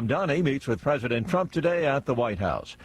Donnie meets with President Trump today at the White House.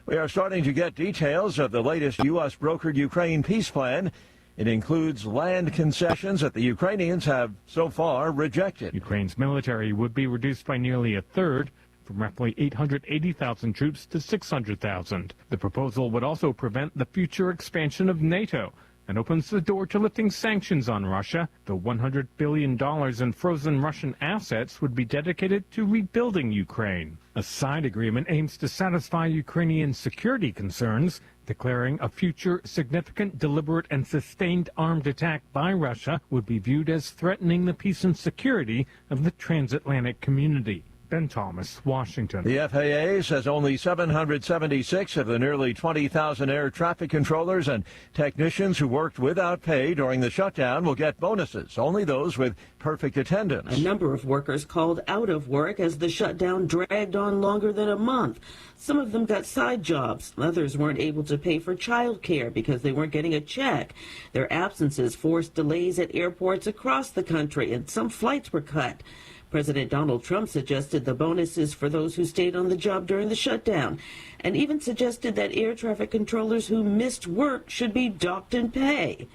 We are starting to get details of the latest U.S. brokered Ukraine peace plan. It includes land concessions that the Ukrainians have so far rejected. Ukraine's military would be reduced by nearly a third, from roughly 880,000 troops to 600,000. The proposal would also prevent the future expansion of NATO and opens the door to lifting sanctions on Russia. The $100 billion in frozen Russian assets would be dedicated to rebuilding Ukraine. A side agreement aims to satisfy Ukrainian security concerns, declaring a future significant, deliberate, and sustained armed attack by Russia would be viewed as threatening the peace and security of the transatlantic community. Ben Thomas, Washington. The FAA says only 776 of the nearly 20,000 air traffic controllers and technicians who worked without pay during the shutdown will get bonuses, only those with perfect attendance. A number of workers called out of work as the shutdown dragged on longer than a month. Some of them got side jobs. Others weren't able to pay for child care because they weren't getting a check. Their absences forced delays at airports across the country, and some flights were cut. President Donald Trump suggested the bonuses for those who stayed on the job during the shutdown, and even suggested that air traffic controllers who missed work should be docked in pay.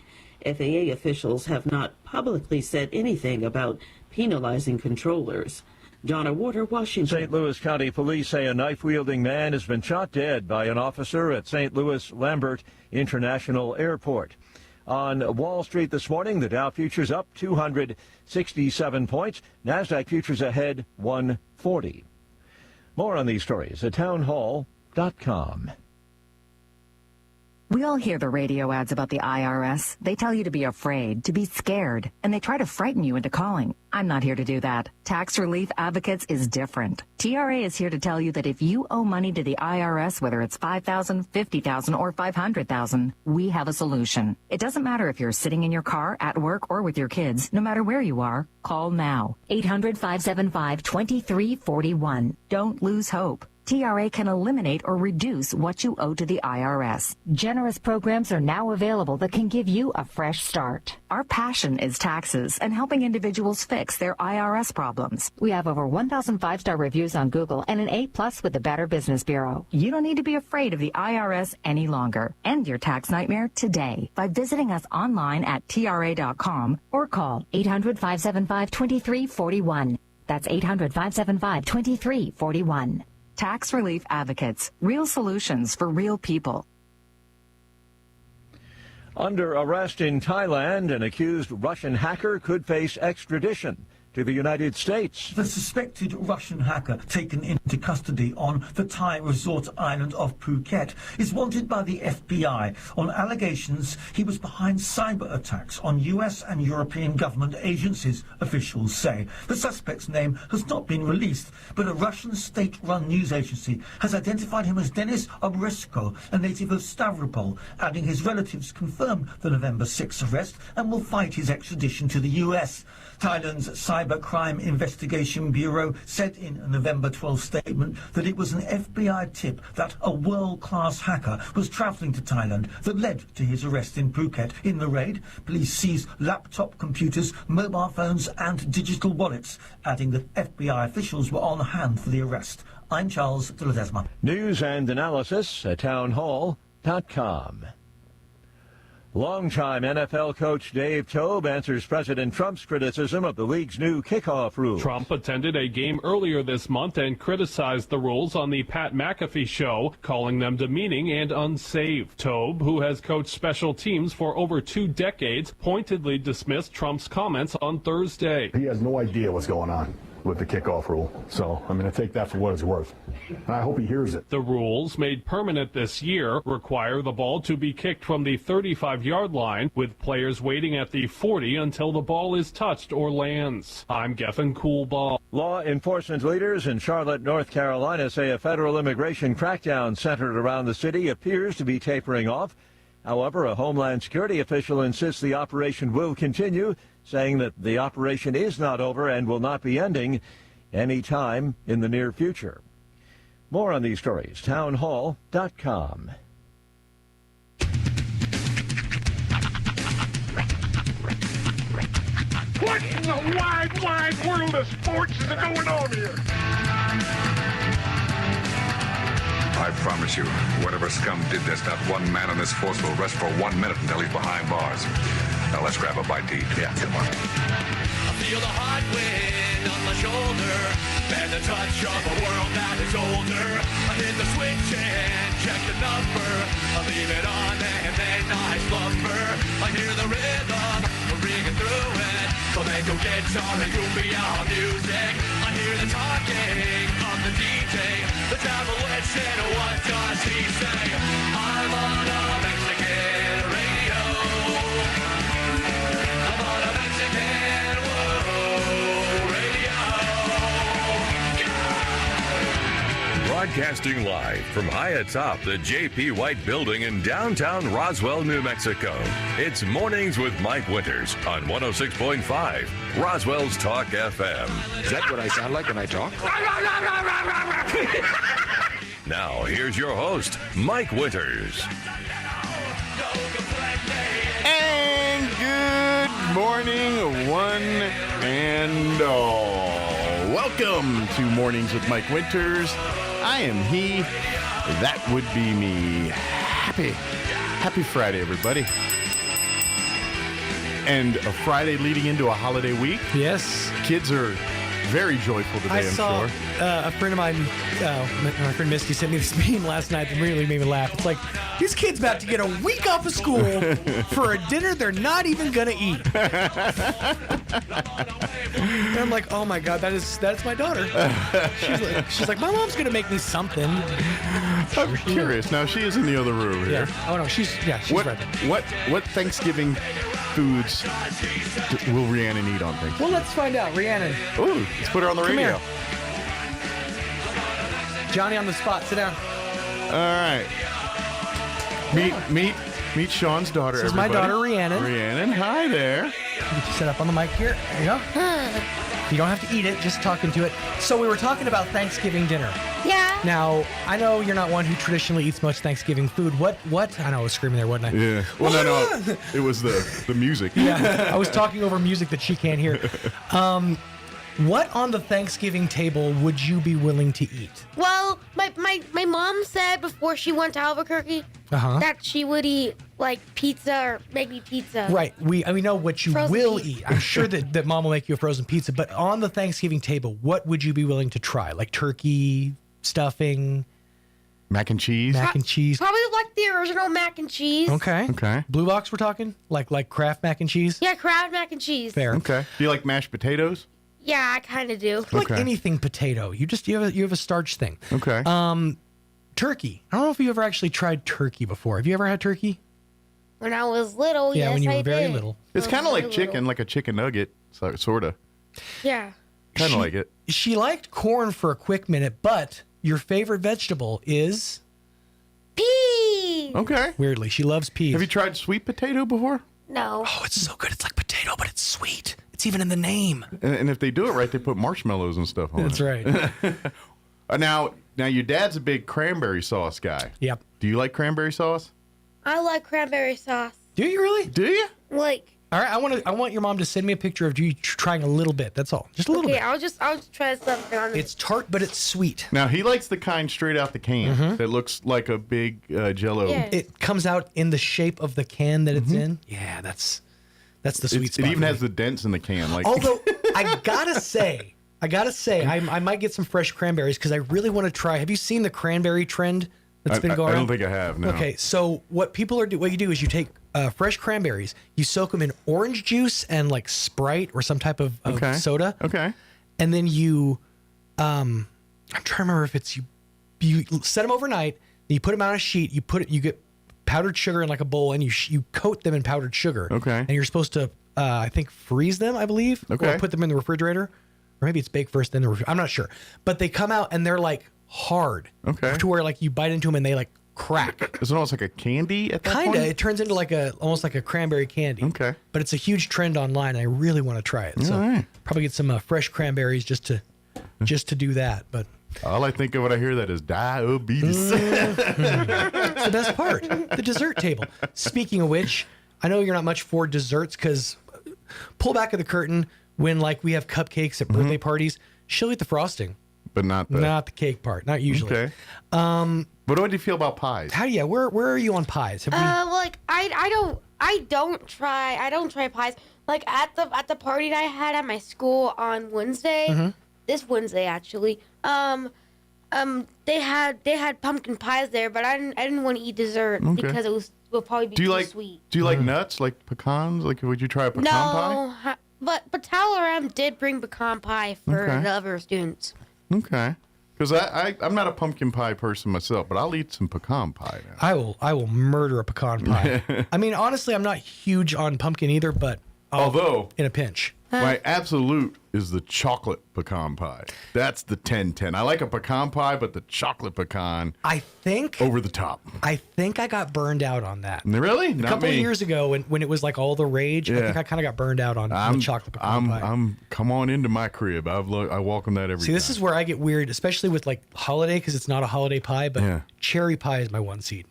FAA officials have not publicly said anything about penalizing controllers. Donna Warder, Washington. St. Louis County Police say a knife-wielding man has been shot dead by an officer at St. Louis Lambert International Airport. On Wall Street this morning, the Dow futures up 267 points. NASDAQ futures ahead 140. More on these stories at townhall.com. We all hear the radio ads about the IRS. They tell you to be afraid, to be scared, and they try to frighten you into calling. I'm not here to do that. Tax Relief Advocates is different. TRA is here to tell you that if you owe money to the IRS, whether it's $5,000, $50,000, or $500,000, we have a solution. It doesn't matter if you're sitting in your car, at work, or with your kids. No matter where you are, call now. 800-575-2341. Don't lose hope. TRA can eliminate or reduce what you owe to the IRS. Generous programs are now available that can give you a fresh start. Our passion is taxes and helping individuals fix their IRS problems. We have over 1,000 five-star reviews on Google and an A+ with the Better Business Bureau. You don't need to be afraid of the IRS any longer. End your tax nightmare today by visiting us online at TRA.com or call 800-575-2341. That's 800-575-2341. Tax Relief Advocates, real solutions for real people. Under arrest in Thailand, an accused Russian hacker could face extradition to the United States. The suspected Russian hacker taken into custody on the Thai resort island of Phuket is wanted by the FBI on allegations he was behind cyber attacks on US and European government agencies, officials say. The suspect's name has not been released, but a Russian state-run news agency has identified him as Denis Obresko, a native of Stavropol, adding his relatives confirmed the November 6 arrest and will fight his extradition to the US. Thailand's Cybercrime Investigation Bureau said in a November 12 statement that it was an FBI tip that a world-class hacker was travelling to Thailand that led to his arrest in Phuket. In the raid, police seized laptop computers, mobile phones and digital wallets, adding that FBI officials were on hand for the arrest. I'm Charles de Ledesma. News and analysis at townhall.com. Longtime NFL coach Dave Toub answers President Trump's criticism of the league's new kickoff rule. Trump attended a game earlier this month and criticized the rules on the Pat McAfee show, calling them demeaning and unsafe. Toub, who has coached special teams for over 2 decades, pointedly dismissed Trump's comments on Thursday. He has no idea what's going on with the kickoff rule. So I'm going to take that for what it's worth. And I hope he hears it. The rules, made permanent this year, require the ball to be kicked from the 35-yard line, with players waiting at the 40 until the ball is touched or lands. I'm Geffen Coolball. Law enforcement leaders in Charlotte, North Carolina say a federal immigration crackdown centered around the city appears to be tapering off. However, a Homeland Security official insists the operation will continue, saying that the operation is not over and will not be ending any time in the near future. More on these stories, townhall.com. What in the wide, wide world of sports is going on here? I promise you, whatever scum did this, not one man on this force will rest for 1 minute until he's behind bars. Now let's grab a bite to eat. Yeah, come on. I feel the hot wind on my shoulder and the touch of a world that is older. I hit the switch and check the number. I leave it on and then I slumber. I hear the rhythm ringing through it. Flamenco guitar and cumbia music. I hear the talking of the DJ. The devil witch and what does he say? I'm on a Mexican radio. I'm on a Mexican radio. Broadcasting live from high atop the J.P. White Building in downtown Roswell, New Mexico. It's Mornings with Mike Winters on 106.5 Roswell's Talk FM. Is that what I sound like when I talk? Now, here's your host, Mike Winters. And good morning, one and all. Welcome to Mornings with Mike Winters. I am he. That would be me. Happy Friday, everybody. And a Friday leading into a holiday week. Yes. Kids are very joyful today, I'm sure. A friend of mine, my friend Misty, sent me this meme last night that really made me laugh. It's like, these kids about to get a week off of school for a dinner they're not even going to eat. And I'm like, oh my God, that's my daughter. She's like, my mom's going to make me something. I'm curious. Now, she is in the other room here. Yeah. Oh, no, she's right there. What Thanksgiving foods will Rhiannon eat on Thanksgiving? Well, let's find out. Rhiannon. Ooh, let's put her on the Come radio. here. Johnny on the spot. Sit down. All right. Meet Sean's daughter, This is everybody. my daughter, Rhiannon. Rhiannon, hi there. Get you set up on the mic here. There you go. You don't have to eat it, just talking to it. So we were talking about Thanksgiving dinner. Yeah. Now, I know you're not one who traditionally eats much Thanksgiving food. What? I know I was screaming there, wasn't I? Yeah. Well, no. It was the music. Yeah. I was talking over music that she can't hear. What on the Thanksgiving table would you be willing to eat? Well, my mom said before she went to Albuquerque that she would eat like pizza or maybe pizza. Right. We know what you Frozen will pizza. eat. I'm sure that mom will make you a frozen pizza. But on the Thanksgiving table, what would you be willing to try? Like turkey, stuffing, mac and cheese. Probably like the original mac and cheese. Okay. Blue Box, we're talking like Kraft mac and cheese. Yeah, Kraft mac and cheese. Fair. Okay. Do you like mashed potatoes? Yeah, I kind of do. Like anything potato. You have a starch thing. Okay. Turkey. I don't know if you ever actually tried turkey before. Have you ever had turkey? When I was little, Yeah, yes, when you were I very did. little. It's kind of like Little. chicken, like a chicken nugget, sort of. Yeah. Kind of like it. She liked corn for a quick minute, but your favorite vegetable is? Peas. Okay. Weirdly, she loves peas. Have you tried sweet potato before? No. Oh, it's so good. It's like potato, but it's sweet. It's even in the name. And if they do it right, they put marshmallows and stuff on That's it. right. Now your dad's a big cranberry sauce guy. Yep. Do you like cranberry sauce? I like cranberry sauce. Do you really? Do you? Like. All right, I want your mom to send me a picture of you trying a little bit. That's all. Just a little Okay, bit. I'll just try something on it. It's tart, but it's sweet. Now, he likes the kind straight out the can that looks like a big Jell-O. Yeah. It comes out in the shape of the can that it's in. Yeah, that's the sweet spot. It even for has me. the dents in the can. Like, Although I gotta say, I might get some fresh cranberries because I really want to try. Have you seen the cranberry trend that's been going I on? don't think I have. No. Okay, so what you do is you take fresh cranberries, you soak them in orange juice and like Sprite or some type of soda. Okay. And then you, I'm trying to remember if it's you set them overnight, then you put them on a sheet, you get powdered sugar in like a bowl, and you coat them in powdered sugar. Okay. And you're supposed to, I think, freeze them, I believe. Okay. Or put them in the refrigerator, or maybe it's baked first, then the refrigerator. I'm not sure, but they come out and they're like hard. Okay. To where like you bite into them and they like crack. Is it almost like a candy at that Kinda. point? It turns into almost like a cranberry candy. Okay. But it's a huge trend online, and I really want to try it. So All right. probably get some fresh cranberries just to do that. But All I think of when I hear that is diabetes. That's the best part. The dessert table. Speaking of which, I know you're not much for desserts because pull back of the curtain when like we have cupcakes at birthday parties, she'll eat the frosting. but not the cake part. Not usually. Okay. What do you feel about pies? Where are you on pies? Like I don't try pies. Like at the party that I had at my school on Wednesday, this Wednesday actually, they had pumpkin pies there, but I didn't want to eat dessert because it will probably be too sweet. Do you like nuts, like pecans? Like, would you try a pecan pie? No, but Talleyrand did bring pecan pie for the other students. Okay. Because I'm not a pumpkin pie person myself, but I'll eat some pecan pie now. I will murder a pecan pie. I mean, honestly, I'm not huge on pumpkin either, but although in a pinch. My absolute is the chocolate pecan pie. That's the 10-10. I like a pecan pie, but the chocolate pecan, I think, over the top. I think I got burned out on that. Really? A couple of years ago when it was like all the rage, I think I kind of got burned out on the chocolate pecan pie. Come on into my crib. I welcome that every time. See, this is where I get weird, especially with like holiday, because it's not a holiday pie, but cherry pie is my one seed.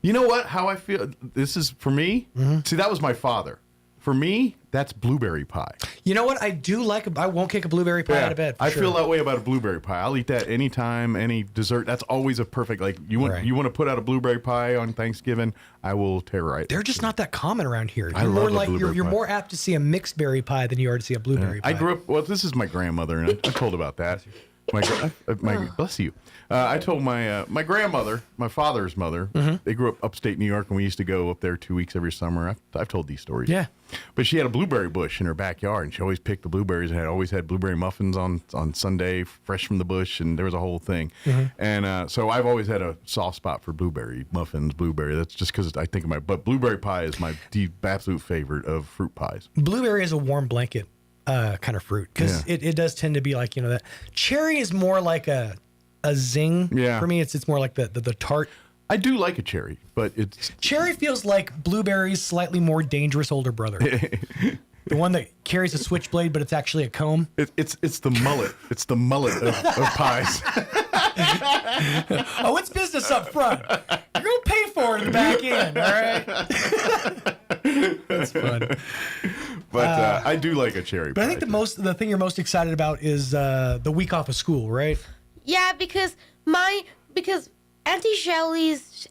You know what? How I feel, this is, for me, see, that was my father. For me, that's blueberry pie. You know what? I do like. I won't kick a blueberry pie out of bed. I feel that way about a blueberry pie. I'll eat that anytime, any dessert. That's always a perfect. Like you want to put out a blueberry pie on Thanksgiving, I will terrorize. They're just not that common around here. I love a blueberry you're pie. more apt to see a mixed berry pie than you are to see a blueberry pie. I grew up. Well, this is my grandmother, and I told about that. Bless you. I told my grandmother, my father's mother. They grew up upstate New York, and we used to go up there 2 weeks every summer. I've told these stories. Yeah. But she had a blueberry bush in her backyard, and she always picked the blueberries and always had blueberry muffins on Sunday, fresh from the bush, and there was a whole thing. And so I've always had a soft spot for blueberry muffins, blueberry. That's just because I think of but blueberry pie is my absolute favorite of fruit pies. Blueberry is a warm blanket kind of fruit because it does tend to be like, that. Cherry is more like a zing for me. It's more like the tart. I do like a cherry, but cherry feels like blueberry's slightly more dangerous older brother. The one that carries a switchblade, but it's actually a comb. It's the mullet. It's the mullet of pies. Oh, it's business up front. You're gonna pay for it in the back end. All right. That's fun. But I do like a cherry. But pie. I think the thing you're most excited about is the week off of school, right? Yeah, because Auntie Shelley's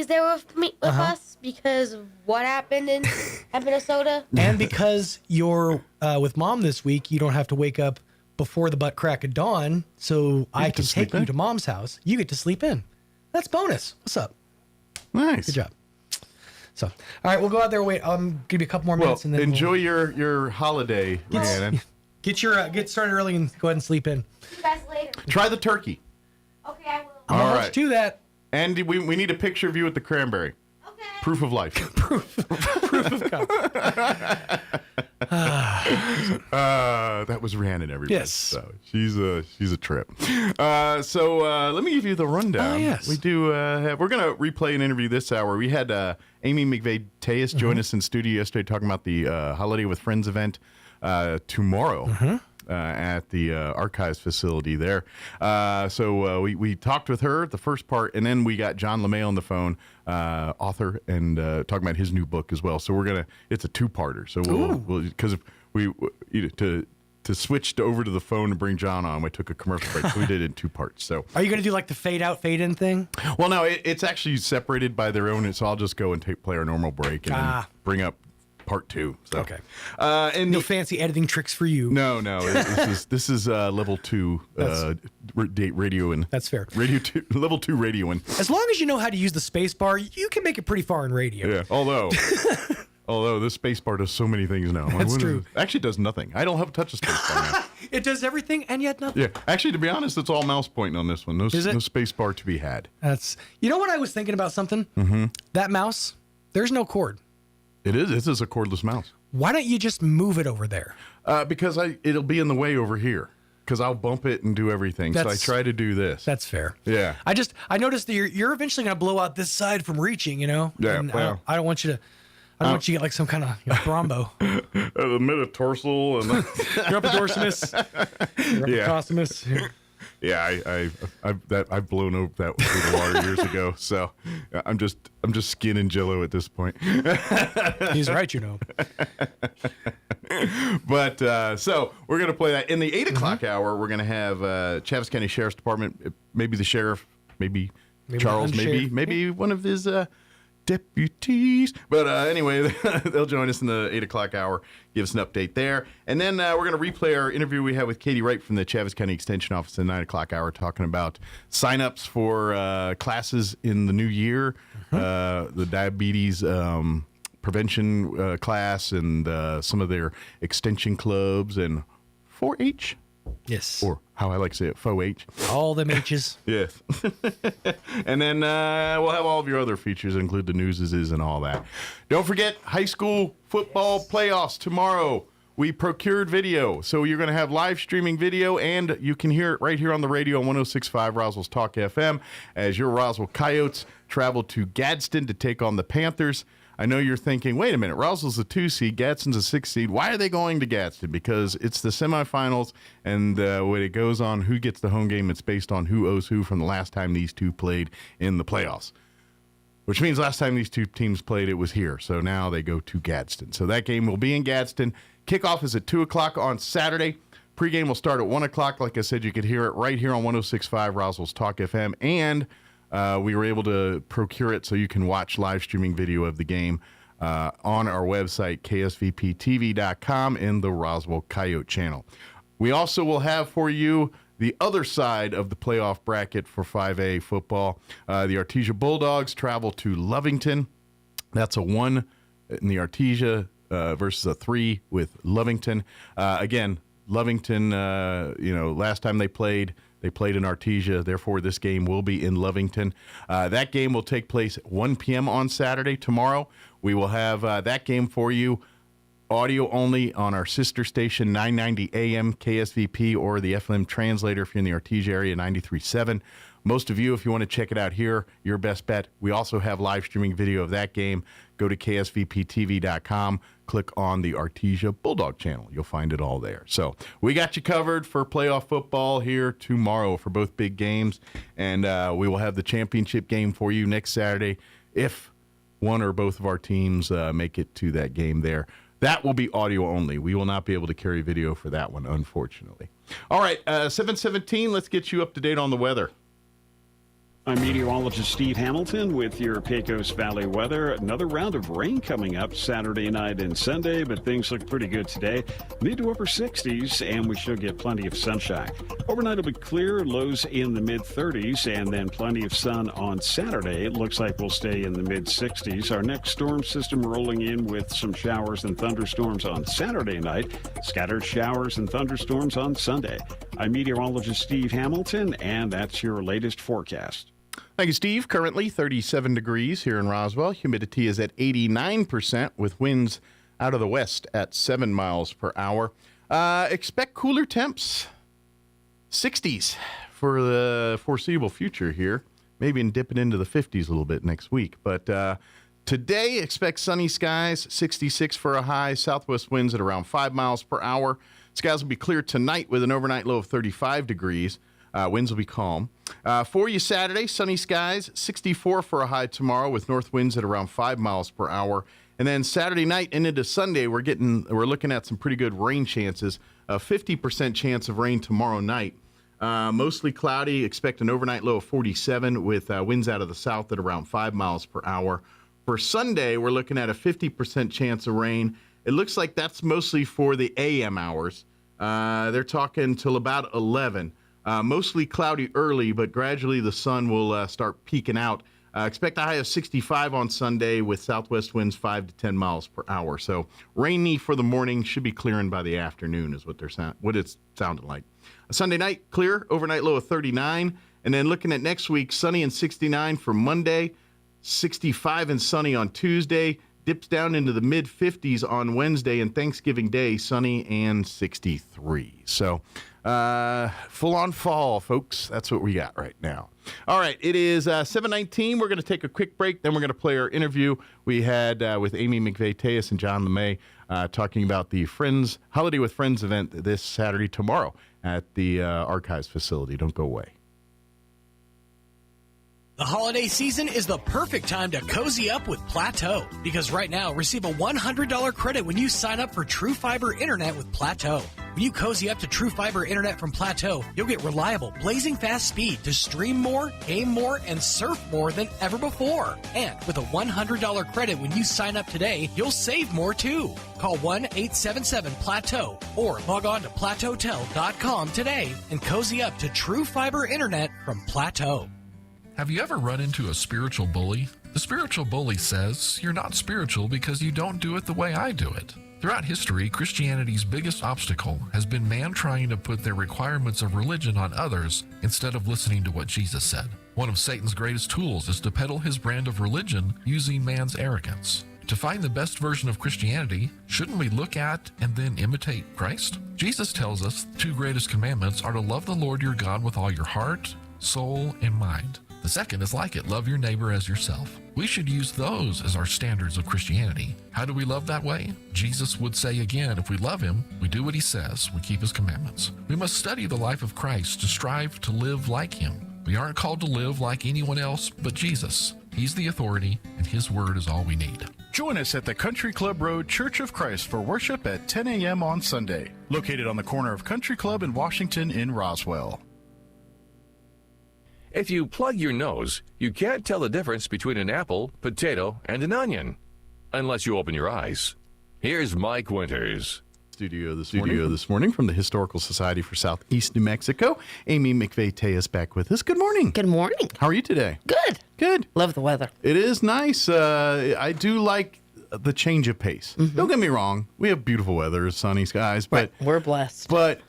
there with us because of what happened in Minnesota. And because you're with Mom this week, you don't have to wake up before the butt crack of dawn, so I can take you to Mom's house. You get to sleep in. That's bonus. What's up? Nice. Good job. So, all right, we'll go out there. Wait, give you a couple more minutes, and then enjoy your holiday, Rhiannon. Get started early and go ahead and sleep in. See you guys later. Try the turkey. Okay, I will. All right. Do that. And we need a picture of you with the cranberry. Okay. Proof of life. Proof of concept. That was Rhiannon, everybody. Yes. So she's a trip. So let me give you the rundown. Oh, yes. We do. We're gonna replay an interview this hour. We had Amy McVeigh-Tejas join us in studio yesterday talking about the Holiday with Friends event tomorrow. At the archives facility there. So we talked with her, the first part, and then we got John LeMay on the phone, author, and talking about his new book as well. So it's a two-parter. So because to switch over to the phone and bring John on, we took a commercial break. So we did it in two parts. So are you going to do like the fade out, fade in thing? Well, no, it's actually separated by their own. So I'll just go and play our normal break and then bring up part two. So. Okay. And no fancy editing tricks for you. No. This is level 2 radioing. That's fair. Radio 2, level 2 radioing. As long as you know how to use the space bar, you can make it pretty far in radio. Yeah. Although this space bar does so many things now. That's true. Actually, it does nothing. I don't have to touch the space bar now. It does everything and yet nothing. Yeah. Actually, to be honest, it's all mouse pointing on this one. No space bar to be had. You know what I was thinking about something? That mouse, there's no cord. It is. This is a cordless mouse. Why don't you just move it over there? Because it'll be in the way over here. Because I'll bump it and do everything. So I try to do this. That's fair. Yeah. I noticed that you're eventually going to blow out this side from reaching. Yeah. And well, I don't want you to. I don't want you to get like some kind of thrombo. The metatarsal and you're up a dorsimus. You're up a cosimus. Yeah, I've blown over that through the water years ago, so I'm just skinning Jello at this point. He's right, you know. But so we're gonna play that in the 8 o'clock hour. We're gonna have Chaves County Sheriff's Department, maybe the sheriff, maybe Charles, maybe one of his deputies. But anyway, they'll join us in the 8 o'clock hour, give us an update there. And then we're going to replay our interview we had with Katie Wright from the Chaves County Extension Office in the 9 o'clock hour, talking about signups for classes in the new year, the diabetes prevention class, and some of their extension clubs and 4-H. Yes. Or how I like to say it, faux-H. All them H's. Yes. And then we'll have all of your other features, include the newses and all that. Don't forget, high school football playoffs tomorrow. We procured video, so you're going to have live streaming video, and you can hear it right here on the radio on 106.5 Roswell's Talk FM as your Roswell Coyotes travel to Gadsden to take on the Panthers. I know you're thinking, wait a minute, Roswell's a 2 seed, Gadsden's a 6 seed. Why are they going to Gadsden? Because it's the semifinals, and when it goes on who gets the home game, it's based on who owes who from the last time these two played in the playoffs. Which means last time these two teams played, it was here. So now they go to Gadsden. So that game will be in Gadsden. Kickoff is at 2 o'clock on Saturday. Pregame will start at 1 o'clock. Like I said, you could hear it right here on 106.5 Roswell's Talk FM, and we were able to procure it so you can watch live streaming video of the game on our website, ksvptv.com, in the Roswell Coyote channel. We also will have for you the other side of the playoff bracket for 5A football. The Artesia Bulldogs travel to Lovington. That's a 1 in the Artesia versus a 3 with Lovington. Again, Lovington, last time they played in Artesia. Therefore, this game will be in Lovington. That game will take place at 1 p.m. on Saturday. Tomorrow, we will have that game for you, audio only, on our sister station, 990 AM KSVP, or the FM translator if you're in the Artesia area, 93.7. Most of you, if you want to check it out here, your best bet. We also have live streaming video of that game. Go to ksvptv.com. Click on the Artesia Bulldog channel. You'll find it all there. So we got you covered for playoff football here tomorrow for both big games. And we will have the championship game for you next Saturday if one or both of our teams make it to that game there. That will be audio only. We will not be able to carry video for that one, unfortunately. All right, 7:17, let's get you up to date on the weather. I'm meteorologist Steve Hamilton with your Pecos Valley weather. Another round of rain coming up Saturday night and Sunday, but things look pretty good today. Mid to upper 60s, and we should get plenty of sunshine. Overnight will be clear, lows in the mid-30s, and then plenty of sun on Saturday. It looks like we'll stay in the mid-60s. Our next storm system rolling in with some showers and thunderstorms on Saturday night. Scattered showers and thunderstorms on Sunday. I'm meteorologist Steve Hamilton, and that's your latest forecast. Thank you, Steve. Currently 37 degrees here in Roswell. Humidity is at 89% with winds out of the west at 7 miles per hour. Expect cooler temps, 60s for the foreseeable future here. Maybe dipping into the 50s a little bit next week. But today, expect sunny skies, 66 for a high. Southwest winds at around 5 miles per hour. Skies will be clear tonight with an overnight low of 35 degrees. Winds will be calm. For you Saturday, sunny skies, 64 for a high tomorrow with north winds at around 5 miles per hour. And then Saturday night and into Sunday, we're looking at some pretty good rain chances. A 50% chance of rain tomorrow night. Mostly cloudy. Expect an overnight low of 47 with winds out of the south at around 5 miles per hour. For Sunday, we're looking at a 50% chance of rain. It looks like that's mostly for the AM hours. They're talking till about 11. Mostly cloudy early, but gradually the sun will start peeking out. Expect a high of 65 on Sunday with southwest winds 5 to 10 miles per hour. So rainy for the morning, should be clearing by the afternoon is what it's sounding like. Sunday night, clear, overnight low of 39. And then looking at next week, sunny and 69 for Monday, 65 and sunny on Tuesday, dips down into the mid-50s on Wednesday, and Thanksgiving Day, sunny and 63. So full-on fall, folks. That's what we got right now. All right, it is 7:19. We're going to take a quick break. Then we're going to play our interview we had with Amy McVeigh-Tejas and John LeMay. talking about the Holiday with Friends event this Saturday tomorrow at the Archives facility. Don't go away. The holiday season is the perfect time to cozy up with Plateau, because right now receive a $100 credit when you sign up for True Fiber Internet with Plateau. When you cozy up to True Fiber Internet from Plateau, you'll get reliable, blazing fast speed to stream more, game more, and surf more than ever before. And with a $100 credit when you sign up today, you'll save more too. Call 1-877-PLATEAU or log on to plateautel.com today and cozy up to True Fiber Internet from Plateau. Have you ever run into a spiritual bully? The spiritual bully says, you're not spiritual because you don't do it the way I do it. Throughout history, Christianity's biggest obstacle has been man trying to put their requirements of religion on others instead of listening to what Jesus said. One of Satan's greatest tools is to peddle his brand of religion using man's arrogance. To find the best version of Christianity, shouldn't we look at and then imitate Christ? Jesus tells us the 2 greatest commandments are to love the Lord your God with all your heart, soul, and mind. The second is like it, love your neighbor as yourself. We should use those as our standards of Christianity. How do we love that way? Jesus would say again, if we love him, we do what he says, we keep his commandments. We must study the life of Christ to strive to live like him. We aren't called to live like anyone else but Jesus. He's the authority, and his word is all we need. Join us at the Country Club Road Church of Christ for worship at 10 a.m. on Sunday, located on the corner of Country Club and Washington in Roswell. If you plug your nose, you can't tell the difference between an apple, potato, and an onion. Unless you open your eyes. Here's Mike Winters. Studio this morning from the Historical Society for Southeast New Mexico. Amy McVeigh-Tejas back with us. Good morning. Good morning. How are you today? Good. Good. Love the weather. It is nice. I do like the change of pace. Mm-hmm. Don't get me wrong. We have beautiful weather, sunny skies, but we're blessed. But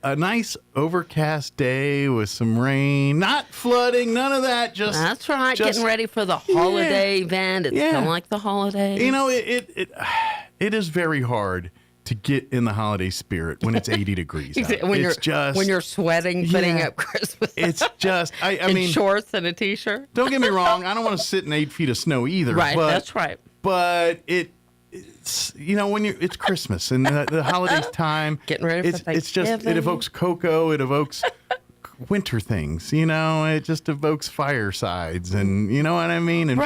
a nice overcast day with some rain, not flooding, none of that. That's right. Getting ready for the holiday event. It's kind of like the holidays. You know, it is very hard to get in the holiday spirit when it's 80 degrees out. when you're sweating, putting up Christmas. It's just I mean shorts and a t-shirt. Don't get me wrong. I don't want to sit in 8 feet of snow either. Right. That's right. But it's when it's Christmas and the holidays time, getting ready for Thanksgiving. It's just it evokes cocoa, it evokes winter things, it just evokes firesides, and you know what I mean. And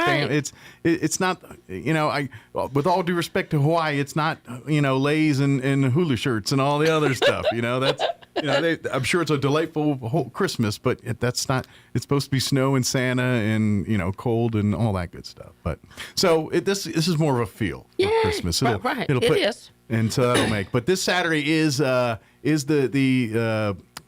it's not, I with all due respect to Hawaii, it's not leis and hula shirts and all the other stuff. That's I'm sure it's a delightful whole Christmas, but that's not. It's supposed to be snow and Santa and cold and all that good stuff. But so this is more of a feel of Christmas. It is, and so that'll make. But this Saturday is the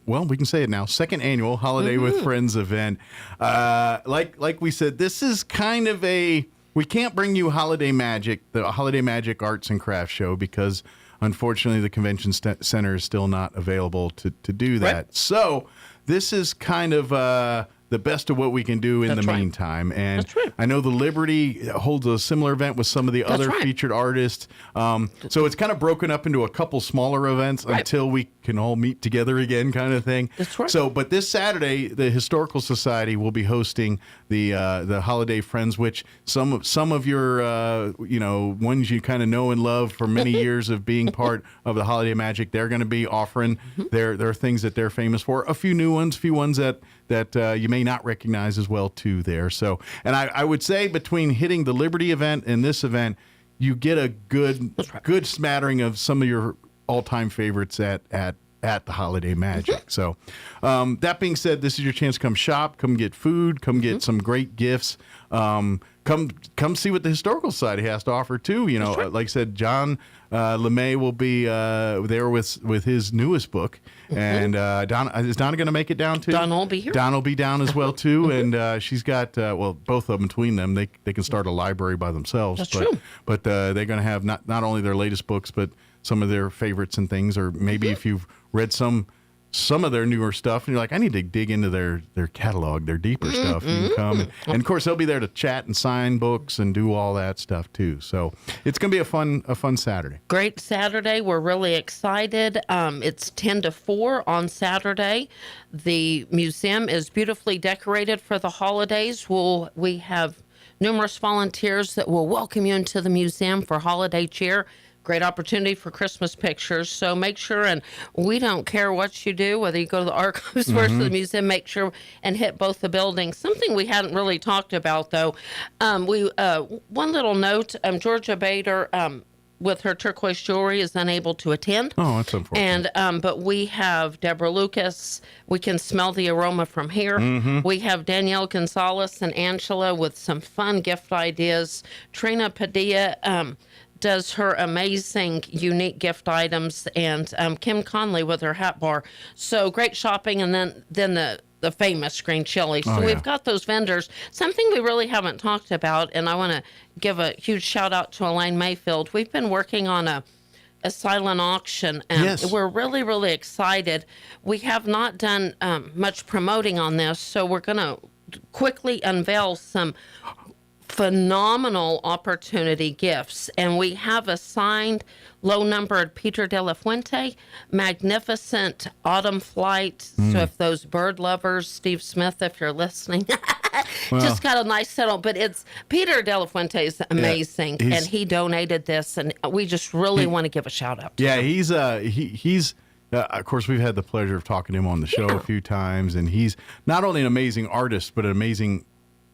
well, we can say it now, second annual Holiday with Friends event. Like we said, this is kind of we can't bring you Holiday Magic, the Holiday Magic Arts and Crafts Show, because unfortunately the convention center is still not available to do that. Right. So this is kind of the best of what we can do in the meantime. And I know the Liberty holds a similar event with some of the other featured artists. So it's kind of broken up into a couple smaller events until we can all meet together again, kind of thing. That's right. So, but this Saturday, the Historical Society will be hosting the Holiday Friends, which some of your ones you kind of know and love for many years of being part of the Holiday Magic, they're going to be offering their things that they're famous for. A few new ones, few ones that you may not recognize as well too there. So, and I would say between hitting the Liberty event and this event, you get a good smattering of some of your all-time favorites at the Holiday Magic. So that being said, this is your chance to come shop, come get food, come get some great gifts. Come see what the Historical Society has to offer too. Like I said, John LeMay will be there with his newest book, and is Donna going to make it down too? Donna will be here. Donna will be down as well too, and she's got both of them between them. They can start a library by themselves. That's true. But they're going to have not only their latest books, but some of their favorites and things, or maybe if you've read some of their newer stuff, and you're like, I need to dig into their catalog, their deeper stuff. You can come, and of course they'll be there to chat and sign books and do all that stuff too. So it's going to be a fun Saturday. Great Saturday. We're really excited. It's 10 to 4 on Saturday. The museum is beautifully decorated for the holidays. We have numerous volunteers that will welcome you into the museum for holiday cheer. great opportunity for Christmas pictures. So make sure, and we don't care what you do, whether you go to the archives first or the museum, make sure and hit both the buildings. Something we hadn't really talked about, though, one little note, Georgia Bader, with her turquoise jewelry, is unable to attend. Oh, that's unfortunate. And but we have Deborah Lucas. We can smell the aroma from here. We have Danielle Gonzalez and Angela with some fun gift ideas. Trina Padilla does her amazing, unique gift items, and Kim Conley with her hat bar. So great shopping, and then the famous green chili. So we've got those vendors. Something we really haven't talked about, and I want to give a huge shout out to Elaine Mayfield. We've been working on a silent auction, and we're really, really excited. We have not done much promoting on this, so we're going to quickly unveil some phenomenal opportunity gifts, and we have a signed low-numbered Peter De La Fuente, magnificent Autumn Flight. So if those bird lovers, Steve Smith, if you're listening, just got a nice settle. But it's Peter De La Fuente is amazing, and he donated this, and we just really want to give a shout out to him. He's of course, we've had the pleasure of talking to him on the show a few times, and he's not only an amazing artist, but an amazing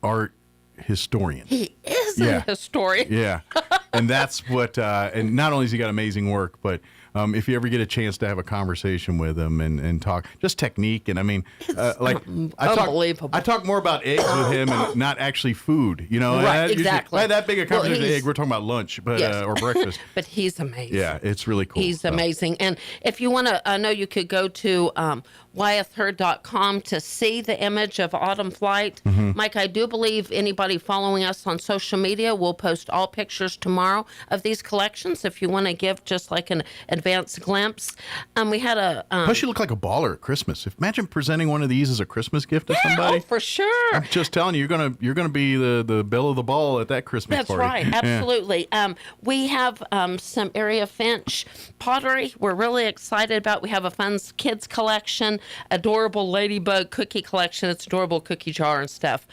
art historian. He is a historian. Yeah. And that's what, and not only has he got amazing work, but if you ever get a chance to have a conversation with him and talk, just technique. And I mean, unbelievable. I talk more about eggs with him and not actually food, you know. Right, exactly. By that big a conversation, egg, we're talking about lunch or breakfast. But he's amazing. Yeah, it's really cool. He's amazing. And if you want to, I know you could go to wyethheard.com to see the image of Autumn Flight. Mike, I do believe anybody following us on social media will post all pictures tomorrow of these collections if you want to give just like an advanced glimpse. We had a... Plus, you look like a baller at Christmas. Imagine presenting one of these as a Christmas gift to somebody. Oh, for sure. I'm just telling you, you're gonna be the belle of the ball at that Christmas party. That's right. Absolutely. We have some Area Finch pottery we're really excited about. We have a fun kids collection, adorable ladybug cookie collection. It's adorable cookie jar and stuff.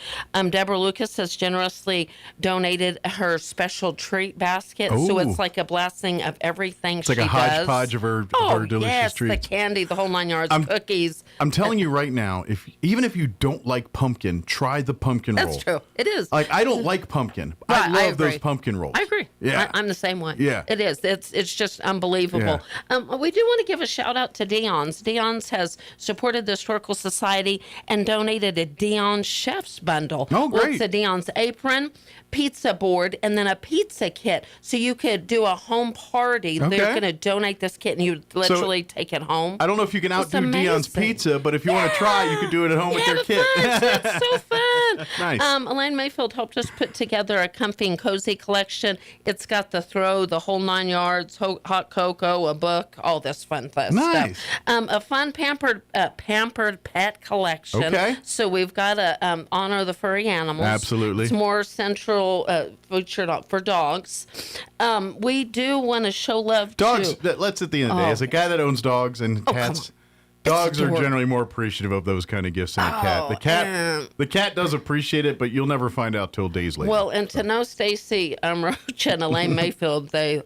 Deborah Lucas has generously donated her special treat basket. Ooh. So it's like a blessing of everything it's like a hodgepodge of her delicious treats. The candy, the whole 9 yards, cookies. I'm telling you right now, even if you don't like pumpkin, try the pumpkin roll. That's true. It is. Like, I don't like pumpkin. Right, I love those pumpkin rolls. I agree. Yeah. I'm the same way. Yeah. It is. It's just unbelievable. We do want to give a shout out to Dion's. Dion's has supported the Historical Society and donated a Dion's Chef's Bundle. Oh, great. It's a Dion's apron, pizza board, and then a pizza kit. So you could do a home party. Okay. They're going to donate this kit, and you literally take it home. I don't know if you can outdo Dion's Pizza, but if you want to try, you could do it at home with their kit. It's so fun. Nice. Elaine Mayfield helped us put together a comfy and cozy collection. It's got the throw, the whole 9 yards, hot cocoa, a book, all this fun stuff. Nice. A fun pampered pet collection. Okay. So we've got to honor the furry animals. Absolutely. It's more central featured for dogs. We do want to show love dogs. to... Let's at the end of the day, as a guy that owns dogs and cats, dogs are generally more appreciative of those kind of gifts than a cat. The cat does appreciate it, but you'll never find out till days later. Well, and to know Stacy Roach and Elaine Mayfield, they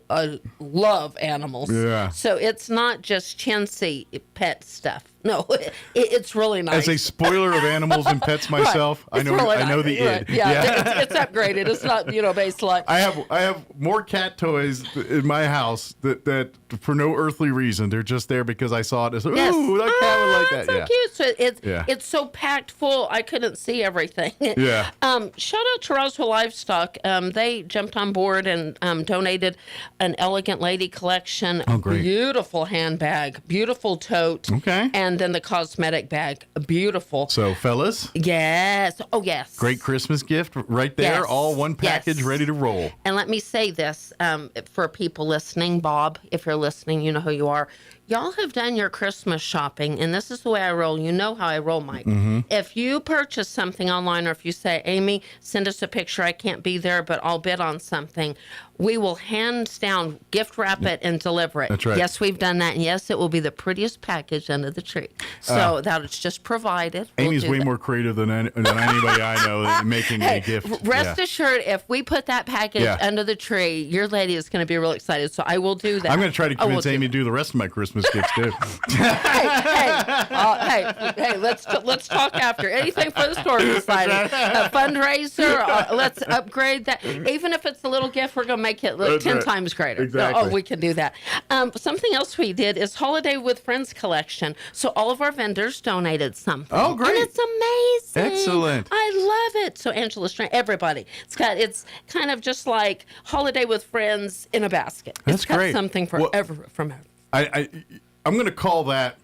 love animals. Yeah. So it's not just chintzy pet stuff. No, it's really nice. As a spoiler of animals and pets myself, right. I know the id. Yeah, it's upgraded. It's not baseline. I have more cat toys in my house that for no earthly reason. They're just there because I saw it as ooh, that cat would like that. So cute. So it's so packed full. I couldn't see everything. Yeah. Shout out to Roswell Livestock. They jumped on board and donated an elegant lady collection. Oh, great. Beautiful handbag, beautiful tote. Okay. And then the cosmetic bag, beautiful. So, fellas. Yes. Oh, yes. Great Christmas gift right there. Yes. All one package ready to roll. And let me say this for people listening, Bob, if you're listening, you know who you are. y'all have done your Christmas shopping, and this is the way I roll. You know how I roll, Mike. Mm-hmm. If you purchase something online, or if you say, Amy, send us a picture, I can't be there, but I'll bid on something, we will hands down gift wrap it and deliver it. That's right. Yes, we've done that, and yes, it will be the prettiest package under the tree. So that it's just provided. Amy's way more creative than anybody I know in making a gift. Rest assured, if we put that package under the tree, your lady is going to be real excited. So I will do that. I'm going to try to convince Amy to do the rest of my Christmas gifts too. hey, let's talk after. Anything for the Stork Society. A fundraiser, let's upgrade that. Even if it's a little gift, we're going to make it look 10 times greater. Exactly. Oh, we can do that. Something else we did is Holiday with Friends collection. So all of our vendors donated something. Oh, great. And it's amazing. Excellent. I love it. So Angela Strang, everybody. It's kind of just like Holiday with Friends in a basket. That's it's got great. something for from I'm going to call that,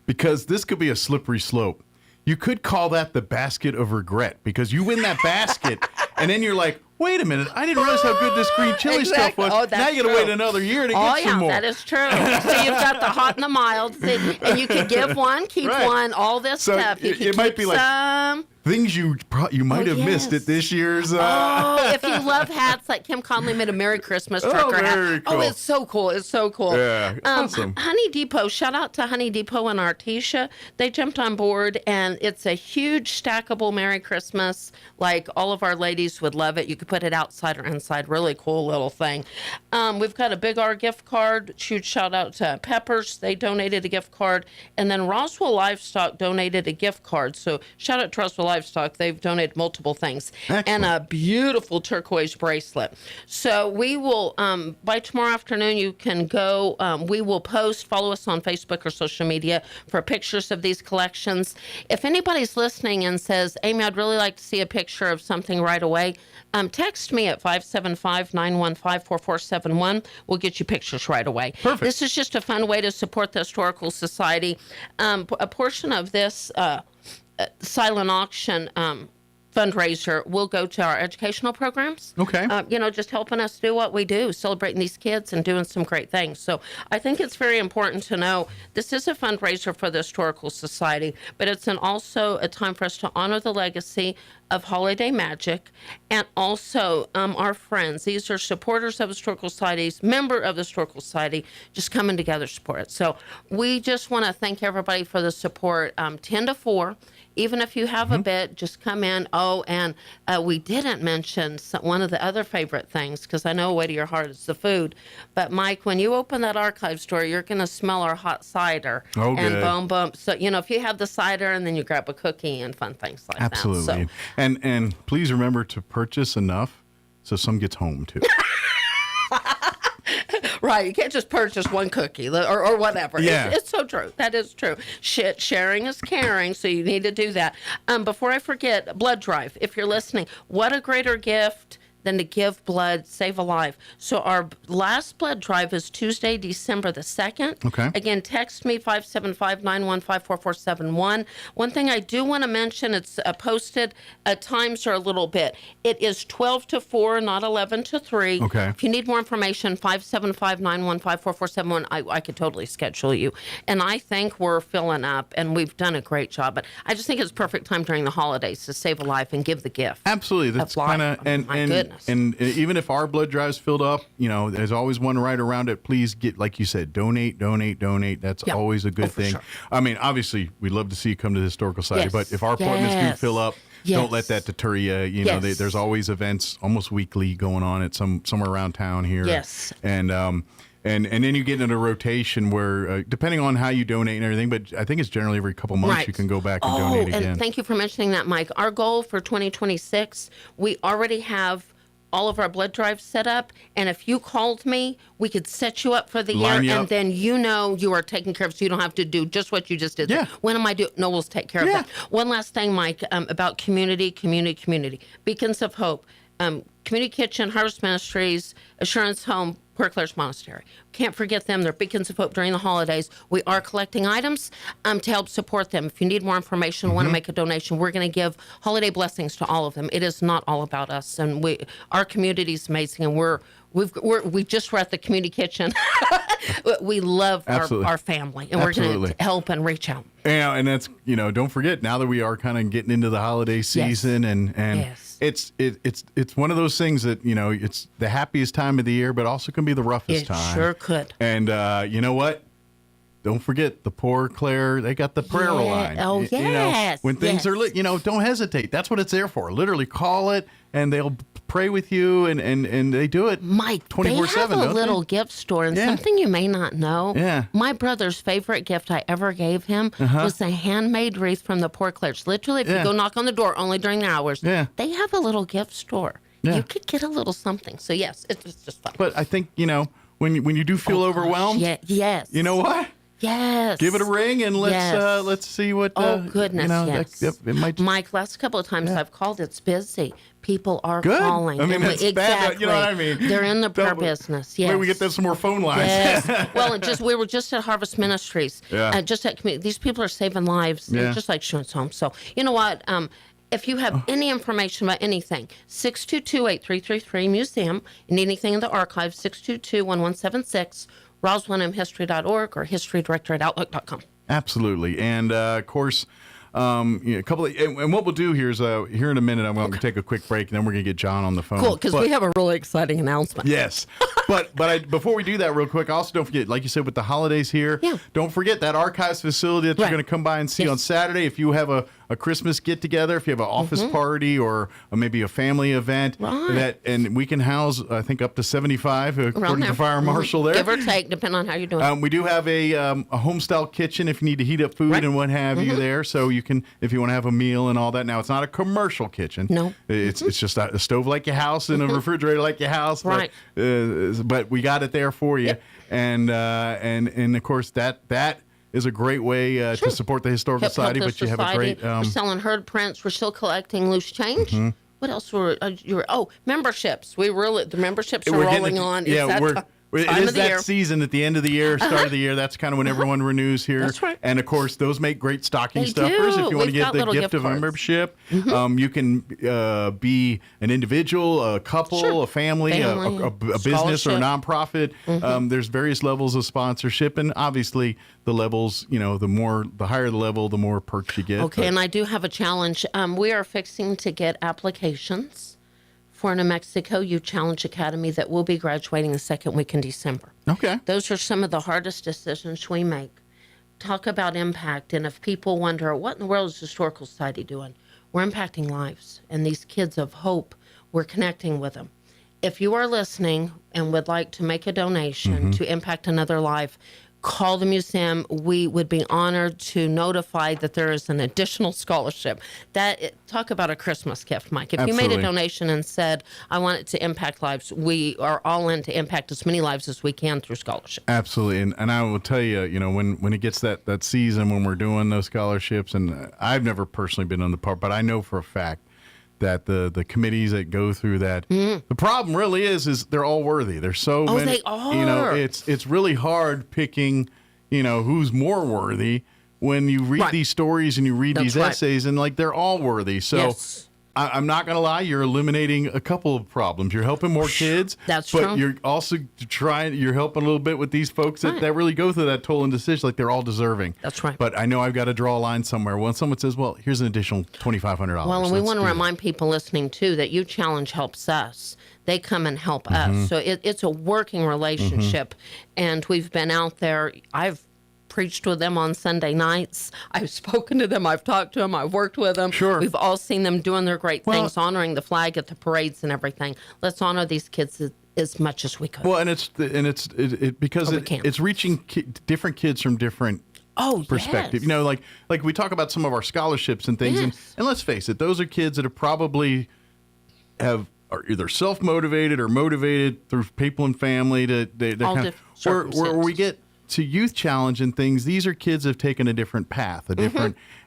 because this could be a slippery slope. You could call that the basket of regret, because you win that basket and then you're like, wait a minute, I didn't realize how good this green chili stuff was. Oh, that's now you got to wait another year to get some more. That is true. So you've got the hot and the mild, and you can give one, keep one, all this stuff. You can it might keep be like some. Things you might have missed at this year's. If you love hats, like Kim Conley made a Merry Christmas trucker hat. Cool. Oh, it's so cool. It's so cool. Yeah, awesome. Honey Depot, shout out to Honey Depot and Artesia. They jumped on board, and it's a huge stackable Merry Christmas. Like, all of our ladies would love it. You could put it outside or inside. Really cool little thing. We've got a Big R gift card. Huge shout out to Peppers. They donated a gift card. And then Roswell Livestock donated a gift card. So shout out to Roswell Livestock. They've donated multiple things. Excellent. And a beautiful turquoise bracelet. So we will, by tomorrow afternoon, you can go, we will follow us on Facebook or social media for pictures of these collections. If anybody's listening and says, Amy, I'd really like to see a picture of something right away, text me at 575-915-4471. We'll get you pictures right away. Perfect. This is just a fun way to support the Historical Society. A portion of this silent auction fundraiser will go to our educational programs. Okay. Just helping us do what we do, celebrating these kids and doing some great things. So I think it's very important to know this is a fundraiser for the Historical Society, but it's also a time for us to honor the legacy of holiday magic, and also our friends. These are supporters of Historical Societies, member of the Historical Society, just coming together to support it. So we just want to thank everybody for the support. 10 to 4. Even if you have a bit, just come in. Oh, and we didn't mention one of the other favorite things, because I know way to your heart is the food. But, Mike, when you open that archive store, you're going to smell our hot cider. Oh, and good. boom, boom. So, if you have the cider and then you grab a cookie and fun things like Absolutely. that. So, and please remember to purchase enough so some gets home, too. Right, you can't just purchase one cookie or whatever. Yeah. It's so true. That is true. Sharing is caring, so you need to do that. Before I forget, blood drive. If you're listening, what a greater gift than to give blood, save a life. So our last blood drive is Tuesday, December the 2nd. Okay. Again, text me 575-915-4471. One thing I do want to mention, it's posted, times are a little bit. It is 12 to 4, not 11 to 3. Okay. If you need more information, 575-915-4471. I could totally schedule you. And I think we're filling up, and we've done a great job. But I just think it's a perfect time during the holidays to save a life and give the gift. Absolutely. That's kind of, and even if our blood drive's filled up, there's always one right around it. Please get, like you said, donate. That's always a good thing. Sure. I mean, obviously, we'd love to see you come to the Historical Society, but if our appointments do fill up, don't let that deter you. There's always events almost weekly going on at somewhere around town here. Yes. And then you get into a rotation where, depending on how you donate and everything, but I think it's generally every couple months you can go back and donate again. And thank you for mentioning that, Mike. Our goal for 2026, we already have all of our blood drives set up, and if you called me, we could set you up for the year, and then you are taken care of, so you don't have to do just what you just did. Yeah. When am I doing? No, we'll take care of that. One last thing, Mike, about community. Beacons of Hope. Community Kitchen, Harvest Ministries, Assurance Home, Poor Clare's Monastery. Can't forget them. They're beacons of hope during the holidays. We are collecting items to help support them. If you need more information, want to make a donation, we're going to give holiday blessings to all of them. It is not all about us, and our community is amazing, and we just were at the Community Kitchen. We love our family, and we're going to help and reach out. Yeah, and that's, don't forget, now that we are kind of getting into the holiday season, and it's one of those things that, it's the happiest time of the year, but also can be the roughest time. It sure could. And you know what? Don't forget the Poor Clare, they got the prayer line. Oh, yes. When things are lit, don't hesitate. That's what it's there for. Literally call it, and they'll pray with you, and they do it Mike, 24/7. They have a little gift store, and something you may not know. Yeah. My brother's favorite gift I ever gave him was a handmade wreath from the Poor Clares. Literally, if you go knock on the door, only during the hours, they have a little gift store. Yeah. You could get a little something. So, yes, it's just fun. But I think, when you do feel overwhelmed, yes. You know what? Yes. Give it a ring and let's see what. Goodness, yes. It might. Mike, last couple of times I've called, it's busy. People are calling. I mean, that's exactly. bad. You know what I mean? They're in the prayer business. Yes. Maybe we get them some more phone lines. Yes. Well, we were just at Harvest Ministries. Yeah. Just at community. These people are saving lives. They're just like Insurance Home. So you know what? If you have any information about anything, 622-8333 Museum. You need anything in the archive, 622-1176. RoswellMHistory.org or historydirector@outlook.com. Absolutely. And, of course, a couple of, and what we'll do here is here in a minute, I'm going to take a quick break, and then we're going to get John on the phone. Cool, because we have a really exciting announcement. Yes. But before we do that real quick, also don't forget, like you said, with the holidays here, don't forget that archives facility that you're going to come by and see on Saturday. If you have a Christmas get-together, if you have an office party or maybe a family event, and we can house, I think, up to 75, according to the fire marshal there. Give or take, depending on how you're doing. We do have a home-style kitchen if you need to heat up food and what have you there. So you can, if you want to have a meal and all that. Now, it's not a commercial kitchen. No. It's just a stove like your house and a refrigerator like your house. Right. But we got it there for you. And of course, that is a great way to support the Historical Society, but you have a great... We're selling herd prints. We're still collecting loose change. What else were memberships. The memberships are rolling on. It is that season at the end of the year, start of the year. That's kind of when everyone renews here. That's right. And, of course, those make great stocking They stuffers. do. If you want to get the gift of membership, you can be an individual, a couple, a family, a business or a nonprofit. There's various levels of sponsorship. And, obviously, the levels, the higher the level, the more perks you get. Okay, and I do have a challenge. We are fixing to get applications for New Mexico Youth Challenge Academy that will be graduating the second week in December. Okay. Those are some of the hardest decisions we make. Talk about impact, and if people wonder, what in the world is the Historical Society doing? We're impacting lives, and these kids of hope, we're connecting with them. If you are listening and would like to make a donation to impact another life, call the museum. We would be honored to notify that there is an additional scholarship. Talk about a Christmas gift, Mike. If you made a donation and said, I want it to impact lives, we are all in to impact as many lives as we can through scholarship. Absolutely. And I will tell you, when it gets that season when we're doing those scholarships, and I've never personally been on the part, but I know for a fact that the committees that go through that, the problem really is they're all worthy. There's so many. They are. It's really hard picking, who's more worthy when you read these stories and you read these essays, and they're all worthy. So I'm not going to lie, you're eliminating a couple of problems. You're helping more kids. That's but true. You're also you're helping a little bit with these folks that really go through that toll and decision. They're all deserving. That's right. But I know I've got to draw a line somewhere. When someone says, well, here's an additional $2,500. Well, and we want to remind people listening, too, that Youth Challenge helps us. They come and help us. So it's a working relationship. And we've been out there. I've preached with them on Sunday nights. I've spoken to them. I've talked to them. I've worked with them. Sure. We've all seen them doing their great things, honoring the flag at the parades and everything. Let's honor these kids as much as we could. Well, and it's reaching different kids from different perspective. Yes. Like we talk about some of our scholarships and things, and let's face it, those are kids that are either self-motivated or motivated through people and family where we get to Youth Challenge and things. These are kids that have taken a different path,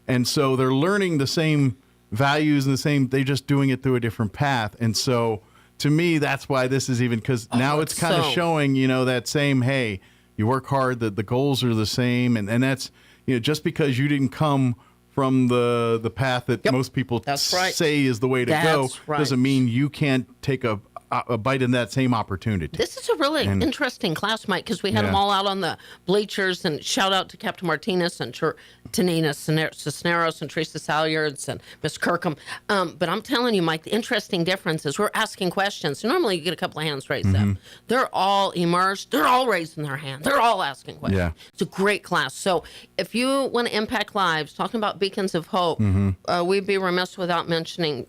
and so they're learning the same values and they're just doing it through a different path. And so to me, that's why this is even, because now it's kind of showing, that same, hey, you work hard, that the goals are the same. And that's, just because you didn't come from the path that most people say is the way to go, doesn't mean you can't take a bite in that same opportunity. This is a really interesting class, Mike, because we had them all out on the bleachers, and shout out to Captain Martinez and Tanina Cisneros and Teresa Salyards and Miss Kirkham. But I'm telling you, Mike, the interesting difference is we're asking questions. Normally you get a couple of hands raised up. They're all immersed. They're all raising their hand. They're all asking questions. Yeah. It's a great class. So if you want to impact lives, talking about beacons of hope, we'd be remiss without mentioning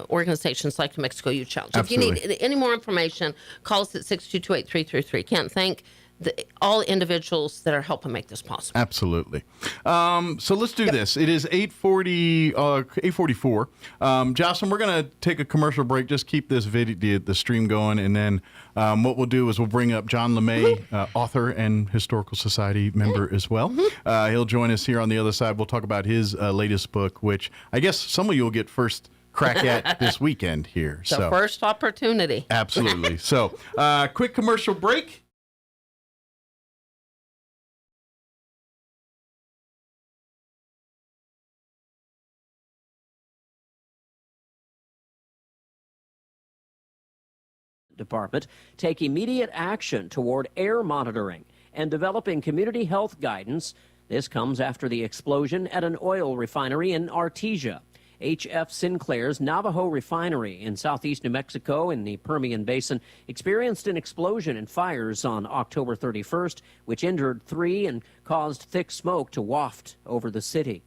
organizations like the Mexico Youth Challenge. Absolutely. If you need any more information, call us at 622-8333. Can't thank all individuals that are helping make this possible. Absolutely. So let's do this. It is 8:44. Jocelyn, we're going to take a commercial break. Just keep this video, the stream going, and then what we'll do is we'll bring up John LeMay, author and Historical Society member as well. He'll join us here on the other side. We'll talk about his latest book, which I guess some of you will get first crack at this weekend here. The first opportunity. Absolutely. So quick commercial break. Department take immediate action toward air monitoring and developing community health guidance. This comes after the explosion at an oil refinery in Artesia. H.F. Sinclair's Navajo refinery in southeast New Mexico in the Permian Basin experienced an explosion and fires on October 31st, which injured 3 and caused thick smoke to waft over the city.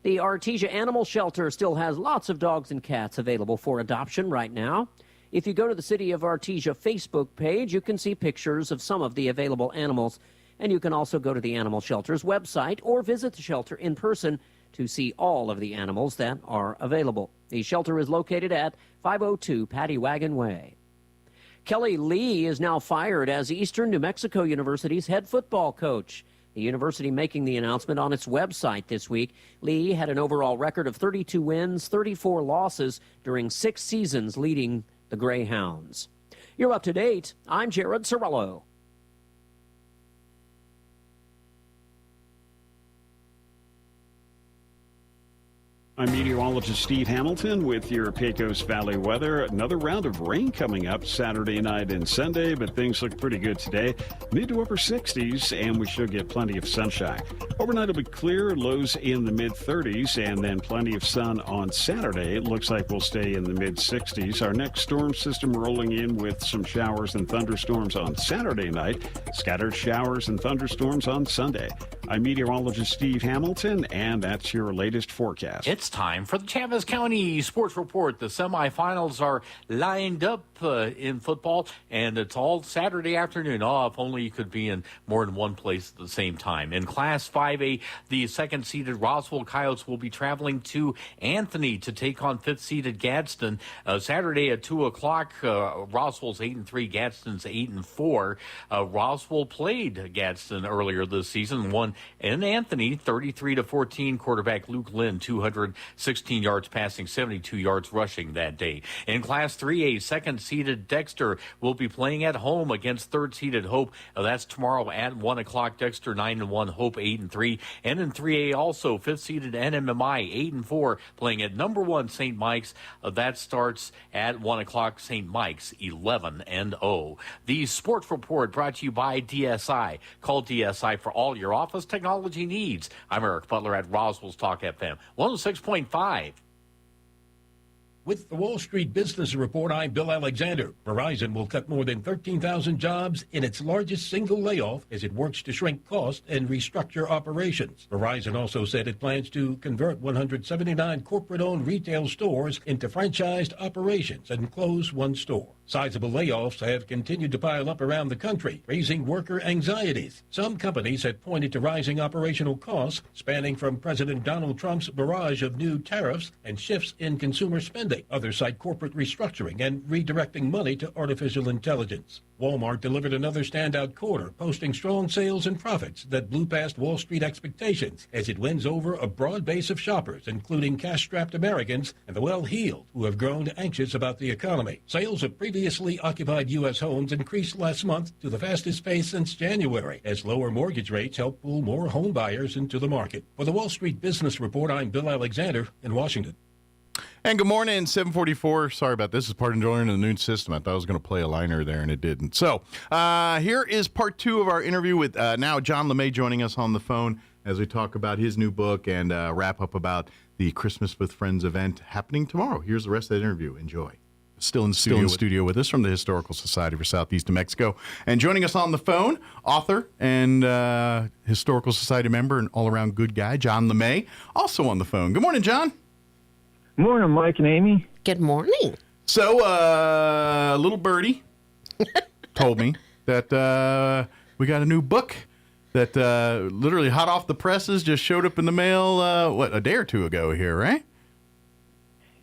The Artesia Animal Shelter still has lots of dogs and cats available for adoption right now. If you go to the City of Artesia Facebook page, you can see pictures of some of the available animals, and you can also go to the Animal Shelter's website or visit the shelter in person to see all of the animals that are available. The shelter is located at 502 Paddy Wagon Way. Kelly Lee is now fired as Eastern New Mexico University's head football coach. The university making the announcement on its website this week. Lee had an overall record of 32 wins, 34 losses during 6 seasons leading the Greyhounds. You're up to date. I'm Jared Sorello. I'm meteorologist Steve Hamilton with your Pecos Valley weather. Another round of rain coming up Saturday night and Sunday, but things look pretty good today. Mid to upper 60s, and we should get plenty of sunshine. Overnight will be clear, lows in the mid 30s, and then plenty of sun on Saturday. It looks like we'll stay in the mid 60s. Our next storm system rolling in with some showers and thunderstorms on Saturday night. Scattered showers and thunderstorms on Sunday. I'm meteorologist Steve Hamilton, and that's your latest forecast. It's time for the Chaves County Sports Report. The semifinals are lined up in football, and it's all Saturday afternoon. Oh, if only you could be in more than one place at the same time. In Class 5A, the second-seeded Roswell Coyotes will be traveling to Anthony to take on fifth-seeded Gadsden. Saturday at 2 o'clock, Roswell's 8-3, Gadsden's 8-4. Roswell played Gadsden earlier this season, won in Anthony 33-14. Quarterback Luke Lynn, 216 yards passing, 72 yards rushing that day. In Class 3A, second-seeded Dexter will be playing at home against third-seeded Hope. That's tomorrow at 1 o'clock. Dexter 9-1, Hope 8-3. And in 3A also, fifth-seeded NMMI 8-4, playing at number 1 St. Mike's. That starts at 1 o'clock. St. Mike's 11-0. The Sports Report brought to you by DSI. Call DSI for all your office technology needs. I'm Eric Butler at Roswell's Talk FM 106.5. With the Wall Street Business Report, I'm Bill Alexander. Verizon will cut more than 13,000 jobs in its largest single layoff as it works to shrink costs and restructure operations. Verizon also said it plans to convert 179 corporate-owned retail stores into franchised operations and close 1 store. Sizable layoffs have continued to pile up around the country, raising worker anxieties. Some companies have pointed to rising operational costs, spanning from President Donald Trump's barrage of new tariffs and shifts in consumer spending. funding. Others cite corporate restructuring and redirecting money to artificial intelligence. Walmart delivered another standout quarter, posting strong sales and profits that blew past Wall Street expectations as it wins over a broad base of shoppers, including cash-strapped Americans and the well-heeled who have grown anxious about the economy. Sales of previously occupied U.S. homes increased last month to the fastest pace since January, as lower mortgage rates help pull more home buyers into the market. For the Wall Street Business Report, I'm Bill Alexander in Washington. And good morning, 744. Sorry about this. It's part of joining the noon system. I thought I was going to play a liner there, and it didn't. So here is part 2 of our interview with now John LeMay joining us on the phone as we talk about his new book and wrap up about the Christmas with Friends event happening tomorrow. Here's the rest of that interview. Enjoy. Still in studio with us from the Historical Society for Southeast New Mexico. And joining us on the phone, author and Historical Society member and all-around good guy, John LeMay, also on the phone. Good morning, John. Morning, Mike and Amy. Good morning. So, little birdie told me that we got a new book that literally hot off the presses just showed up in the mail, a day or two ago here, right?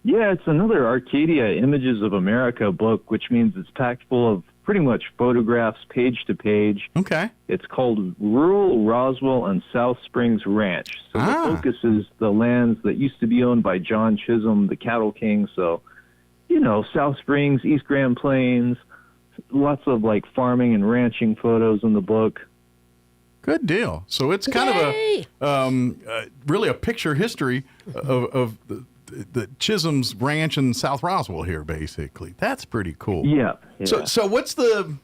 Yeah, it's another Arcadia Images of America book, which means it's packed full of pretty much photographs page to page. Okay. It's called Rural Roswell and South Springs Ranch. So the focus is the lands that used to be owned by John Chisholm, the cattle king. So, South Springs, East Grand Plains, lots of like farming and ranching photos in the book. Good deal. So it's kind of really a picture history of the Chisholm's Ranch in South Roswell here, basically. That's pretty cool. Yeah. So what's the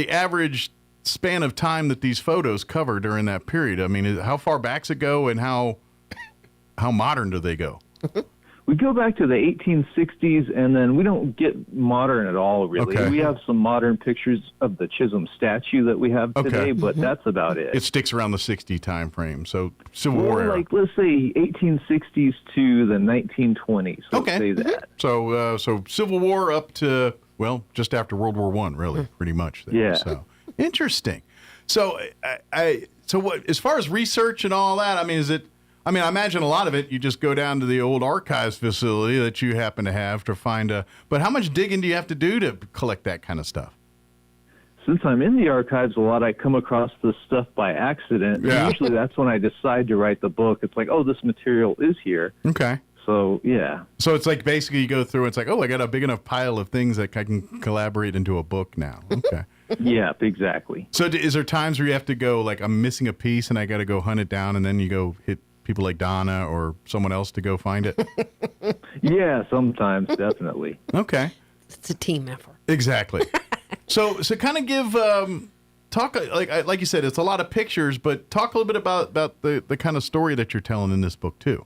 average span of time that these photos cover during that period? I mean, how far back's it go, and how modern do they go? We go back to the 1860s, and then we don't get modern at all, really. Okay. We have some modern pictures of the Chisholm statue that we have today, but that's about it. It sticks around the 60 time frame, so Civil War era. Like, let's say 1860s to the 1920s. Let's say that. So Civil War up to, just after World War I, really, pretty much. There. Yeah. So, interesting. So, so what, as far as research and all that, I imagine a lot of it, you just go down to the old archives facility that you happen to have to find but how much digging do you have to do to collect that kind of stuff? Since I'm in the archives a lot, I come across this stuff by accident. Yeah. Usually that's when I decide to write the book. It's like, oh, this material is here. Okay. So, yeah. So it's like basically you go through, it's like, oh, I got a big enough pile of things that I can collaborate into a book now. Okay. Yeah, exactly. So is there times where you have to go, like, I'm missing a piece and I got to go hunt it down, and then you go hit people like Donna or someone else to go find it? Yeah, sometimes, definitely. Okay. It's a team effort. Exactly. So kind of give talk like you said, it's a lot of pictures, but talk a little bit about the kind of story that you're telling in this book too.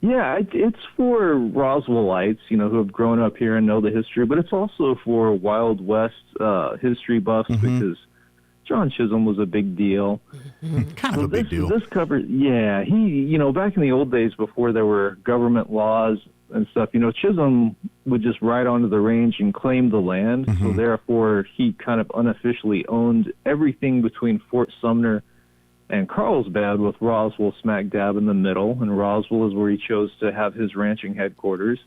Yeah, it's for Roswellites, who have grown up here and know the history, but it's also for Wild West history buffs because John Chisholm was a big deal. Kind of a big deal. This covers, he, back in the old days before there were government laws and stuff, Chisholm would just ride onto the range and claim the land. So therefore, he kind of unofficially owned everything between Fort Sumner and Carlsbad, with Roswell smack dab in the middle. And Roswell is where he chose to have his ranching headquarters.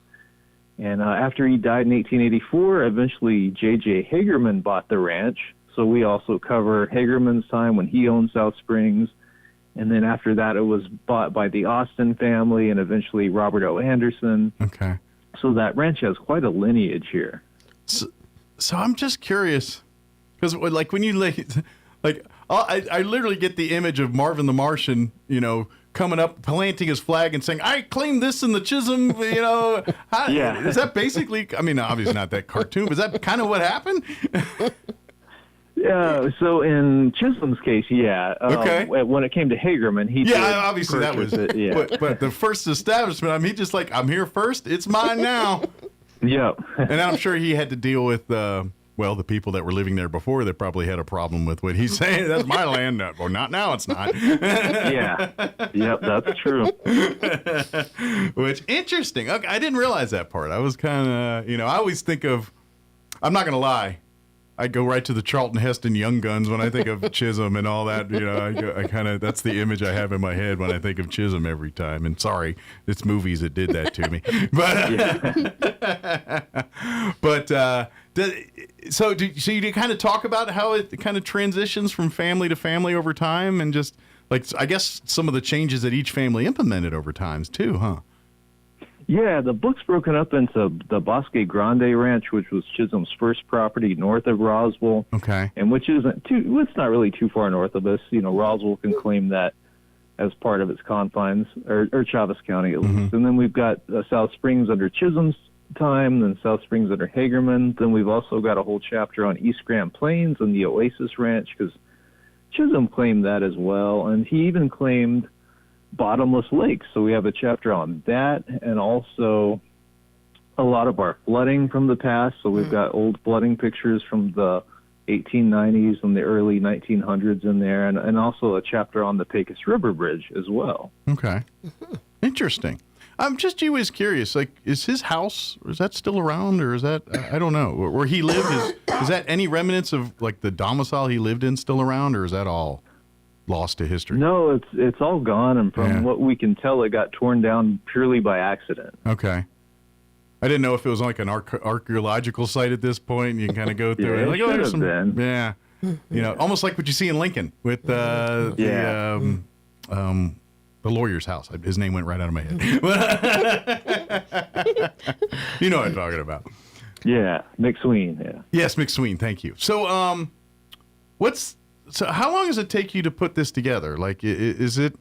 And after he died in 1884, eventually J.J. Hagerman bought the ranch. So we also cover Hagerman's time when he owned South Springs. And then after that, it was bought by the Austin family and eventually Robert O. Anderson. Okay. So that ranch has quite a lineage here. So I'm just curious, because like when you I literally get the image of Marvin the Martian, coming up, planting his flag and saying, I claim this in the Chisholm, Yeah. Is that basically, obviously not that cartoon, but is that kind of what happened? Yeah, so in Chisholm's case, yeah. Okay. When it came to Hagerman, he did obviously that was it, yeah. But the first establishment, he just like, I'm here first, it's mine now. Yep. And I'm sure he had to deal with the people that were living there before that probably had a problem with what he's saying. That's my land. Well, not now, it's not. Yeah. Yep, that's true. Which, interesting. Okay, I didn't realize that part. I was kind of, I always think of, I'm not going to lie, I go right to the Charlton Heston Young Guns when I think of Chisholm and all that. You know, I kind of, that's the image I have in my head when I think of Chisholm every time. And sorry, it's movies that did that to me. So you kind of talk about how it kind of transitions from family to family over time, and just like, I guess some of the changes that each family implemented over times too, huh? Yeah, the book's broken up into the Bosque Grande Ranch, which was Chisholm's first property north of Roswell. Okay. And which isn't too, it's not really too far north of us. You know, Roswell can claim that as part of its confines, or Chavez County at least. And then we've got South Springs under Chisholm's time, then South Springs under Hagerman. Then we've also got a whole chapter on East Grand Plains and the Oasis Ranch, because Chisholm claimed that as well. And he even claimed bottomless lakes, so we have a chapter on that, and also a lot of our flooding from the past. So we've got old flooding pictures from the 1890s and the early 1900s in there, and also a chapter on the Pecos River Bridge as well. Okay. Interesting. I'm just always curious, like, is his house, is that still around, or is that, I don't know, where he lived, is that any remnants of, like, the domicile he lived in still around, or is that all lost to history? No, it's all gone, and from what we can tell, it got torn down purely by accident. Okay. I didn't know if it was like an archaeological site at this point, and you can kind of go through it. Like, it should have been. Yeah. You know, almost like what you see in Lincoln with the lawyer's house. His name went right out of my head. You know what I'm talking about. Yeah, McSween, yeah. Yes, McSween, thank you. So, so how long does it take you to put this together? Like, is it,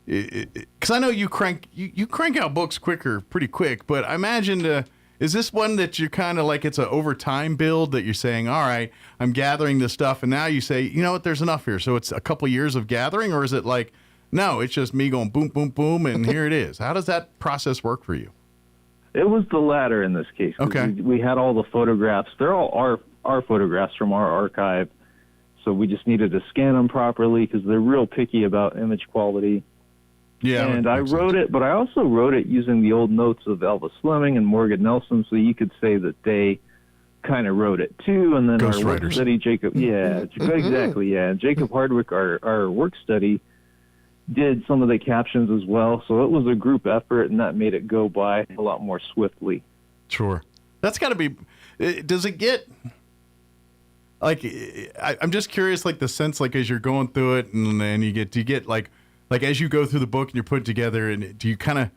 because I know you crank out books pretty quick, but I imagine, is this one that you're kind of like, it's an over time build that you're saying, all right, I'm gathering this stuff, and now you say, you know what, there's enough here. So it's a couple years of gathering, or is it like, no, it's just me going boom, boom, boom, and here it is. How does that process work for you? It was the latter in this case. Okay. We had all the photographs. They're all our photographs from our archive. So we just needed to scan them properly because they're real picky about image quality. Yeah. And I wrote it, but I also wrote it using the old notes of Elvis Fleming and Morgan Nelson, so you could say that they kind of wrote it too. And then our work study, Jacob, exactly, yeah. And Jacob Hardwick, our work study, did some of the captions as well. So it was a group effort, and that made it go by a lot more swiftly. Sure. That's got to be, does it get, like, I'm just curious, like, the sense, like, as you're going through it, and then do you get like as you go through the book and you're put it together, and do you kind of,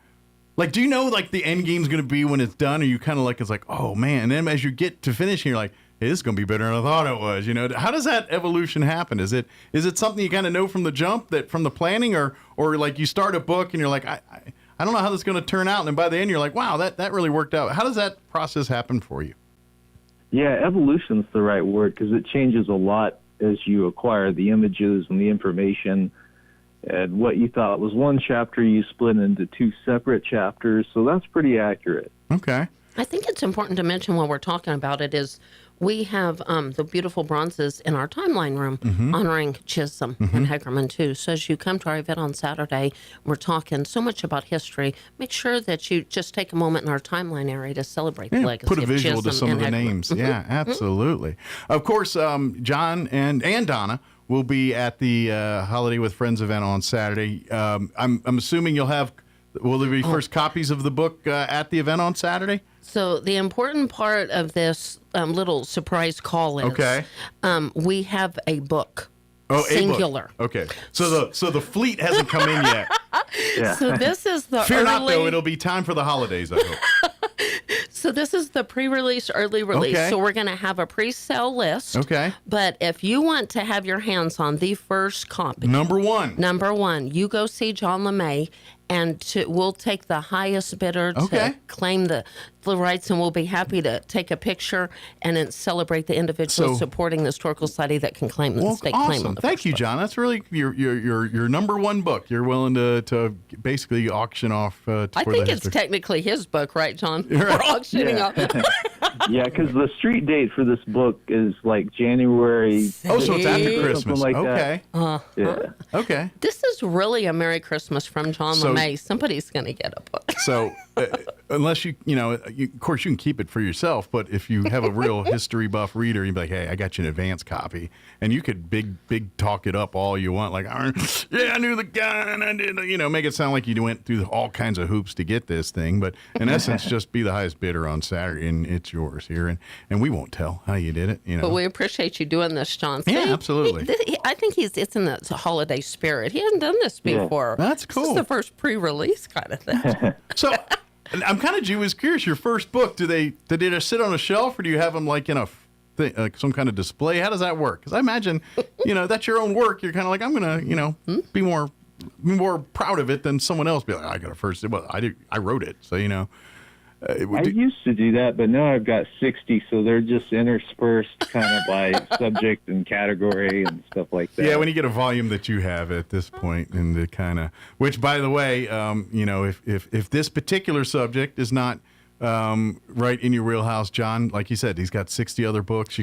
like, do you know, like, the end game's going to be when it's done, or you kind of like, it's like, oh, man, and then as you get to finishing, you're like, hey, this is going to be better than I thought it was, you know? How does that evolution happen? Is it something you kind of know from the jump, that from the planning, or like you start a book and you're like, I don't know how this is going to turn out, and then by the end you're like, wow, that really worked out. How does that process happen for you? Yeah, evolution's the right word, because it changes a lot as you acquire the images and the information. And what you thought was one chapter, you split into two separate chapters, so that's pretty accurate. Okay. I think it's important to mention while we're talking about it is we have the beautiful bronzes in our timeline room honoring Chisholm and Hegerman too. So as you come to our event on Saturday, we're talking so much about history. Make sure that you just take a moment in our timeline area to celebrate the legacy put a of visual Chisholm to some of the Hegerman. names. Yeah, absolutely. Of course, John and Donna will be at the Holiday with Friends event on Saturday. I'm assuming will there be first copies of the book at the event on Saturday? So the important part of this little surprise call is we have a book. Oh, singular. A book. Okay. So the fleet hasn't come in yet. Yeah. So this is the Fear not, though, it'll be time for the holidays, I hope. So this is the pre-release, early release. Okay. So we're going to have a pre-sale list. Okay. But if you want to have your hands on the first copy. Number one, you go see John LeMay, and we'll take the highest bidder to claim the rights, and we'll be happy to take a picture and then celebrate the individual supporting the Historical Society that can claim the state claim on the Thank you, John. That's really your number one book. You're willing to basically auction off. I think it's technically his book, right, John? Right. We're auctioning off. Yeah, because the street date for this book is like January. Oh, so it's after Christmas. Like okay. That. Yeah. Okay. This is really a Merry Christmas from John LeMay. Somebody's going to get a book. So unless of course you can keep it for yourself, but if you have a real history buff reader, you'd be like, hey, I got you an advance copy, and you could big talk it up all you want, like, yeah, I knew the guy, and I did, make it sound like you went through all kinds of hoops to get this thing, but in essence, just be the highest bidder on Saturday, and it's yours here, and we won't tell how you did it, But we appreciate you doing this, John. See, yeah, absolutely. I think it's in the holiday spirit. He hasn't done this before. Yeah, that's cool. This is the first pre-release kind of thing. So, I'm kind of curious. Your first book, did they just sit on a shelf, or do you have them like in a some kind of display? How does that work? Because I imagine, that's your own work. You're kind of like, I'm gonna, be more proud of it than someone else. Be like, I got a first. Well, I wrote it, so I used to do that, but now I've got 60, so they're just interspersed kind of by subject and category and stuff like that. Yeah, when you get a volume that you have at this point, and the kind of, which, by the way, if this particular subject is not right in your wheelhouse, John, like you said, he's got 60 other books.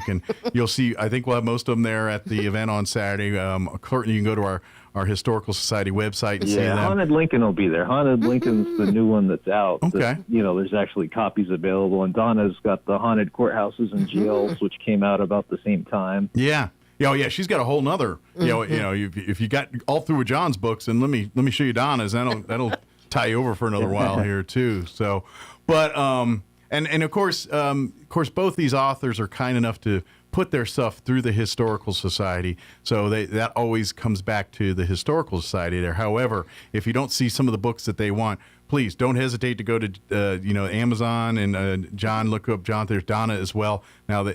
You'll see. I think we'll have most of them there at the event on Saturday. Courtney, you can go to our Historical Society website and see them. Haunted Lincoln will be there. Haunted Lincoln's the new one that's out. Okay. There's actually copies available, and Donna's got the Haunted Courthouses and Jails, which came out about the same time. Yeah. Oh, yeah, she's got a whole nother, if you got all through of John's books, and let me show you Donna's, that'll tie you over for another while here too. So, but and of course both these authors are kind enough to put their stuff through the Historical Society, so that always comes back to the Historical Society there. However, if you don't see some of the books that they want, please don't hesitate to go to Amazon and John, look up John. There's Donna as well. Now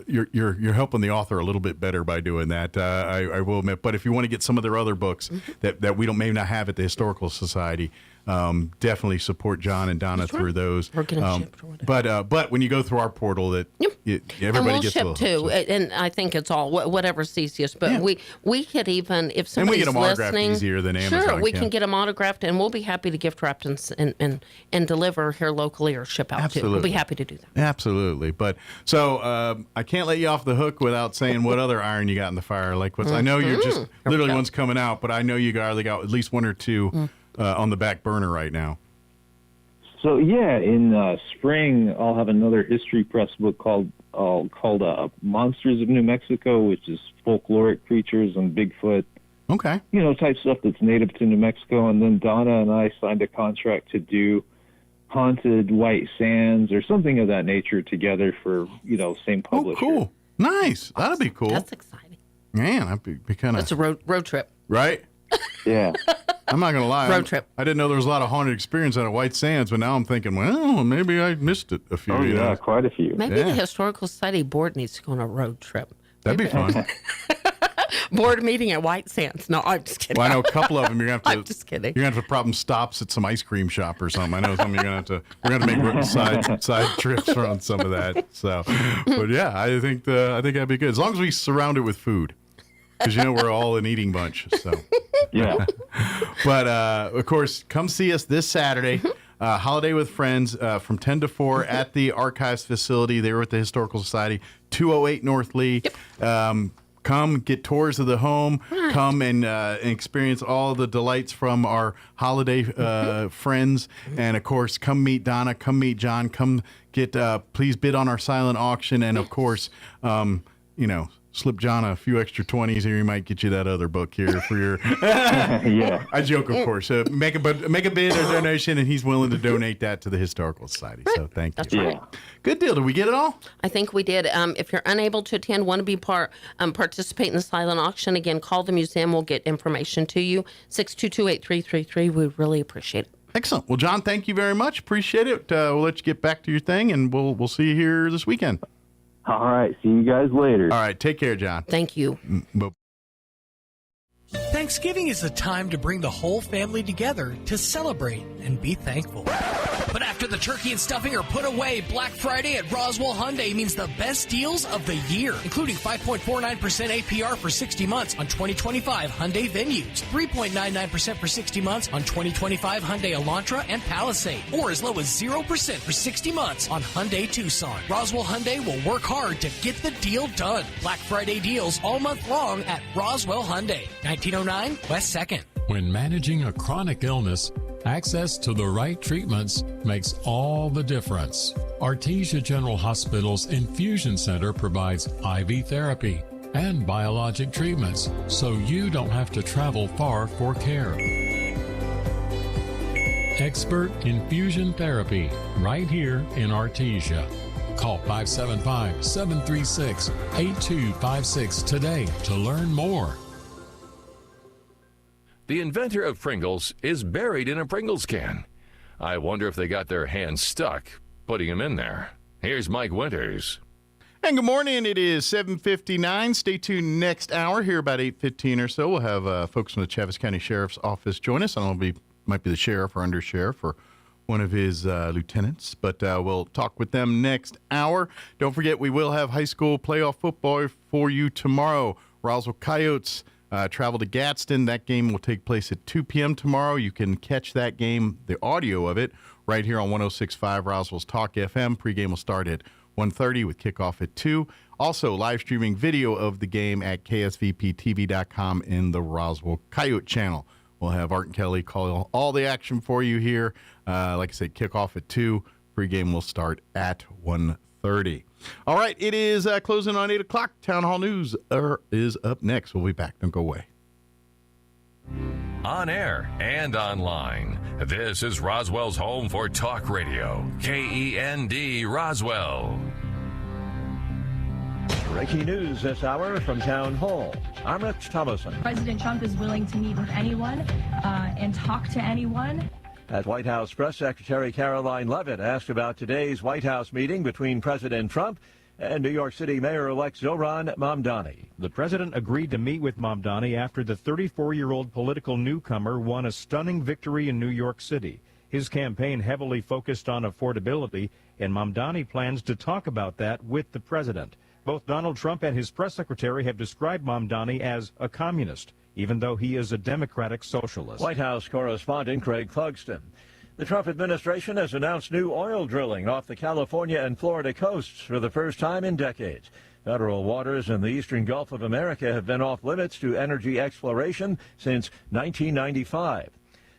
you're helping the author a little bit better by doing that. I will admit. But if you want to get some of their other books that we may not have at the Historical Society, definitely support John and Donna through those. We're gonna ship or whatever. But when you go through our portal, everybody gets ship too. And I think it's all whatever's easiest. But we could even, if somebody's we get them autographed listening, easier than Amazon. Sure, we can get them autographed, and we'll be happy to gift wrap and deliver here locally or ship out Absolutely. too. We'll be happy to do that. Absolutely. But so I can't let you off the hook without saying what other iron you got in the fire. Like I know you're just literally one's coming out, but I know you got at least one or two on the back burner right now. So in spring I'll have another history press book called Monsters of New Mexico, which is folkloric creatures and Bigfoot. Okay. Type stuff that's native to New Mexico. And then Donna and I signed a contract to do Haunted White Sands or something of that nature together for, same publisher. Oh, cool. Nice. Awesome. That'd be cool. That's exciting. Man, that'd be kind of... That's a road trip. Right? Yeah. I'm not going to lie. Road trip. I didn't know there was a lot of haunted experience out of White Sands, but now I'm thinking, well, maybe I missed it a few. Oh, yeah, quite a few. Maybe the Historical Society board needs to go on a road trip. That'd be fun. Board meeting at White Sands. No, I'm just kidding. Well, I know a couple of them. You're gonna have to. I'm just kidding. You're gonna have to problem stops at some ice cream shop or something. I know something. You're gonna have to. We're gonna make side trips on some of that. So, but yeah, I think that'd be good as long as we surround it with food, because we're all an eating bunch. So yeah. But of course, come see us this Saturday. Holiday with Friends from 10 to 4 at the Archives facility. They were at the Historical Society, 208 North Lee. Yep. Come get tours of the home. Right. Come and experience all the delights from our holiday friends. And, of course, come meet Donna. Come meet John. Come get, please bid on our silent auction. And, of course, slip John a few extra 20s here. He might get you that other book here for your... Yeah. I joke, of course. Make a bid or donation, and he's willing to donate that to the Historical Society. So thank you. That's right. Good deal. Did we get it all? I think we did. If you're unable to attend, want to be participate in the silent auction, again, call the museum. We'll get information to you. 622-8333. We really appreciate it. Excellent. Well, John, thank you very much. Appreciate it. We'll let you get back to your thing, and we'll see you here this weekend. All right. See you guys later. All right. Take care, John. Thank you. Thanksgiving is the time to bring the whole family together to celebrate and be thankful. But after the turkey and stuffing are put away, Black Friday at Roswell Hyundai means the best deals of the year, including 5.49% APR for 60 months on 2025 Hyundai Venues, 3.99% for 60 months on 2025 Hyundai Elantra and Palisade, or as low as 0% for 60 months on Hyundai Tucson. Roswell Hyundai will work hard to get the deal done. Black Friday deals all month long at Roswell Hyundai, 1909 West 2nd. When managing a chronic illness, Access to the right treatments makes all the difference. Artesia General Hospital's Infusion Center provides IV therapy and biologic treatments, so you don't have to travel far for care. Expert infusion therapy right here in Artesia. Call 575-736-8256 today to learn more. The inventor of Pringles is buried in a Pringles can. I wonder if they got their hands stuck putting him in there. Here's Mike Winters. And good morning. It is 7:59. Stay tuned next hour. Here about 8:15 or so, we'll have folks from the Chaves County Sheriff's Office join us. I don't know, might be the sheriff or undersheriff or one of his lieutenants, but we'll talk with them next hour. Don't forget, we will have high school playoff football for you tomorrow. Roswell Coyotes travel to Gadsden. That game will take place at 2 p.m. tomorrow. You can catch that game, the audio of it, right here on 106.5 Roswell's Talk FM. Pregame will start at 1:30 with kickoff at 2. Also, live streaming video of the game at ksvptv.com in the Roswell Coyote channel. We'll have Art and Kelly call all the action for you here. Like I said, kickoff at 2. Pregame will start at 1:30. All right, it is closing on 8 o'clock. Town Hall News is up next. We'll be back. Don't go away. On air and online, this is Roswell's home for talk radio. KEND Roswell. Breaking news this hour from Town Hall. I'm Rich Thomason. President Trump is willing to meet with anyone and talk to anyone. As White House Press Secretary Caroline Leavitt asked about today's White House meeting between President Trump and New York City Mayor-elect Zohran Mamdani. The president agreed to meet with Mamdani after the 34-year-old political newcomer won a stunning victory in New York City. His campaign heavily focused on affordability, and Mamdani plans to talk about that with the president. Both Donald Trump and his press secretary have described Mamdani as a communist, even though he is a democratic socialist. White House correspondent Craig Clugston. The Trump administration has announced new oil drilling off the California and Florida coasts for the first time in decades. Federal waters in the eastern Gulf of America have been off limits to energy exploration since 1995.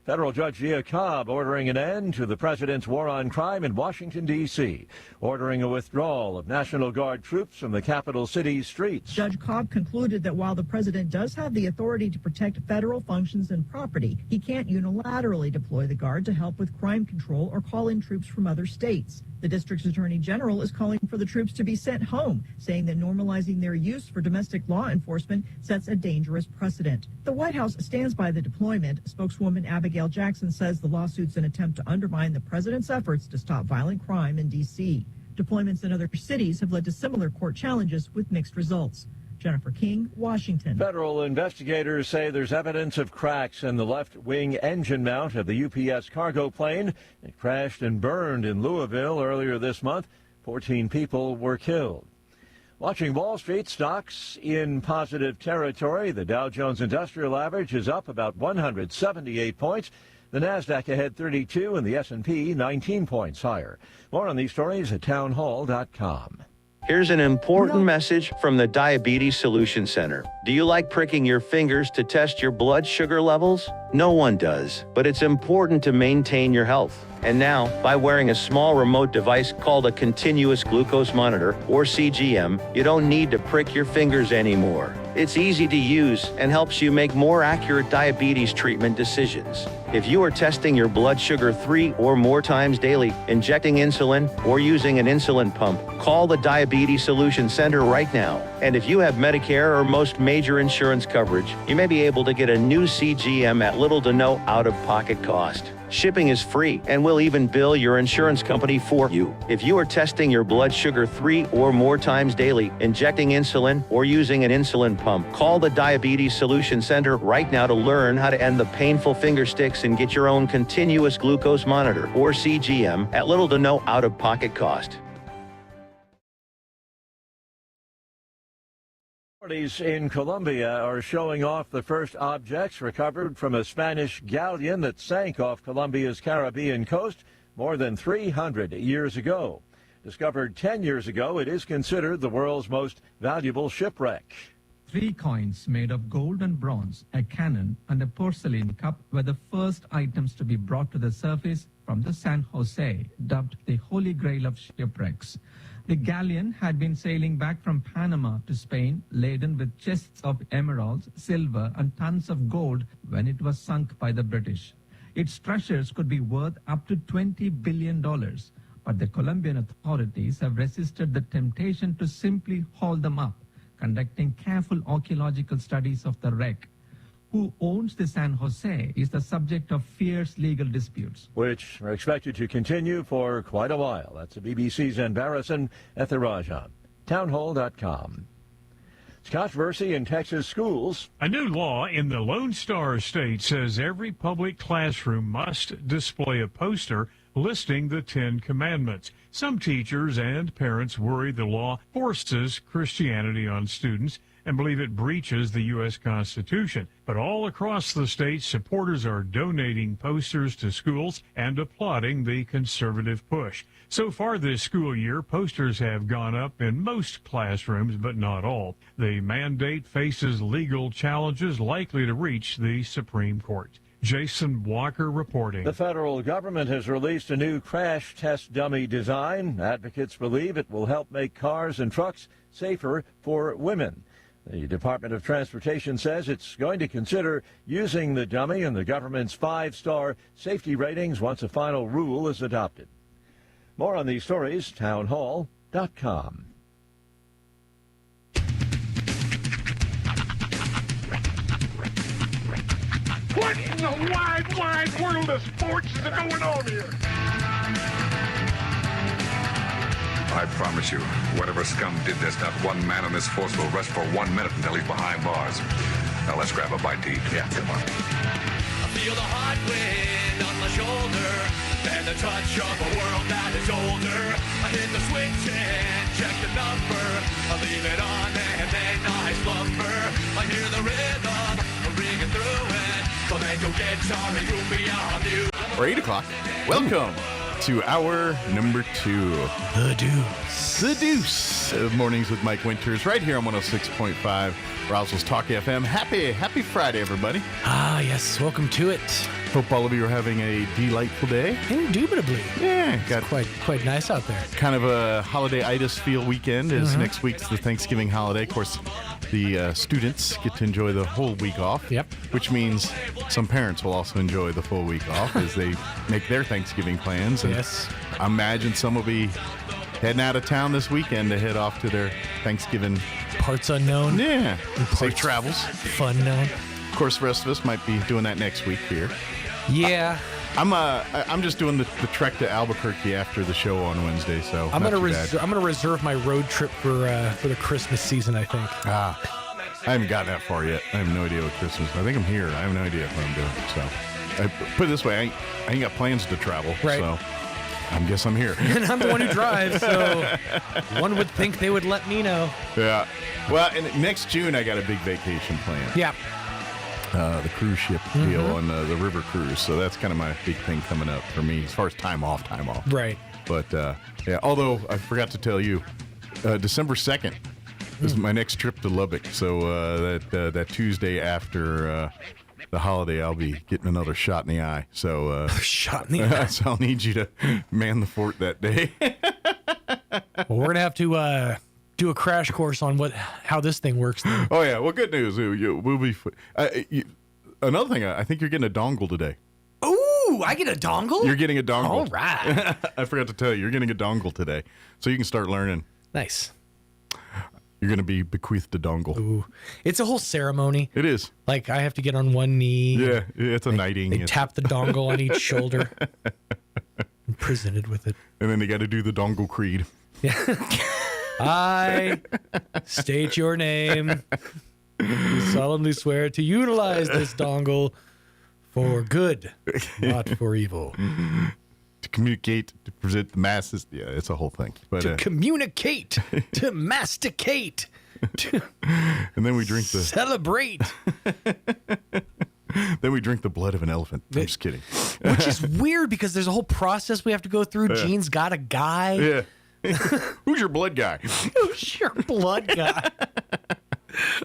Federal Judge Gia Cobb ordering an end to the president's war on crime in Washington, D.C., ordering a withdrawal of National Guard troops from the capital city's streets. Judge Cobb concluded that while the president does have the authority to protect federal functions and property, he can't unilaterally deploy the Guard to help with crime control or call in troops from other states. The district's attorney general is calling for the troops to be sent home, saying that normalizing their use for domestic law enforcement sets a dangerous precedent. The White House stands by the deployment. Spokeswoman Abigail Jackson says the lawsuit's an attempt to undermine the president's efforts to stop violent crime in D.C. Deployments in other cities have led to similar court challenges with mixed results. Jennifer King, Washington. Federal investigators say there's evidence of cracks in the left wing engine mount of the UPS cargo plane. It crashed and burned in Louisville earlier this month. 14 people were killed. Watching Wall Street, stocks in positive territory. The Dow Jones Industrial Average is up about 178 points. The Nasdaq ahead 32 and the S&P 19 points higher. More on these stories at townhall.com. Here's an important message from the Diabetes Solution Center. Do you like pricking your fingers to test your blood sugar levels? No one does, but it's important to maintain your health. And now, by wearing a small remote device called a continuous glucose monitor, or CGM, you don't need to prick your fingers anymore. It's easy to use and helps you make more accurate diabetes treatment decisions. If you are testing your blood sugar 3 or more times daily, injecting insulin, or using an insulin pump, call the Diabetes Solution Center right now. And if you have Medicare or most major insurance coverage, you may be able to get a new CGM at little to no out-of-pocket cost. Shipping is free, and we'll even bill your insurance company for you. If you are testing your blood sugar 3 or more times daily, injecting insulin, or using an insulin pump, call the Diabetes Solution Center right now to learn how to end the painful finger sticks and get your own continuous glucose monitor, or CGM, at little to no out-of-pocket cost. Authorities in Colombia are showing off the first objects recovered from a Spanish galleon that sank off Colombia's Caribbean coast more than 300 years ago. Discovered 10 years ago, it is considered the world's most valuable shipwreck. 3 coins made of gold and bronze, a cannon, and a porcelain cup were the first items to be brought to the surface from the San Jose, dubbed the Holy Grail of shipwrecks. The galleon had been sailing back from Panama to Spain, laden with chests of emeralds, silver, and tons of gold when it was sunk by the British. Its treasures could be worth up to $20 billion, but the Colombian authorities have resisted the temptation to simply haul them up, conducting careful archaeological studies of the wreck. Who owns the San Jose is the subject of fierce legal disputes, which are expected to continue for quite a while. That's the BBC's Ann Barrison at the Raja. Townhall.com. Controversy in Texas schools. A new law in the Lone Star State says every public classroom must display a poster listing the 10 Commandments. Some teachers and parents worry the law forces Christianity on students and believe it breaches the U.S. Constitution. But all across the state, supporters are donating posters to schools and applauding the conservative push. So far this school year, posters have gone up in most classrooms, but not all. The mandate faces legal challenges likely to reach the Supreme Court. Jason Walker reporting. The federal government has released a new crash test dummy design. Advocates believe it will help make cars and trucks safer for women. The Department of Transportation says it's going to consider using the dummy in the government's 5-star safety ratings once a final rule is adopted. More on these stories, townhall.com. What in the wide, wide world of sports is going on here? I promise you, whatever scum did this, not one man in this force will rest for 1 minute until he's behind bars. Now let's grab a bite to eat. Yeah, come on. I feel the hot wind on my shoulder and the touch of a world that is older. I hit the switch and check the number. I leave it on and then I slumber. I hear the rhythm ringing through it. Flamenco guitar and cumbia on you. 8 o'clock. Welcome to hour number 2. The Deuce. The Deuce. Mornings with Mike Winters right here on 106.5 Roswell's Talk FM. Happy Friday, everybody. Ah, yes. Welcome to it. Hope all of you are having a delightful day. Indubitably. Yeah. Got quite nice out there. Kind of a holiday-itis feel weekend as next week's the Thanksgiving holiday. Of course, the students get to enjoy the whole week off. Yep. Which means some parents will also enjoy the full week off as they make their Thanksgiving plans. And yes. I imagine some will be heading out of town this weekend to head off to their Thanksgiving. Parts unknown. Yeah. Safe travels. Fun known. Of course, the rest of us might be doing that next week here. Yeah. I'm just doing the trek to Albuquerque after the show on Wednesday, so I'm gonna reserve my road trip for the Christmas season, I think. I haven't gotten that far yet. I have no idea what Christmas. I think I'm here. I have no idea what I'm doing. So, I put it this way: I ain't got plans to travel. Right. So, I guess I'm here. And I'm the one who drives, so one would think they would let me know. Yeah. Well, and next June I got a big vacation planned. Yeah. The cruise ship deal on the river cruise. So that's kind of my big thing coming up for me as far as time off. Right. But, yeah, although I forgot to tell you, December 2nd is my next trip to Lubbock. So that Tuesday after the holiday, I'll be getting another shot in the eye. So shot in the eye. So I'll need you to man the fort that day. Well, we're going to have to do a crash course on how this thing works then. Oh, yeah. Well, good news. We'll be another thing, I think you're getting a dongle today. Ooh, I get a dongle? You're getting a dongle. All right. I forgot to tell you, you're getting a dongle today. So you can start learning. Nice. You're going to be bequeathed a dongle. Ooh. It's a whole ceremony. It is. Like, I have to get on one knee. Yeah, it's a knighting. They tap the dongle on each shoulder. I'm presented with it. And then they got to do the dongle creed. Yeah. I state your name. You solemnly swear to utilize this dongle for good, not for evil. To communicate, to present the masses. Yeah, it's a whole thing. But, to communicate, to masticate, to and then we drink the celebrate. Then we drink the blood of an elephant. I'm just kidding. Which is weird because there's a whole process we have to go through. Gene's got a guy. Yeah. Who's your blood guy? Who's your blood guy?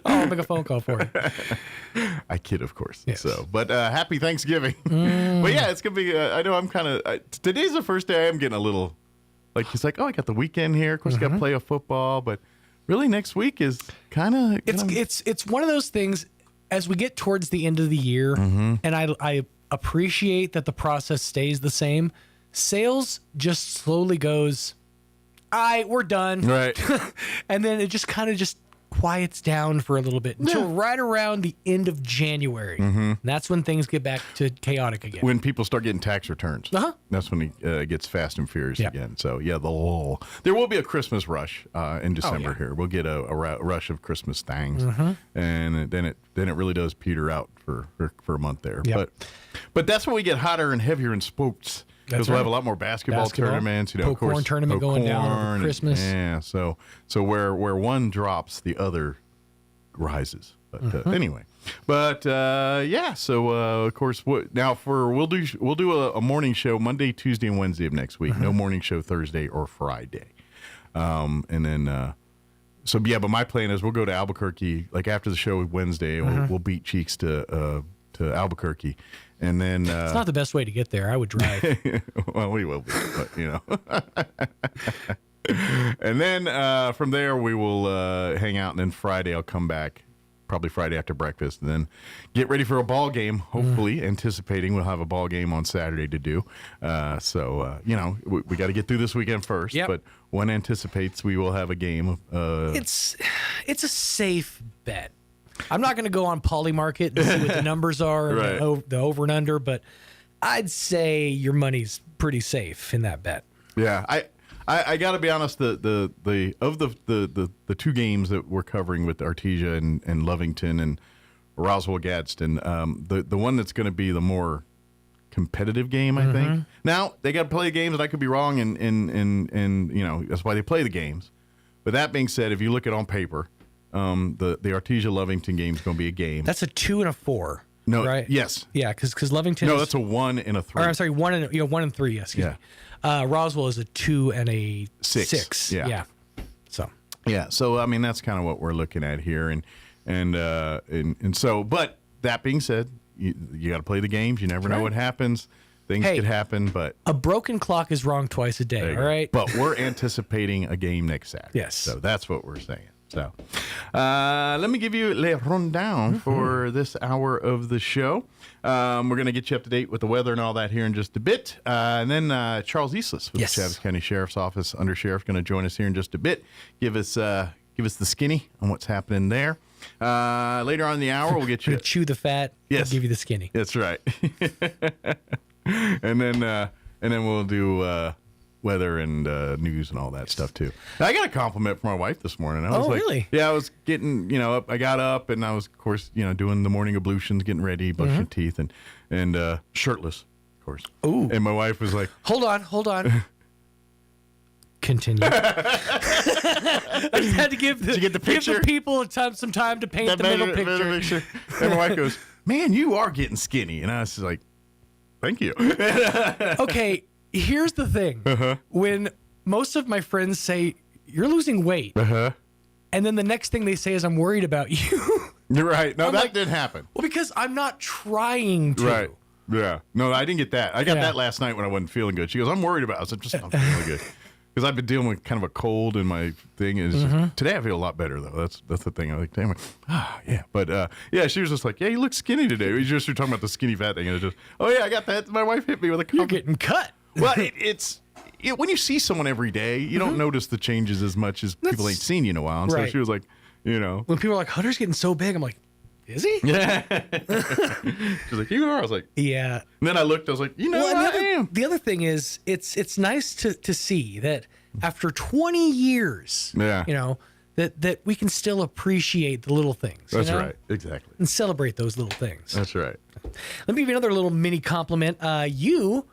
I'll make a phone call for you. I kid, of course. Yes. So, but happy Thanksgiving. But yeah, it's gonna be. I know I'm kind of. Today's the first day I am getting a little. Like he's like, oh, I got the weekend here. Of course, I got to play a football, but really next week is kind of. It's one of those things. As we get towards the end of the year, and I appreciate that the process stays the same. Sales just slowly goes, all right, we're done. Right. And then it just kind of just quiets down for a little bit until right around the end of January. And that's when things get back to chaotic again. When people start getting tax returns. That's when it gets fast and furious again. So, yeah, there will be a Christmas rush in December here. We'll get a rush of Christmas things. And then it really does peter out for a month there. Yep. But that's when we get hotter and heavier in sports. Because we'll have a lot more basketball tournaments, Poke corn tournament going down over Christmas. Yeah, so where one drops, the other rises. But anyway, yeah. So of course, we'll do a morning show Monday, Tuesday, and Wednesday of next week. No morning show Thursday or Friday, and then. So yeah, but my plan is we'll go to Albuquerque like after the show Wednesday. We'll beat Cheeks to Albuquerque. And then it's not the best way to get there. I would drive. Well, we will be, but And then from there we will hang out, and then Friday I'll come back, probably Friday after breakfast, and then get ready for a ball game. Hopefully, anticipating we'll have a ball game on Saturday to do. So we got to get through this weekend first. Yep. But one anticipates we will have a game. It's a safe bet. I'm not going to go on Polymarket and see what the numbers are, and the over and under, but I'd say your money's pretty safe in that bet. Yeah, I got to be honest. The two games that we're covering with Artesia and Lovington and Roswell Gadsden, the one that's going to be the more competitive game, I think. Now they got to play games, and I could be wrong, and that's why they play the games. But that being said, if you look at it on paper. The Artesia Lovington game is going to be a game. That's a 2 and a 4. No, right? Yes. Yeah, because Lovington. No, that's a 1 and a 3. Or I'm sorry, 1 and 3. Yes. Excuse me. Roswell is a 2 and a 6. Yeah. So. Yeah. So I mean that's kind of what we're looking at here, and so. But that being said, you got to play the games. You never know what happens. Things could happen, but a broken clock is wrong twice a day. All right. But we're anticipating a game next Saturday. Yes. So that's what we're saying. So let me give you le rundown for this hour of the show. We're going to get you up to date with the weather and all that here in just a bit. And then Charles Eastless with the Chaves County Sheriff's Office Undersheriff going to join us here in just a bit. Give us the skinny on what's happening there. Later on in the hour, we'll get you... chew the fat and give you the skinny. That's right. and then we'll do... weather and news and all that stuff too. I got a compliment from my wife this morning. I was really? Yeah, I was getting, I got up and I was, of course, doing the morning ablutions, getting ready, brushing teeth, and shirtless, of course. Ooh. And my wife was like, Hold on. Continue. I just had to give the people some time to paint the middle picture. And my wife goes, man, you are getting skinny. And I was just like, thank you. Okay. Here's the thing. When most of my friends say, you're losing weight, and then the next thing they say is, I'm worried about you. You're right. No, that didn't happen. Well, because I'm not trying to. Right. Yeah. No, I didn't get that. I got that last night when I wasn't feeling good. She goes, I'm worried about it. I said, I'm feeling good. Because I've been dealing with kind of a cold, and my thing is today I feel a lot better though. That's the thing. I'm like, damn it, yeah. But she was just like, yeah, you look skinny today. We just were talking about the skinny fat thing, and it just, I got that. My wife hit me with a compliment. You're getting cut. Well, it's when you see someone every day, you don't notice the changes as much as people ain't seen you in a while. And so she was like, when people are like, Hunter's getting so big, I'm like, is he? Yeah. She's like, you are. I was like, yeah. And then I looked. I was like, I am. The other thing is, it's nice to see that after 20 years, that we can still appreciate the little things. That's right. Exactly. And celebrate those little things. That's right. Let me give you another little mini compliment. You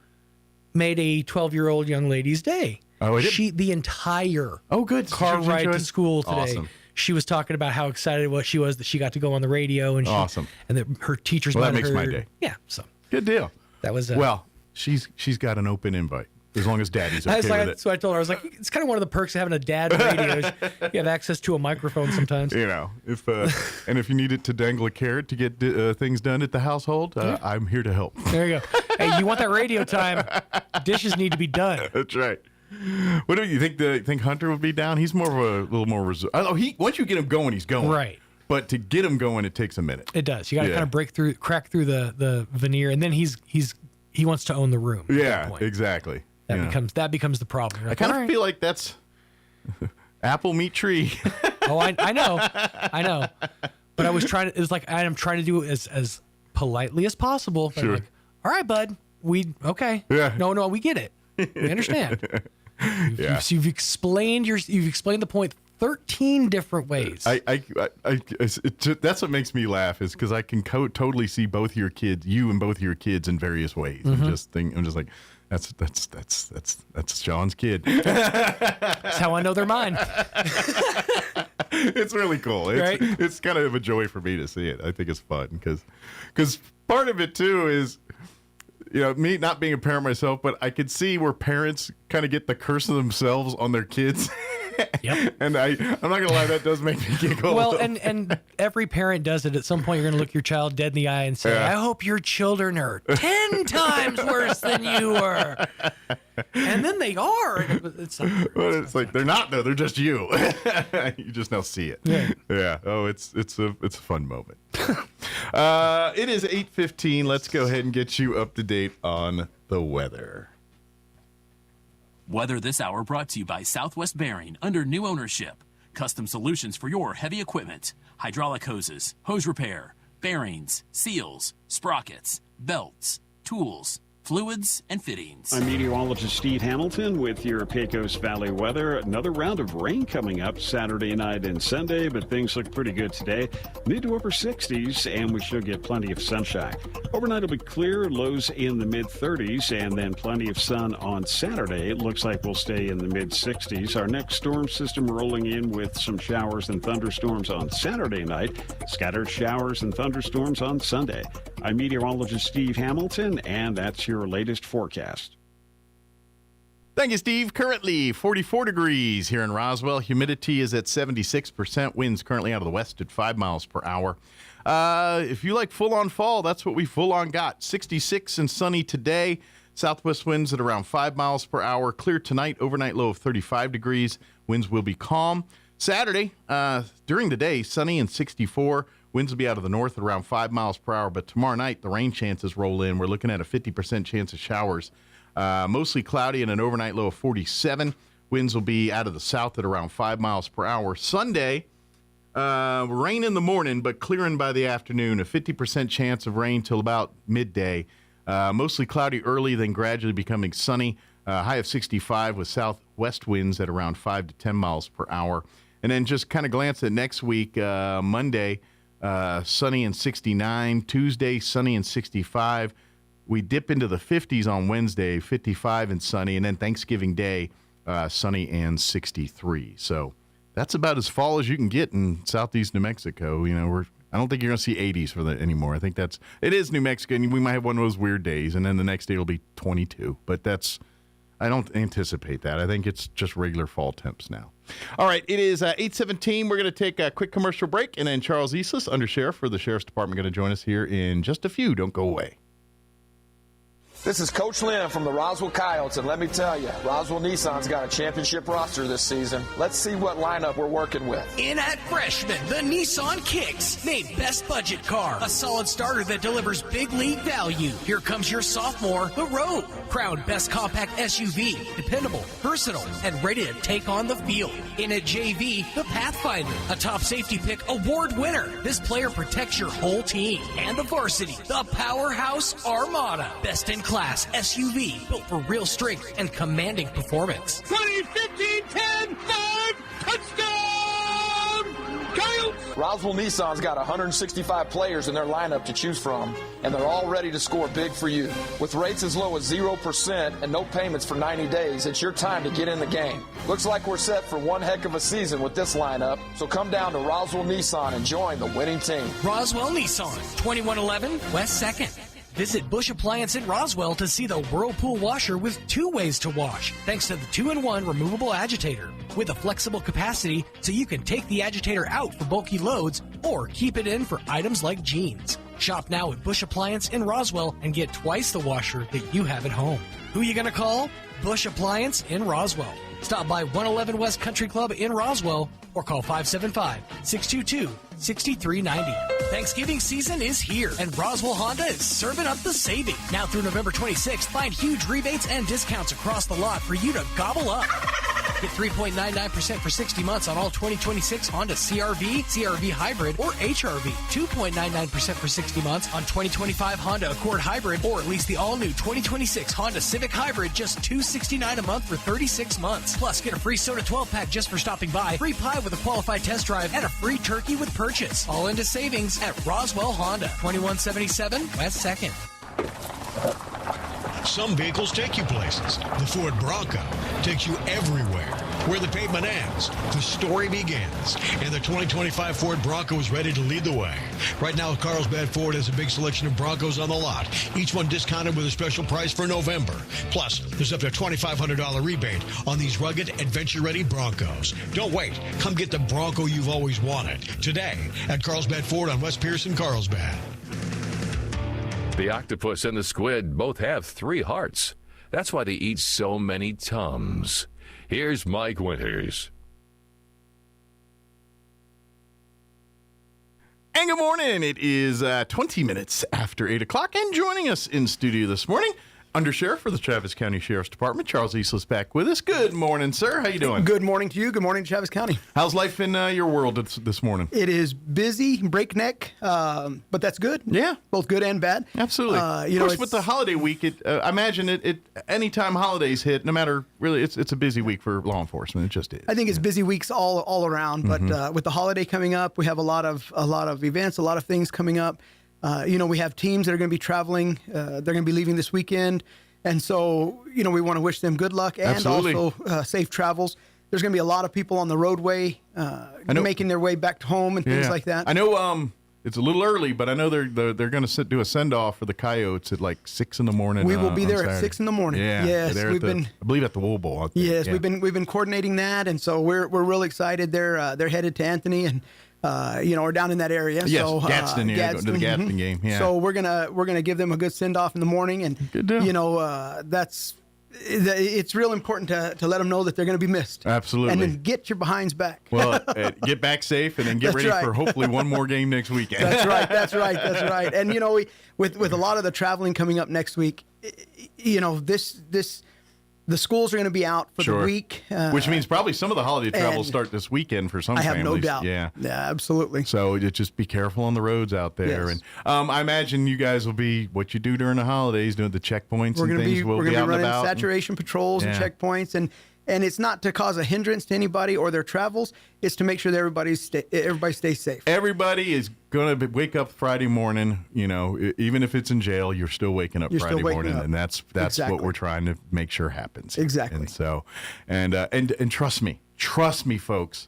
made a 12-year-old young lady's day. Oh, I did? The entire good car ride to school today. Awesome. She was talking about how excited she was that she got to go on the radio, and awesome, and that her teachers. Well, that makes my day. Yeah, so good deal. That was well. She's got an open invite. as long as Daddy's okay with it. That's what I told her. I was like, it's kind of one of the perks of having a dad radio. You have access to a microphone sometimes. You know, and if you need it to dangle a carrot to get things done at the household, I'm here to help. There you go. Hey, you want that radio time? Dishes need to be done. That's right. What do you think? Think Hunter would be down? He's more of a little more reserved. Oh, once you get him going, he's going. Right. But to get him going, it takes a minute. It does. You got to kind of crack through the veneer, and then he wants to own the room. Yeah, exactly. That becomes the problem. You're I like, kind of feel like that's apple meet tree. Oh, I know. But I was trying to. It was like I'm trying to do it as politely as possible. But Sure. like, all right, bud. Okay. Yeah. No, we get it. We understand. You've explained the point 13 different ways. That's what makes me laugh is because I can totally see you and both of your kids in various ways. Mm-hmm. I'm just like, that's Sean's kid. That's how I know they're mine. It's really cool. It's kind of a joy for me to see it. I think it's fun because part of it too is, me not being a parent myself, but I could see where parents kind of get the curse of themselves on their kids. Yep. And I'm not gonna lie, that does make me giggle. Well, and every parent does it. At some point, you're gonna look your child dead in the eye and say, "I hope your children are 10 times worse than you were." And then they are. It's like they're not though. They're just you. You just now see it. Yeah. Oh, it's a fun moment. It is 8:15. Let's go ahead and get you up to date on the weather. Weather this hour brought to you by Southwest Bearing under new ownership. Custom solutions for your heavy equipment. Hydraulic hoses, hose repair, bearings, seals, sprockets, belts, tools, fluids, and fittings. I'm meteorologist Steve Hamilton with your Pecos Valley weather. Another round of rain coming up Saturday night and Sunday, but things look pretty good today. Mid to upper 60s, and we should get plenty of sunshine. Overnight will be clear, lows in the mid-30s, and then plenty of sun on Saturday. It looks like we'll stay in the mid-60s. Our next storm system rolling in with some showers and thunderstorms on Saturday night. Scattered showers and thunderstorms on Sunday. I'm meteorologist Steve Hamilton, and that's your latest forecast. Thank you, Steve. Currently 44 degrees here in Roswell. Humidity is at 76%. Winds currently out of the west at 5 miles per hour. If you like full-on fall, that's what we full-on got. 66 and sunny today. Southwest winds at around 5 miles per hour. Clear tonight. Overnight low of 35 degrees. Winds will be calm. Saturday, during the day, sunny and 64. Winds will be out of the north at around 5 miles per hour. But tomorrow night, the rain chances roll in. We're looking at a 50% chance of showers. Mostly cloudy and an overnight low of 47. Winds will be out of the south at around 5 miles per hour. Sunday, rain in the morning, but clearing by the afternoon. A 50% chance of rain till about midday. Mostly cloudy early, then gradually becoming sunny. High of 65 with southwest winds at around 5 to 10 miles per hour. And then just kind of glance at next week. Monday, sunny and 69. Tuesday, sunny and 65. We dip into the 50s on Wednesday, 55 and sunny. And then Thanksgiving Day, sunny and 63. So that's about as fall as you can get in southeast New Mexico. I don't think you're going to see 80s for that anymore. I think it is New Mexico, and we might have one of those weird days, and then the next day it'll be 22. But I don't anticipate that. I think it's just regular fall temps now. All right, it is 8:17. We're going to take a quick commercial break, and then Charles Eastless, Undersheriff for the Sheriff's Department, going to join us here in just a few. Don't go away. This is Coach Lynn from the Roswell Coyotes, and let me tell you, Roswell Nissan's got a championship roster this season. Let's see what lineup we're working with. In at freshman, the Nissan Kicks, named best budget car, a solid starter that delivers big league value. Here comes your sophomore, the Rogue, crowned best compact SUV, dependable, versatile, and ready to take on the field. In at JV, the Pathfinder, a top safety pick award winner. This player protects your whole team. And the Varsity, the Powerhouse Armada, best in class SUV built for real strength and commanding performance. 20, 15, 10, 5, touchdown! Coyotes! Roswell Nissan's got 165 players in their lineup to choose from, and they're all ready to score big for you. With rates as low as 0% and no payments for 90 days, it's your time to get in the game. Looks like we're set for one heck of a season with this lineup, so come down to Roswell Nissan and join the winning team. Roswell Nissan, 2111 West 2nd. Visit Bush Appliance in Roswell to see the Whirlpool washer with 2 ways to wash, thanks to the 2-in-1 removable agitator. With a flexible capacity, so you can take the agitator out for bulky loads or keep it in for items like jeans. Shop now at Bush Appliance in Roswell and get twice the washer that you have at home. Who you gonna call? Bush Appliance in Roswell. Stop by 111 West Country Club in Roswell or call 575-622-6390. Thanksgiving season is here, and Roswell Honda is serving up the saving. Now through November 26th, find huge rebates and discounts across the lot for you to gobble up. Get 3.99% for 60 months on all 2026 Honda CR-V, CR-V Hybrid, or HR-V. 2.99% for 60 months on 2025 Honda Accord Hybrid, or at least the all-new 2026 Honda Civic Hybrid, just $269 a month for 36 months. Plus, get a free soda 12-pack just for stopping by, free pie with a qualified test drive, and a free turkey with purchase. All into savings at Roswell Honda, 2177 West 2nd. Some vehicles take you places. The Ford Bronco takes you everywhere. Where the pavement ends, the story begins. And the 2025 Ford Bronco is ready to lead the way. Right now, Carlsbad Ford has a big selection of Broncos on the lot, each one discounted with a special price for November. Plus, there's up to a $2,500 rebate on these rugged, adventure-ready Broncos. Don't wait. Come get the Bronco you've always wanted today at Carlsbad Ford on West Pierce and Carlsbad. The octopus and the squid both have 3 hearts. That's why they eat so many Tums. Here's Mike Winters. And good morning. It is 20 minutes after 8 o'clock, and joining us in studio this morning, Undersheriff for the Travis County Sheriff's Department, Charles Eastlis, back with us. Good morning, sir. How you doing? Good morning to you. Good morning to Travis County. How's life in your world this morning? It is busy, breakneck, but that's good. Yeah. Both good and bad. Absolutely. Of course, with the holiday week, I imagine it anytime holidays hit, no matter, really, it's a busy week for law enforcement. It just is. I think it's busy weeks all around, but with the holiday coming up, we have a lot of events, a lot of things coming up. We have teams that are going to be traveling. They're going to be leaving this weekend. And so, we want to wish them good luck and Absolutely. also safe travels. There's going to be a lot of people on the roadway making their way back home and things like that. I know it's a little early, but I know they're going to do a send-off for the Coyotes at like 6 in the morning. We will be there at 6 in the morning. Yeah, yes, I believe at the Wool Bowl. Yes, we've been coordinating that, and so we're really excited. They're headed to Anthony and are down in that area. Yes, so, Gadsden, going to the Gadsden game. Yeah. So we're gonna give them a good send off in the morning, and it's real important to let them know that they're going to be missed. Absolutely. And then get your behinds back. Well, get back safe, and then get ready for hopefully one more game next weekend. That's right. And with a lot of the traveling coming up next week, the schools are going to be out for the week. Which means probably some of the holiday travel will start this weekend for some families. I have no doubt. Yeah, absolutely. So just be careful on the roads out there. Yes. And I imagine you guys will be what you do during the holidays, doing the checkpoints and things. We're going to be running about saturation patrols and checkpoints. And it's not to cause a hindrance to anybody or their travels. It's to make sure that everybody stays safe. Everybody is going to wake up Friday morning. Even if it's in jail, you're still waking up Friday morning, and that's exactly what we're trying to make sure happens. Exactly. And so, and trust me, folks.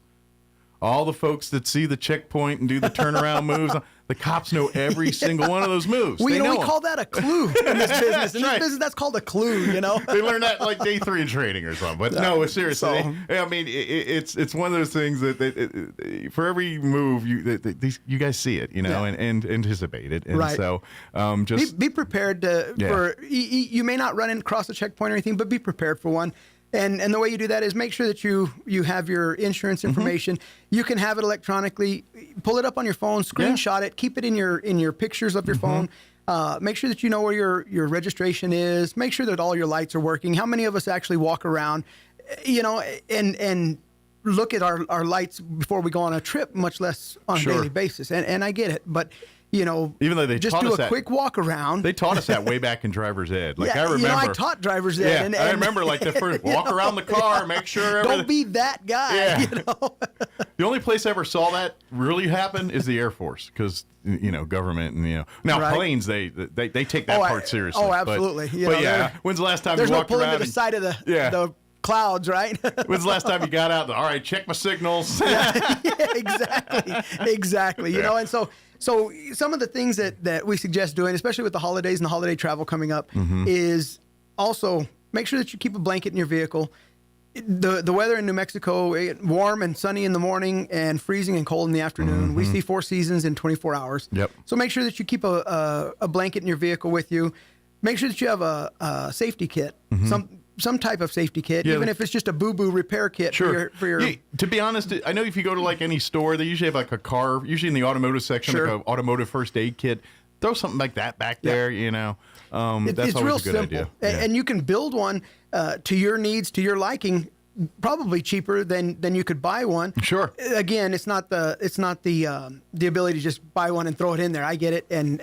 All the folks that see the checkpoint and do the turnaround moves, the cops know every single one of those moves. We call that a clue in this business. In this business, that's called a clue, They learned that like day 3 in training or something. But no, seriously. It's one of those things that for every move, you guys see it, and anticipate it. And so just be prepared for, you may not run across the checkpoint or anything, but be prepared for one. And the way you do that is make sure that you have your insurance information. You can have it electronically. Pull it up on your phone, screenshot it, keep it in your pictures of your phone. Make sure that you know where your registration is. Make sure that all your lights are working. How many of us actually walk around, and look at our lights before we go on a trip, much less on a daily basis. And I get it, but even though they just do a quick walk around. They taught us that way back in driver's ed. I remember. I taught driver's ed. And I remember the first walk around the car, make sure. Don't be that guy. Yeah. The only place I ever saw that really happen is the Air Force, because government and now planes they take that part seriously. Oh, absolutely. But when's the last time you walked around? There's no pulling to the side of the clouds, right? When's the last time you got out? All right, check my signals. Exactly. And so So some of the things that we suggest doing, especially with the holidays and the holiday travel coming up, Mm-hmm. is also make sure that you keep a blanket in your vehicle. The weather in New Mexico, warm and sunny in the morning and freezing and cold in the afternoon. We see 4 seasons in 24 hours. Yep. So make sure that you keep a blanket in your vehicle with you. Make sure that you have a safety kit, some type of safety kit, even if it's just a boo-boo repair kit for your Yeah, to be honest, I know if you go to like any store, they usually have like a car, usually in the automotive section, like an automotive first aid kit. Throw something like that back there, you know. That's it's always real a good simple. idea. And you can build one to your needs, to your liking, probably cheaper than you could buy one. Sure. Again, it's not the ability to just buy one and throw it in there. I get it, and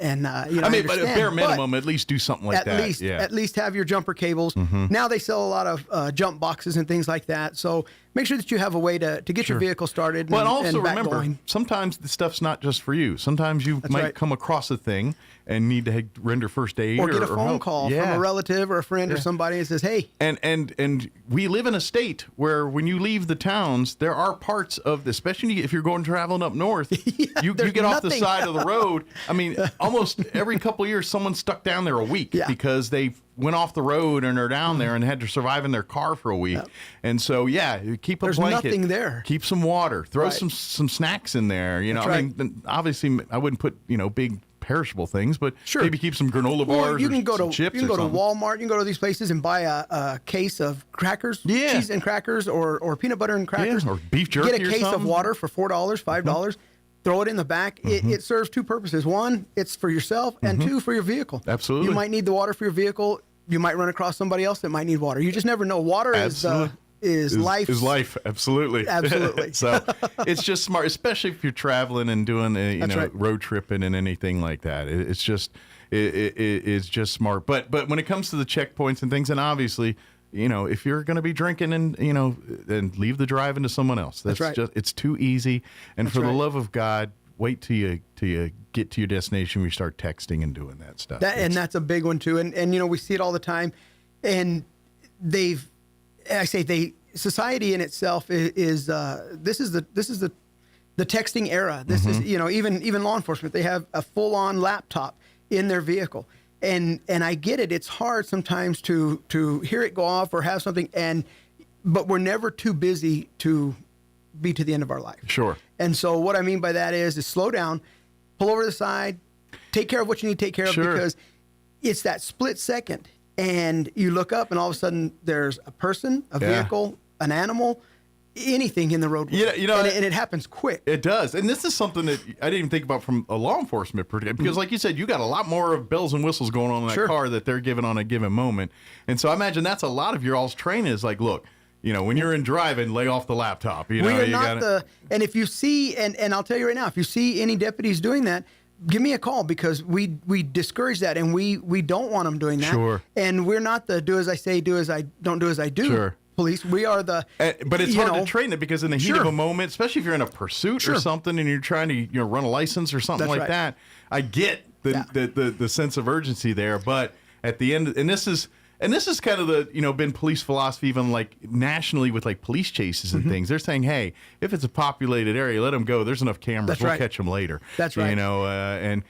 you know. I mean, but at bare minimum, at least do something like that. At least have your jumper cables. Now they sell a lot of jump boxes and things like that. So make sure that you have a way to get your vehicle started. Well, and also back remember, going. sometimes the stuff's not just for you. Sometimes you might come across a thing and need to render first aid or get a phone help. call from a relative or a friend or somebody that says, "Hey." And we live in a state where when you leave the towns, there are parts of, especially if you're going traveling up north, you get off the side of the road. I mean, almost every couple of years, someone's stuck down there a week because they went off the road and are down there and had to survive in their car for a week. And so, keep a There's blanket. nothing there. Keep some water. Throw some snacks in there. You know, That's I mean, obviously, I wouldn't put big perishable things, but Sure. maybe keep some granola bars. Or you can go some to chips. you can or go to something. Walmart. You can go to these places and buy a case of crackers, cheese and crackers, or peanut butter and crackers, or beef jerky. Get a or case of something. water for $4, $5. Throw it in the back. It serves two purposes. One, it's for yourself, and two, for your vehicle. Absolutely. You might need the water for your vehicle. You might run across somebody else that might need water. You just never know. Water is life. Is life, absolutely. Absolutely. So it's just smart, especially if you're traveling and doing right. road tripping and anything like that. It's just it's just smart. But when it comes to the checkpoints and things, and obviously, if you're going to be drinking and then leave the driving to someone else. That's right. just it's too easy. And That's for the right. love of God, wait till you get to your destination. We start texting and doing that stuff. And that's a big one too. And we see it all the time. And society in itself is this is the texting era. This is even law enforcement. They have a full on laptop in their vehicle. And I get it. It's hard sometimes to hear it go off or have something. But we're never too busy to be to the end of our life. Sure. And so what I mean by that is slow down, pull over to the side, take care of what you need to take care of, because it's that split second. And you look up and all of a sudden there's a person, a vehicle, an animal, anything in the roadway. And it happens quick. It does. And this is something that I didn't even think about from a law enforcement perspective, because like you said, you got a lot more of bells and whistles going on in that car that they're giving on a given moment. And so I imagine that's a lot of your all's training is like, look, when you're in driving, lay off the laptop. We are not and if you see, and I'll tell you right now, if you see any deputies doing that, give me a call, because we discourage that, and we don't want them doing that. Sure. And we're not the do as I say, do as I don't do as I do police. We are the but it's hard to train it, because in the heat of a moment, especially if you're in a pursuit or something and you're trying to run a license or something like that, I get the sense of urgency there. But at the end, and this is kind of the been police philosophy, even like nationally with like police chases and things. They're saying, hey, if it's a populated area, let them go. There's enough cameras. We'll catch them later. That's right. Obviously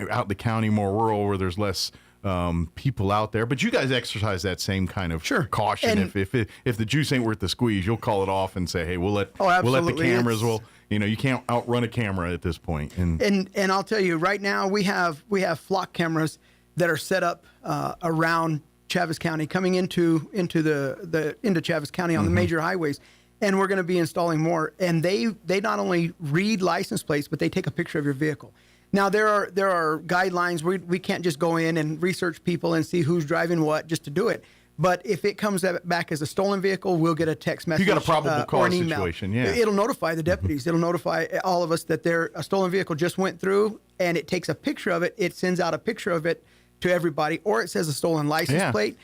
out in the county, more rural, where there's less people out there. But you guys exercise that same kind of caution. And if the juice ain't worth the squeeze, you'll call it off and say, hey, we'll let the cameras. You can't outrun a camera at this point. And I'll tell you right now, we have flock cameras that are set up around Chaves County, coming into Chaves County on the major highways, and we're going to be installing more. And they not only read license plates, but they take a picture of your vehicle. Now there are guidelines. We can't just go in and research people and see who's driving what just to do it. But if it comes back as a stolen vehicle, we'll get a text message. You got a probable cause or an email. situation, yeah. It'll notify the deputies. It'll notify all of us that a stolen vehicle just went through, and it takes a picture of it. It sends out a picture of it to everybody, or it says a stolen license plate,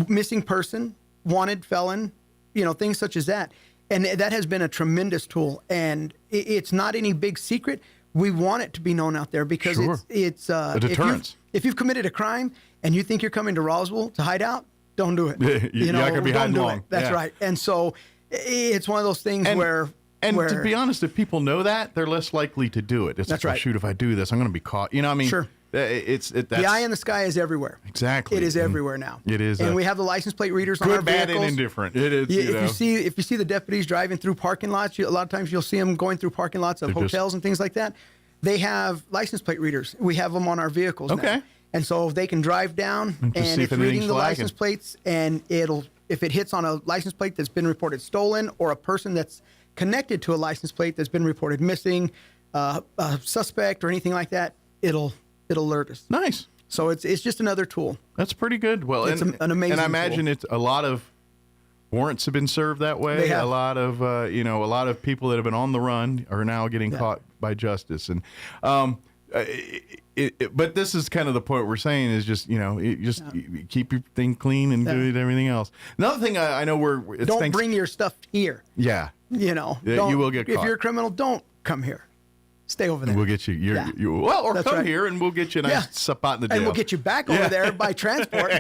missing person, wanted felon, things such as that. And that has been a tremendous tool. And it's not any big secret. We want it to be known out there, because it's a deterrence. If you've committed a crime and you think you're coming to Roswell to hide out, don't do it. You're not going to be hiding long. That's right. And so it's one of those things where And to be honest, if people know that, they're less likely to do it. It's That's like, right. oh, shoot, if I do this, I'm going to be caught. You know, I mean, Sure. The eye in the sky is everywhere. Exactly. It is everywhere now. It is. And we have the license plate readers on our good, vehicles. bad, and indifferent. It is. If you see the deputies driving through parking lots, a lot of times you'll see them going through parking lots of hotels and things like that. They have license plate readers. We have them on our vehicles now. And so they can drive down and it's reading the license plates, and if it hits on a license plate that's been reported stolen or a person that's connected to a license plate that's been reported missing, a suspect or anything like that, it'll alert us. Nice. So it's just another tool. That's pretty good. Well, it's an amazing And I imagine tool. it's a lot of warrants have been served that way. They have. A lot of people that have been on the run are now getting caught by justice. And but this is kind of the point we're saying is just you keep your thing clean and do everything else. Another thing I know don't bring your stuff here. Yeah. You know, you will get caught. If you're a criminal, don't come here. Stay over there. We'll get you. Or That's come right. here and we'll get you a nice spot in the jail. And we'll get you back over there by transport.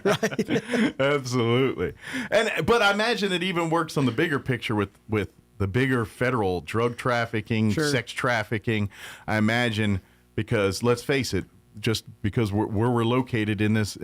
Right. Absolutely. But I imagine it even works on the bigger picture with the bigger federal drug trafficking, sex trafficking. I imagine because let's face it, just because where we're located in this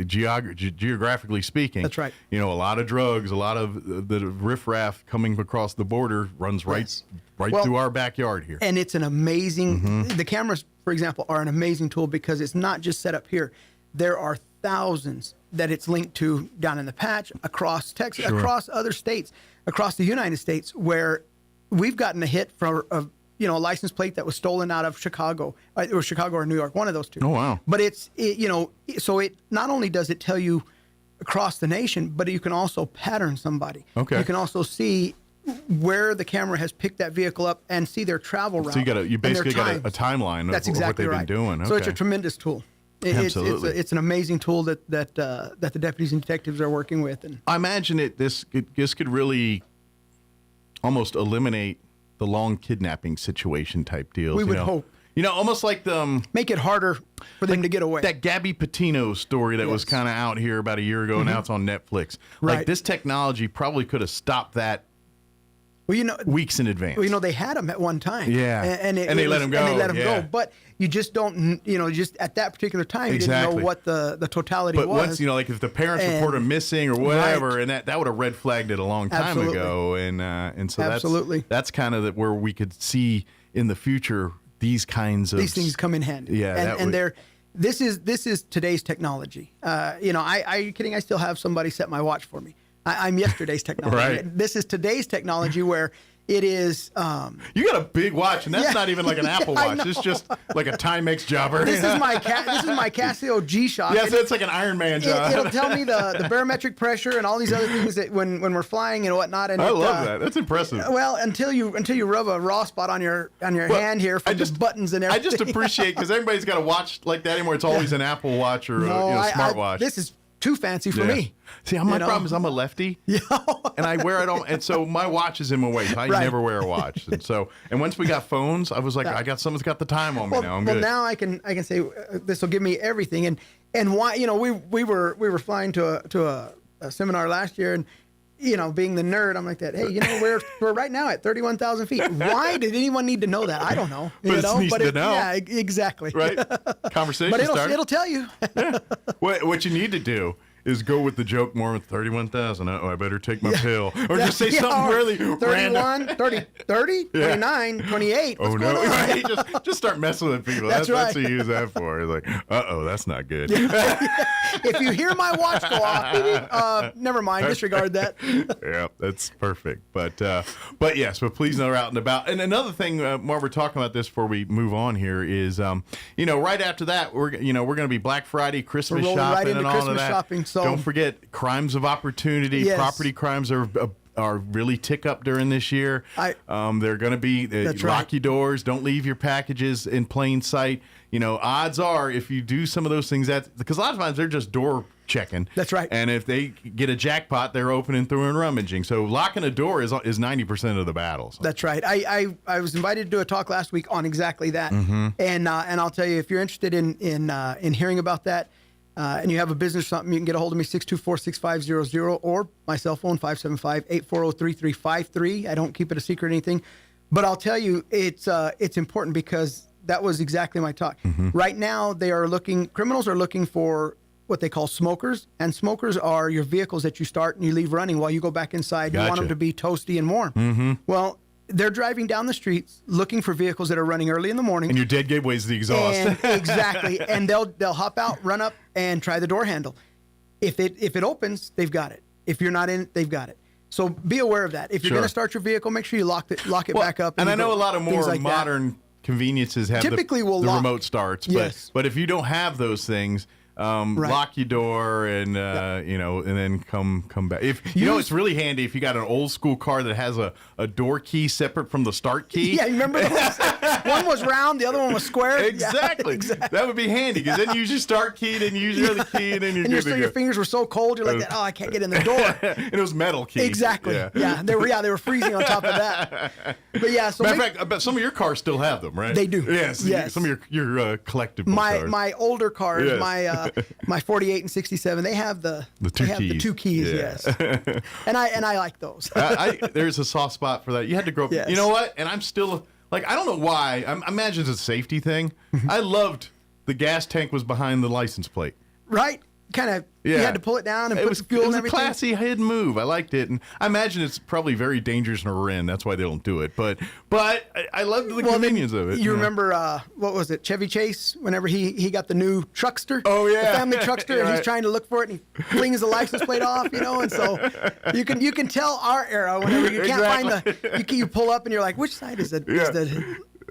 geographically speaking, that's right. You know, a lot of drugs, a lot of the riffraff coming across the border runs right through our backyard here. And it's an amazing. The cameras, for example, are an amazing tool because it's not just set up here. There are thousands that it's linked to down in the patch, across Texas, across other states, across the United States, where we've gotten a hit for a license plate that was stolen out of Chicago, or New York, one of those two. Oh, wow. But so it not only does it tell you across the nation, but you can also pattern somebody. Okay. You can also see where the camera has picked that vehicle up and see their travel route. So you basically got a timeline of what they've been doing. Okay. So it's a tremendous tool. Absolutely. It's an amazing tool that the deputies and detectives are working with. And I imagine this could really almost eliminate the long kidnapping situation type deals. We would hope. You know, almost like make it harder for them to get away. That Gabby Petito story that was kind of out here about a year ago, and now it's on Netflix. Right. Like this technology probably could have stopped that. Well, weeks in advance. Well, they had him at one time. Yeah. And they let him go. And they let him go. But you just don't, just at that particular time, you didn't know what the totality was. But once, like if the parents report him missing or whatever, and that would have red flagged it a long time ago. And so that's kind of where we could see in the future these things come in handy. Yeah. This is today's technology. Are you kidding? I still have somebody set my watch for me. I'm yesterday's technology. Right. This is today's technology where it is. You got a big watch, and that's not even like an Apple Watch. It's just like a Timex jobber. This is my Casio G-Shock. Yes, it's like an Iron Man job. It'll tell me the barometric pressure and all these other things that when we're flying and whatnot. And I love that. That's impressive. Well, until you rub a raw spot on your hand here from the buttons and everything. I just appreciate because everybody's got a watch like that anymore. It's always an Apple Watch or a smartwatch. This is too fancy for me. See, my problem is I'm a lefty, and I wear it on, and so my watch is in my way. I never wear a watch, and once we got phones, I was like, I got someone's got the time on me now. I'm good. Well, now I can say this will give me everything, and why we were flying to a seminar last year, and being the nerd, I'm like that. Hey, we're right now at 31,000 feet. Why did anyone need to know that? I don't know. But to know. Yeah, exactly. Right. Conversation but started. It'll tell you. Yeah. What you need to do is go with the joke more with 31,000. I better take my pill. Or just say something really 31, random. 30, 29, 28. What's going on? Right. Just start messing with people. That's what you use that for. It's like, that's not good. If you hear my watch go off, never mind, disregard that. Yeah, that's perfect. But yes, but please know we're out and about. And another thing, while we're talking about this before we move on here, is right after that we're going to be Black Friday, Christmas shopping, and all of that. Shopping, so don't forget crimes of opportunity. Yes. Property crimes are really tick up during this year. They're going to be lock your doors. Don't leave your packages in plain sight. Odds are if you do some of those things, because a lot of times they're just door checking. That's right. And if they get a jackpot, they're opening through and rummaging. So locking a door is 90% of the battle. So. That's right. I was invited to do a talk last week on exactly that. Mm-hmm. And I'll tell you, if you're interested in hearing about that, and you have a business or something, you can get a hold of me, 624-6500, or my cell phone, 575-840-3353. I don't keep it a secret or anything. But I'll tell you, it's important because that was exactly my talk. Right now, criminals are looking for what they call smokers, and smokers are your vehicles that you start and you leave running while you go back inside. Gotcha. You want them to be toasty and warm. Well, they're driving down the streets looking for vehicles that are running early in the morning. And your dead gateway is the exhaust. And, exactly. And they'll hop out, run up, and try the door handle. If it opens, they've got it. If you're not in it, they've got it. So be aware of that. If you're going to start your vehicle, make sure you lock it back up. And I know a lot of more modern conveniences have typically the remote starts. But if you don't have those things, lock your door and and then come back. It's really handy if you got an old school car that has a door key separate from the start key. Yeah, you remember those? One was round, the other one was square. Exactly. Yeah, that would be handy because then you use your start key, then you use your other key, and then you're good to go. Your fingers were so cold, you're like, I can't get in the door. And it was metal key. Exactly. Yeah, they were freezing on top of that. But yeah, so matter of fact, I bet some of your cars still have them, right? They do. Yes. Some of your collectible cars. My older cars, my 48 and 67, they have the two keys. Yes. and I like those. There's a soft spot for that. You had to grow up. Yes. You know what? And I'm still like, I don't know why. I imagine it's a safety thing. I loved the gas tank was behind the license plate. Right. Kind of, you had to pull it down and put fuel and everything. It was a classy hidden move. I liked it. And I imagine it's probably very dangerous in a Ren. That's why they don't do it. But I love the convenience of it. You remember, what was it, Chevy Chase, whenever he got the new truckster? Oh, yeah. The family truckster, and he's trying to look for it, and he flings the license plate off, and so you can tell our era whenever you can't find you pull up and you're like, which side is the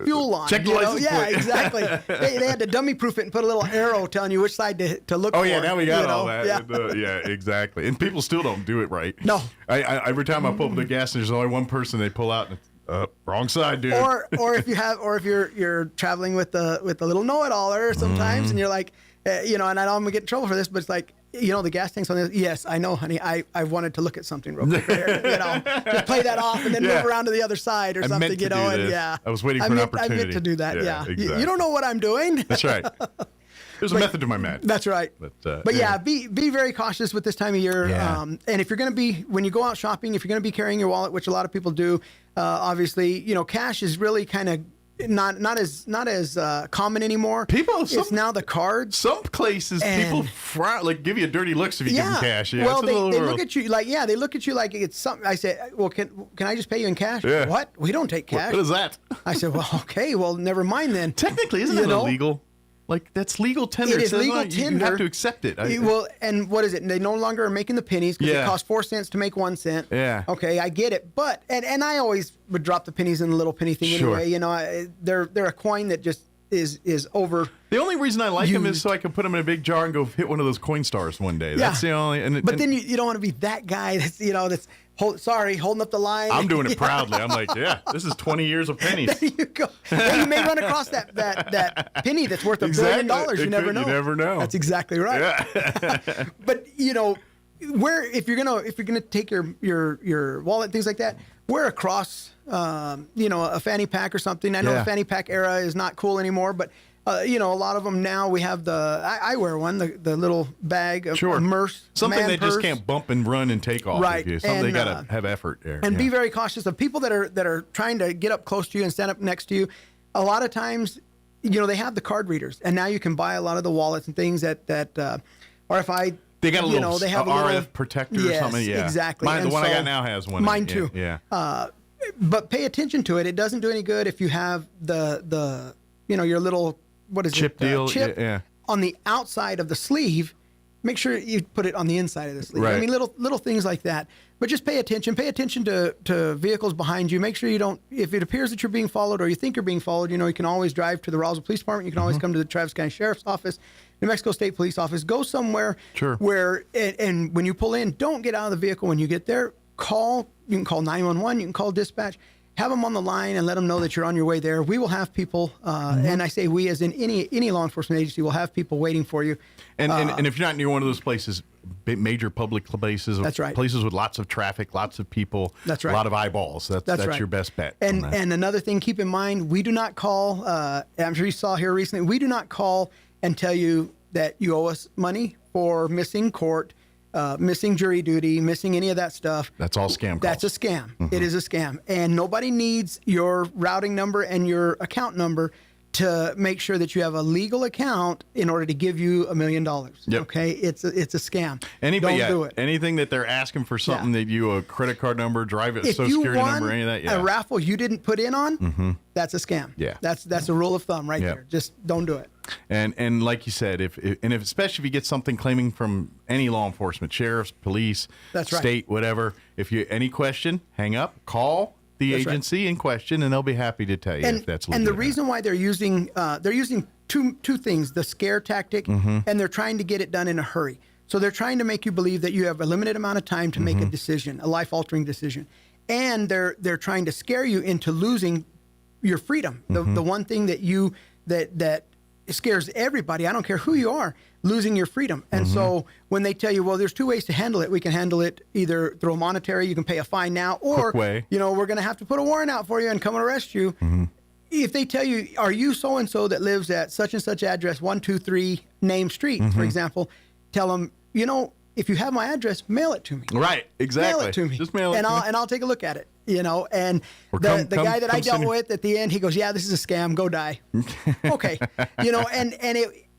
fuel on? Check the license plate. Yeah, exactly. They had to dummy proof it and put a little arrow telling you which side to look for. Oh, yeah, now we got all that. Yeah. Exactly. And people still don't do it right. No. I every time I pull up the gas station, there's only one person they pull out, and wrong side, dude. Or if you're traveling with the little know-it-aller sometimes, and you're like, and I know I'm gonna get in trouble for this, but it's like, the gas tank's on this. Yes, I know, honey. I wanted to look at something real quick here. Just play that off and then move around to the other side or something. I was waiting for an opportunity. I meant to do that. Yeah. Exactly. You don't know what I'm doing. That's right. There's a method to my madness. That's right. But yeah, be very cautious with this time of year. Yeah. And if you're going to be, when you go out shopping, if you're going to be carrying your wallet, which a lot of people do, obviously, cash is really kind of not as common anymore. It's now the cards. Some places people give you a dirty looks if you give them cash. Yeah, well, they look at you like they look at you like it's something. I say, well, can I just pay you in cash? Yeah. What? We don't take cash. What is that? I said, well, okay, well, never mind then. Technically, isn't that illegal? Like, that's legal tender. It is legal tender. You have to accept it. Well, and what is it? They no longer are making the pennies because it costs 4 cents to make 1 cent. Yeah. Okay, I get it. But, and I always would drop the pennies in the little penny thing anyway. They're a coin that just is over. The only reason I like them is so I can put them in a big jar and go hit one of those coin stars one day. That's the only. But then you don't want to be that guy that's holding up the line. I'm doing it proudly. I'm like, this is 20 years of pennies. There you go. And you may run across that penny that's worth $1 billion. You never know. You never know. That's exactly right. Yeah. But if you're gonna take your wallet, things like that, wear a cross. A fanny pack or something. I know the fanny pack era is not cool anymore, but a lot of them now we have I wear one, the little bag of immerse. Something that just can't bump and run and take off. Right. Something they got to have effort there. And be very cautious of people that are trying to get up close to you and stand up next to you. A lot of times, they have the card readers, and now you can buy a lot of the wallets and things that RFI. They got a little they have RF protector or something. Yeah, exactly. The one I got now has one. Mine too. Yeah. But pay attention to it. It doesn't do any good if you have the your little chip deal on the outside of the sleeve. Make sure you put it on the inside of the sleeve. Right. I mean, little things like that. But just pay attention. Pay attention to vehicles behind you. Make sure you don't. If it appears that you're being followed or you think you're being followed, you can always drive to the Roswell Police Department. You can always come to the Travis County Sheriff's Office, New Mexico State Police Office. Go somewhere where and when you pull in, don't get out of the vehicle when you get there. You can call 911. You can call dispatch. Have them on the line and let them know that you're on your way there. We will have people, and I say we as in any law enforcement agency will have people waiting for you. And if you're not near one of those places, major public places, that's right. Places with lots of traffic, lots of people, that's right. A lot of eyeballs. That's right. Your best bet. And another thing, keep in mind, we do not call. I'm sure you saw here recently. We do not call and tell you that you owe us money for missing court, missing jury duty, missing any of that stuff. That's all scam calls. That's a scam. It is a scam. And nobody needs your routing number and your account number to make sure that you have a legal account in order to give you $1 million. Yep. Okay? It's a scam. Anybody, Don't do it. Anything that they're asking for something that you a credit card number, drive If social you security won number, any of that, a raffle you didn't put in on, that's a scam. Yeah. That's a rule of thumb right there. Just don't do it. And like you said, if especially if you get something claiming from any law enforcement, sheriffs, police, That's right. state, whatever, if you any question, hang up, call the That's right. agency in question, and they'll be happy to tell you if that's legal. And the reason why they're using two things: the scare tactic, and they're trying to get it done in a hurry. So they're trying to make you believe that you have a limited amount of time to make a decision, a life-altering decision, and they're trying to scare you into losing your freedom. The one thing that scares everybody, I don't care who you are, losing your freedom. And so when they tell you, well, there's two ways to handle it. We can handle it either through a monetary, you can pay a fine now, or, we're going to have to put a warrant out for you and come and arrest you. If they tell you, are you so-and-so that lives at such and such address, 123 Name Street, for example, tell them, if you have my address, mail it to me. Right, exactly. Mail it to me. Just mail it and to me. And I'll take a look at it, And Or the guy that I dealt with at the end, he goes, yeah, this is a scam. Go die. Okay.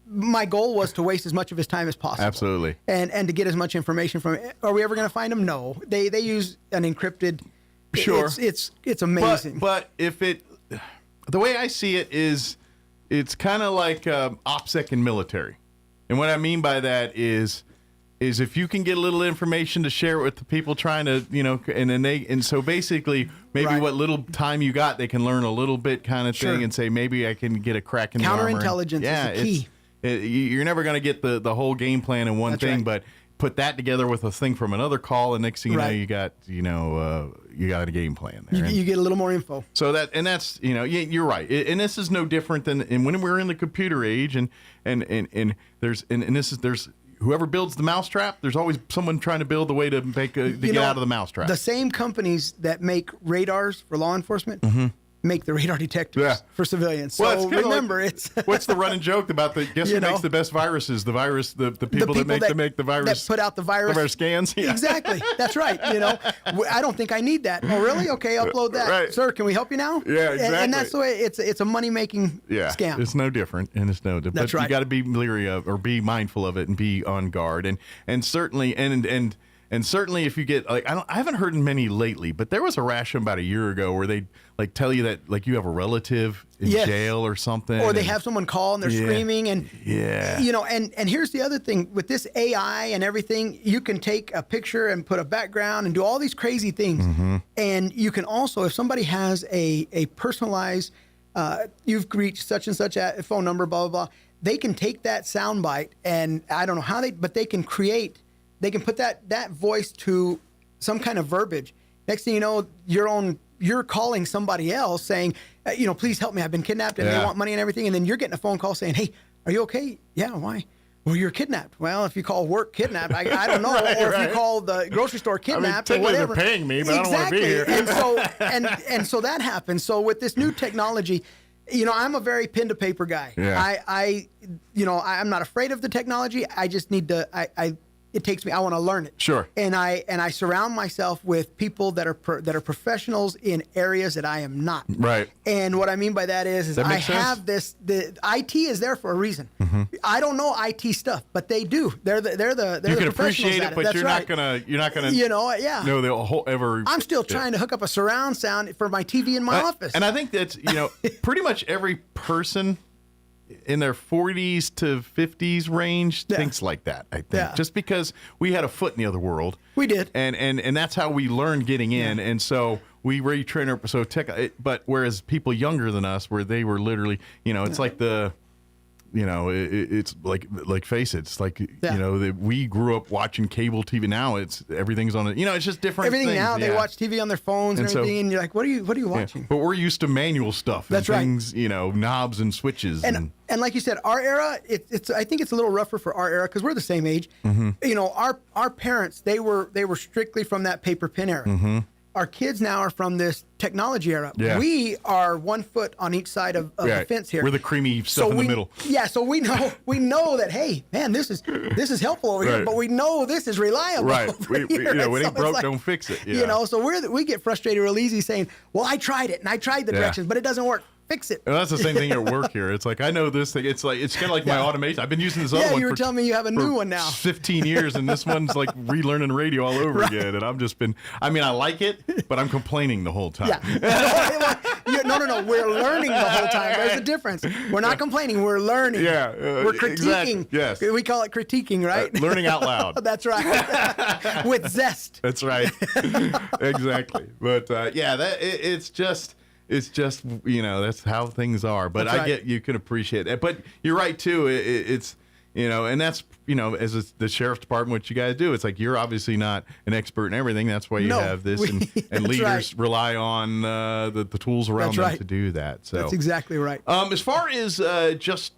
My goal was to waste as much of his time as possible. Absolutely. And to get as much information from it. Are we ever going to find him? No. They use an encrypted. Sure. It's amazing. But if the way I see it is, it's kind of like OPSEC in military. And what I mean by that is if you can get a little information to share it with the people trying to, and so basically maybe what little time you got, they can learn a little bit kind of thing and say, maybe I can get a crack in the armor. Counterintelligence is the key. You're never going to get the whole game plan in one thing, but put that together with a thing from another call, and next thing you know, you got a game plan there. You get a little more info. So that's you're right, and this is no different than when we're in the computer age, and there's whoever builds the mousetrap, there's always someone trying to build a way to get out of the mousetrap. The same companies that make radars for law enforcement make the radar detectors for civilians. So remember, it's what's the running joke about guess who makes the best viruses? The people that make the virus that put out the virus scans. Yeah. Exactly, that's right. I don't think I need that. Oh, really? Okay, upload that, sir. Can we help you now? Yeah, exactly. And that's the way it's a money making scam. It's no different, and it's no different. That's but right. You got to be leery of, or be mindful of it, and be on guard, and certainly and certainly if you get I haven't heard many lately, but there was a rash about a year ago where they tell you that you have a relative in jail or something, or they have someone call and they're screaming, and and here's the other thing with this AI and everything, you can take a picture and put a background and do all these crazy things, and you can also, if somebody has a personalized, you've reached such and such a phone number, blah blah blah, they can take that soundbite, and I don't know how but they can create. They can put that voice to some kind of verbiage. Next thing you know, you're calling somebody else saying, please help me. I've been kidnapped, and they want money and everything. And then you're getting a phone call saying, hey, are you okay? Yeah, why? Well, you're kidnapped. Well, if you call work kidnapped, I don't know. Or if you call the grocery store kidnapped, or whatever. They're paying me, but I don't want to be here. And so that happens. So with this new technology, I'm a very pen to paper guy. Yeah. I'm not afraid of the technology. I just need to. It takes me. I want to learn it. Sure. And I surround myself with people that are professionals in areas that I am not. Right. And what I mean by that is I have this. The IT is there for a reason. I don't know IT stuff, but they do. They're the you can appreciate it, but you're not gonna. know the whole ever. I'm still trying to hook up a surround sound for my TV in my office. And I think that's pretty much every person in their 40s to 50s range thinks like that, I think. Just because we had a foot in the other world. We did. And that's how we learned getting in. And so we retrain our but whereas people younger than us, where they were literally, it's like the it's like face it. It's like we grew up watching cable TV. Now everything's on it. It's just different. Everything things. now they watch TV on their phones and everything, and you're like, what are you watching? Yeah. But we're used to manual stuff. That's and things, knobs and switches. And like you said, our era, I think it's a little rougher for our era because we're the same age. Our parents, they were strictly from that paper pen era. our kids now are from this technology era. Yeah. We are 1 foot on each side of the fence here. We're the creamy stuff in the middle. Yeah, so we know that, hey, man, this is helpful over here, but we know this is reliable. Right. When it ain't broke, don't fix it. Yeah. You know, so we get frustrated real easy saying, well, I tried it and I tried the directions, but it doesn't work. Fix it. And that's the same thing at work here. It's like, I know this thing. It's kind of like my automation. I've been using this other one. Yeah, you were telling me you have a new one now. 15 years, and this one's like relearning radio all over again. And I like it, but I'm complaining the whole time. Yeah. No. We're learning the whole time. There's a difference. We're not complaining. We're learning. Yeah. We're critiquing. Exactly. Yes. We call it critiquing, right? Learning out loud. That's right. With zest. That's right. Exactly. But it's just, that's how things are. But I get you can appreciate it. But you're right too. It's and that's as the sheriff's department, what you guys do. It's like you're obviously not an expert in everything. That's why you have this, and leaders rely on the tools around them to do that. So that's exactly right. As far as just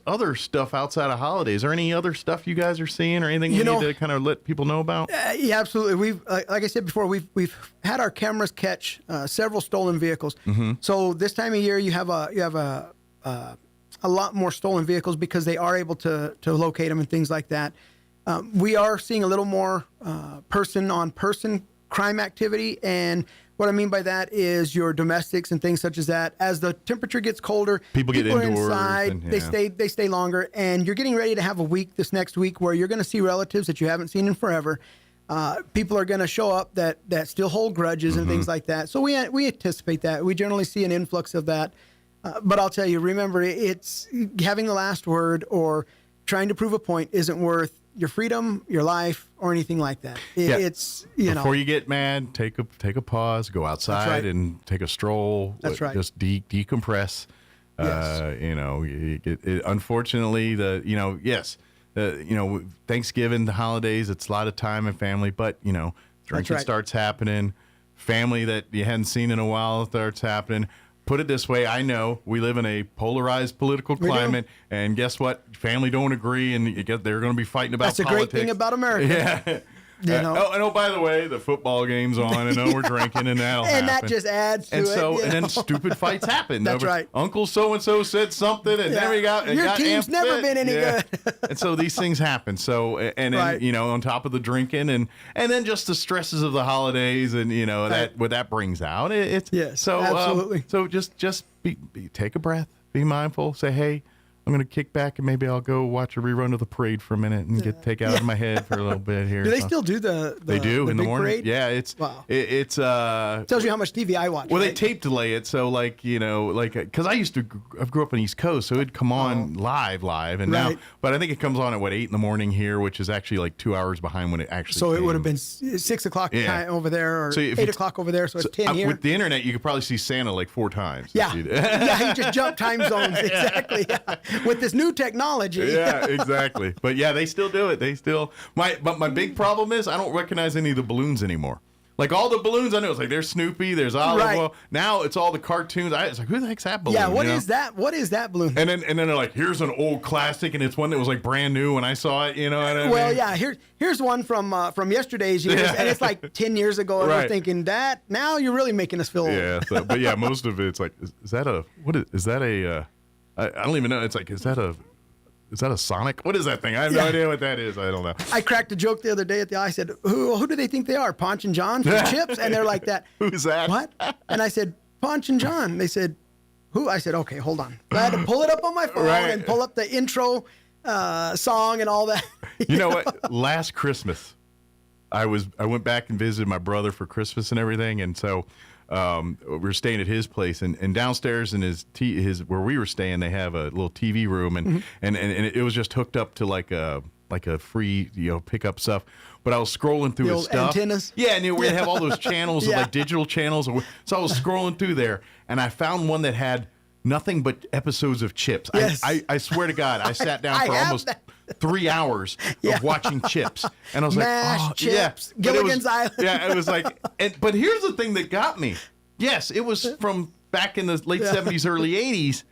other stuff outside of holidays, is there any other stuff you guys are seeing or anything you need to kind of let people know about? Yeah, absolutely. We've like I said before, we've had our cameras catch several stolen vehicles. Mm-hmm. So this time of year, you have a lot more stolen vehicles because they are able to locate them and things like that. We are seeing a little more person-on-person crime activity, and what I mean by that is your domestics and things such as that. As the temperature gets colder, people get are indoors inside. And, They stay longer, and you're getting ready to have a week this next week where you're going to see relatives that you haven't seen in forever. People are going to show up that still hold grudges and things like that. So we anticipate that. We generally see an influx of that. But I'll tell you, remember, it's having the last word or trying to prove a point isn't worth your freedom, your life, or anything like that. It's before you get mad, take a pause, go outside and take a stroll. That's right. Just decompress. Yes. Unfortunately, Thanksgiving, the holidays, it's a lot of time and family, but drinking starts happening. Family that you hadn't seen in a while starts happening. Put it this way, I know we live in a polarized political climate, and guess what? Family don't agree, and they're going to be fighting about politics. That's a great thing about America. Yeah. By the way, the football game's on, and we're drinking, and that'll happen. And that just adds to it. And then stupid fights happen. That's right. Uncle so-and-so said something, and then we got your team's never been any good. And so these things happen. So, and then, on top of the drinking, and then just the stresses of the holidays, and, what that brings out. Absolutely. So just take a breath, be mindful, say, hey, I'm going to kick back and maybe I'll go watch a rerun of the parade for a minute and take out of my head for a little bit here. Do they still do the They do in the morning. Parade? Yeah, it's tells you how much TV I watch. Well, they tape delay it, so because I grew up on East Coast, so it'd come on live, and now, but I think it comes on at 8 a.m. here, which is actually like 2 hours behind when it actually. So came. It would have been 6 o'clock time over there, or 8 o'clock over there, so it's 10 here. With the internet, you could probably see Santa like 4 times. Yeah, he just jumped time zones exactly. Yeah. With this new technology. Yeah, exactly. But yeah, they still do it. But my big problem is I don't recognize any of the balloons anymore. Like all the balloons I know, it's like there's Snoopy, there's Olive Oil. Now it's all the cartoons. It's like, who the heck's that balloon? Yeah, what is that? What is that balloon? And then they're like, here's an old classic, and it's one that was like brand new when I saw it. You know what I mean? Well, yeah. Here's one from yesterday's years, and it's like 10 years ago. And we're thinking that now you're really making us feel old. Yeah, but yeah, most of it's like, is that a I don't even know. It's like, is that a Sonic? What is that thing? I have no idea what that is. I don't know. I cracked a joke the other day at the I said, who do they think they are? Ponch and John from Chips? And they're like that. Who's that? What? And I said, Ponch and John. They said, who? I said, okay, hold on. I had to pull it up on my phone and pull up the intro song and all that. You know what? Last Christmas, I went back and visited my brother for Christmas and everything, and so we were staying at his place, and downstairs in his where we were staying, they have a little TV room, and it was just hooked up to like a free pickup stuff. But I was scrolling through his stuff. Antennas. Yeah, and we have all those channels, like digital channels. So I was scrolling through there, and I found one that had nothing but episodes of Chips. Yes. I swear to God, I sat down for almost 3 hours of watching Chips, and I was like, Chips, Gilligan's Island. Yeah, it was like, but here's the thing that got me. Yes, it was from back in the late 70s, early 80s,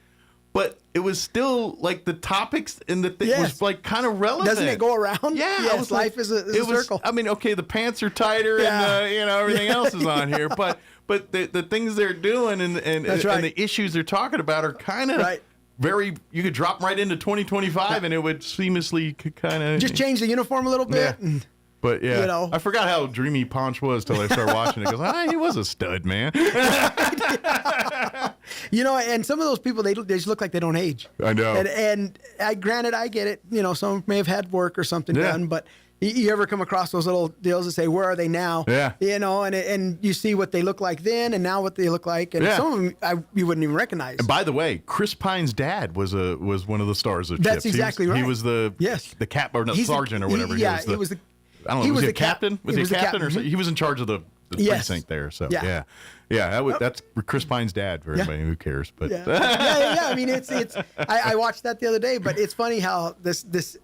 but it was still like the topics and the thing was like kind of relevant. Doesn't it go around? Yeah. Yes, life is a circle. I mean, okay, the pants are tighter and everything else is on here, but the things they're doing and the issues they're talking about are kind of very. You could drop right into 2025 and it would seamlessly kind of just change the uniform a little bit. Yeah. But yeah, I forgot how dreamy Ponch was till I started watching it. Because he was a stud, man. And some of those people they just look like they don't age. I know. And granted, I get it. Some may have had work or something done, but you ever come across those little deals that say, "Where are they now?" Yeah. And you see what they look like then, and now what they look like, and some of them you wouldn't even recognize. And by the way, Chris Pine's dad was one of the stars of Chips. That's exactly right. He was the cap or sergeant or whatever. He was the. I don't know. Was he a captain? Was he a captain or something? He was in charge of the precinct there. So that's Chris Pine's dad. For everybody who cares, but I mean, it's. I watched that the other day, but it's funny how this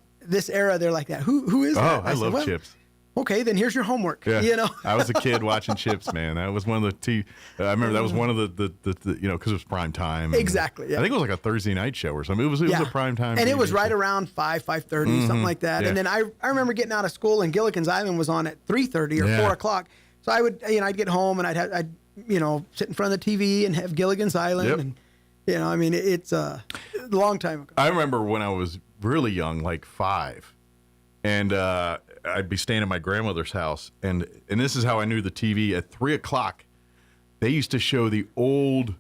era they're like that. Who is that? I love Chips. Okay, then here's your homework. Yeah. I was a kid watching Chips, man. That was one of the I remember that was one of the because it was prime time. Exactly. Yeah. I think it was like a Thursday night show or something. It was a prime time. And TV it was right show. around 5:30, something like that. Yeah. And then I remember getting out of school and Gilligan's Island was on at 3:30 or 4 o'clock. So I would I'd get home and I'd sit in front of the TV and have Gilligan's Island and I mean it's a long time ago. I remember when I was really young, like 5, and I'd be staying at my grandmother's house, and this is how I knew the TV. At 3 o'clock, they used to show the old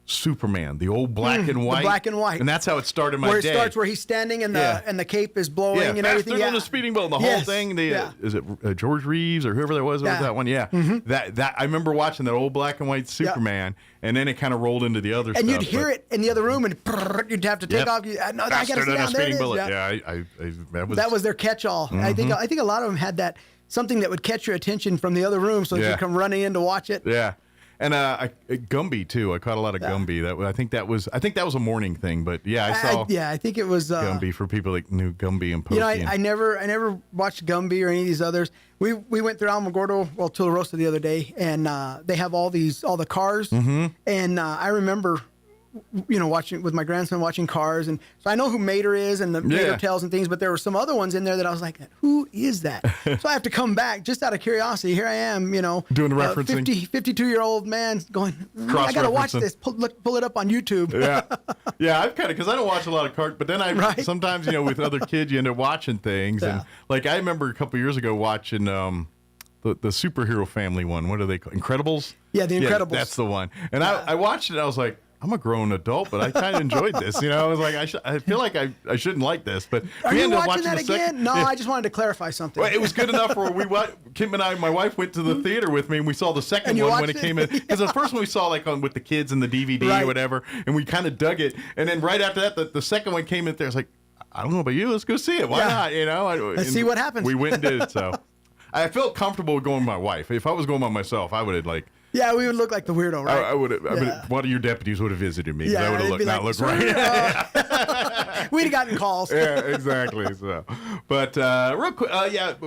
Superman, the old black and white. The black and white. And that's how it started my day. Where it starts where he's standing and the cape is blowing and everything. Faster than the speeding bullet, the whole thing. Is it George Reeves or whoever that was? That one? Yeah. Mm-hmm. That I remember watching that old black and white Superman, and then it kind of rolled into the other stuff. And you'd hear it in the other room, and you'd have to take off. I got to Faster sit than a down. speeding There bullet. it is. That was their catch-all. Mm-hmm. I think a lot of them had that something that would catch your attention from the other room, so you'd come running in to watch it. Yeah. And Gumby too. I caught a lot of Gumby. I think that was a morning thing. But I saw. I think it was Gumby for people that knew Gumby and Pokey. I never watched Gumby or any of these others. We went through Alamogordo, Tularosa the other day, and they have all the cars. Mm-hmm. And I remember, watching with my grandson watching Cars, and so I know who Mater is and the Mater Tales and things. But there were some other ones in there that I was like, who is that? So I have to come back just out of curiosity. Here I am, doing the referencing. 52-year-old man going, I got to watch this. Pull it up on YouTube. I've kind of because I don't watch a lot of cartoons, but then sometimes with other kids you end up watching things, and like I remember a couple years ago watching the superhero family one. What are they called? Incredibles? Yeah, the Incredibles. That's the one. And I watched it. I was like, I'm a grown adult, but I kind of enjoyed this. I was like, I feel like I shouldn't like this, but are we you ended up watching that again? Second. No, I just wanted to clarify something. Well, it was good enough where Kim and I, my wife went to the theater with me, and we saw the second one when it came in. Because the first one we saw with the kids and the DVD or whatever, and we kind of dug it. And then right after that, the second one came in there. I was like, I don't know about you. Let's go see it. Why not? Let's see what happens. We went and did it. So I felt comfortable going with my wife. If I was going by myself, I would have Yeah, we would look like the weirdo, right? I would have. One of your deputies would have visited me. I would have not looked right. We'd have gotten calls. Yeah, exactly. So, but real quick,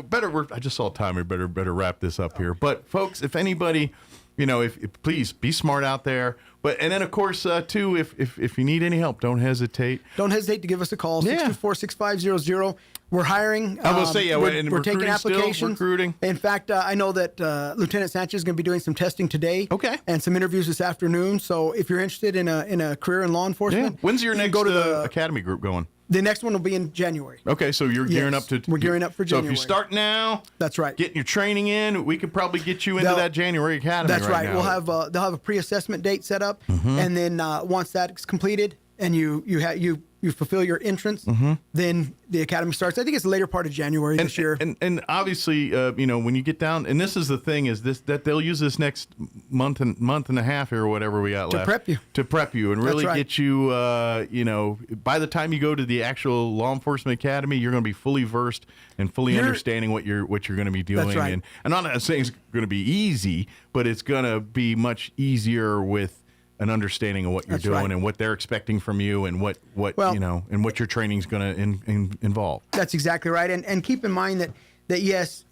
better. I just saw time. We better wrap this up here. But folks, if anybody, if please be smart out there. And then of course too, if you need any help, don't hesitate. Don't hesitate to give us a call. 624-6500. We're hiring. I will say, we're taking applications. Recruiting. In fact, I know that Lieutenant Sanchez is going to be doing some testing today. Okay. And some interviews this afternoon. So if you're interested in a career in law enforcement, when's your next academy group going? The next one will be in January. Okay, so you're gearing up to. We're gearing up for January. So if you start now, that's right. Getting your training in, we could probably get you into that January academy. That's right. Now. We'll have they'll have a pre-assessment date set up, and then once that's completed and you fulfill your entrance, then the academy starts. I think it's the later part of January this year. And obviously, when you get down, and this is the thing is that they'll use this next month and a half or whatever we got left to prep you and really get you. By the time you go to the actual law enforcement academy, you're going to be fully versed and fully understanding what you're going to be doing. That's right. And I'm not saying it's going to be easy, but it's going to be much easier with an understanding of what you're doing and what they're expecting from you and what and what your training's going to involve. That's exactly right. And keep in mind that yes,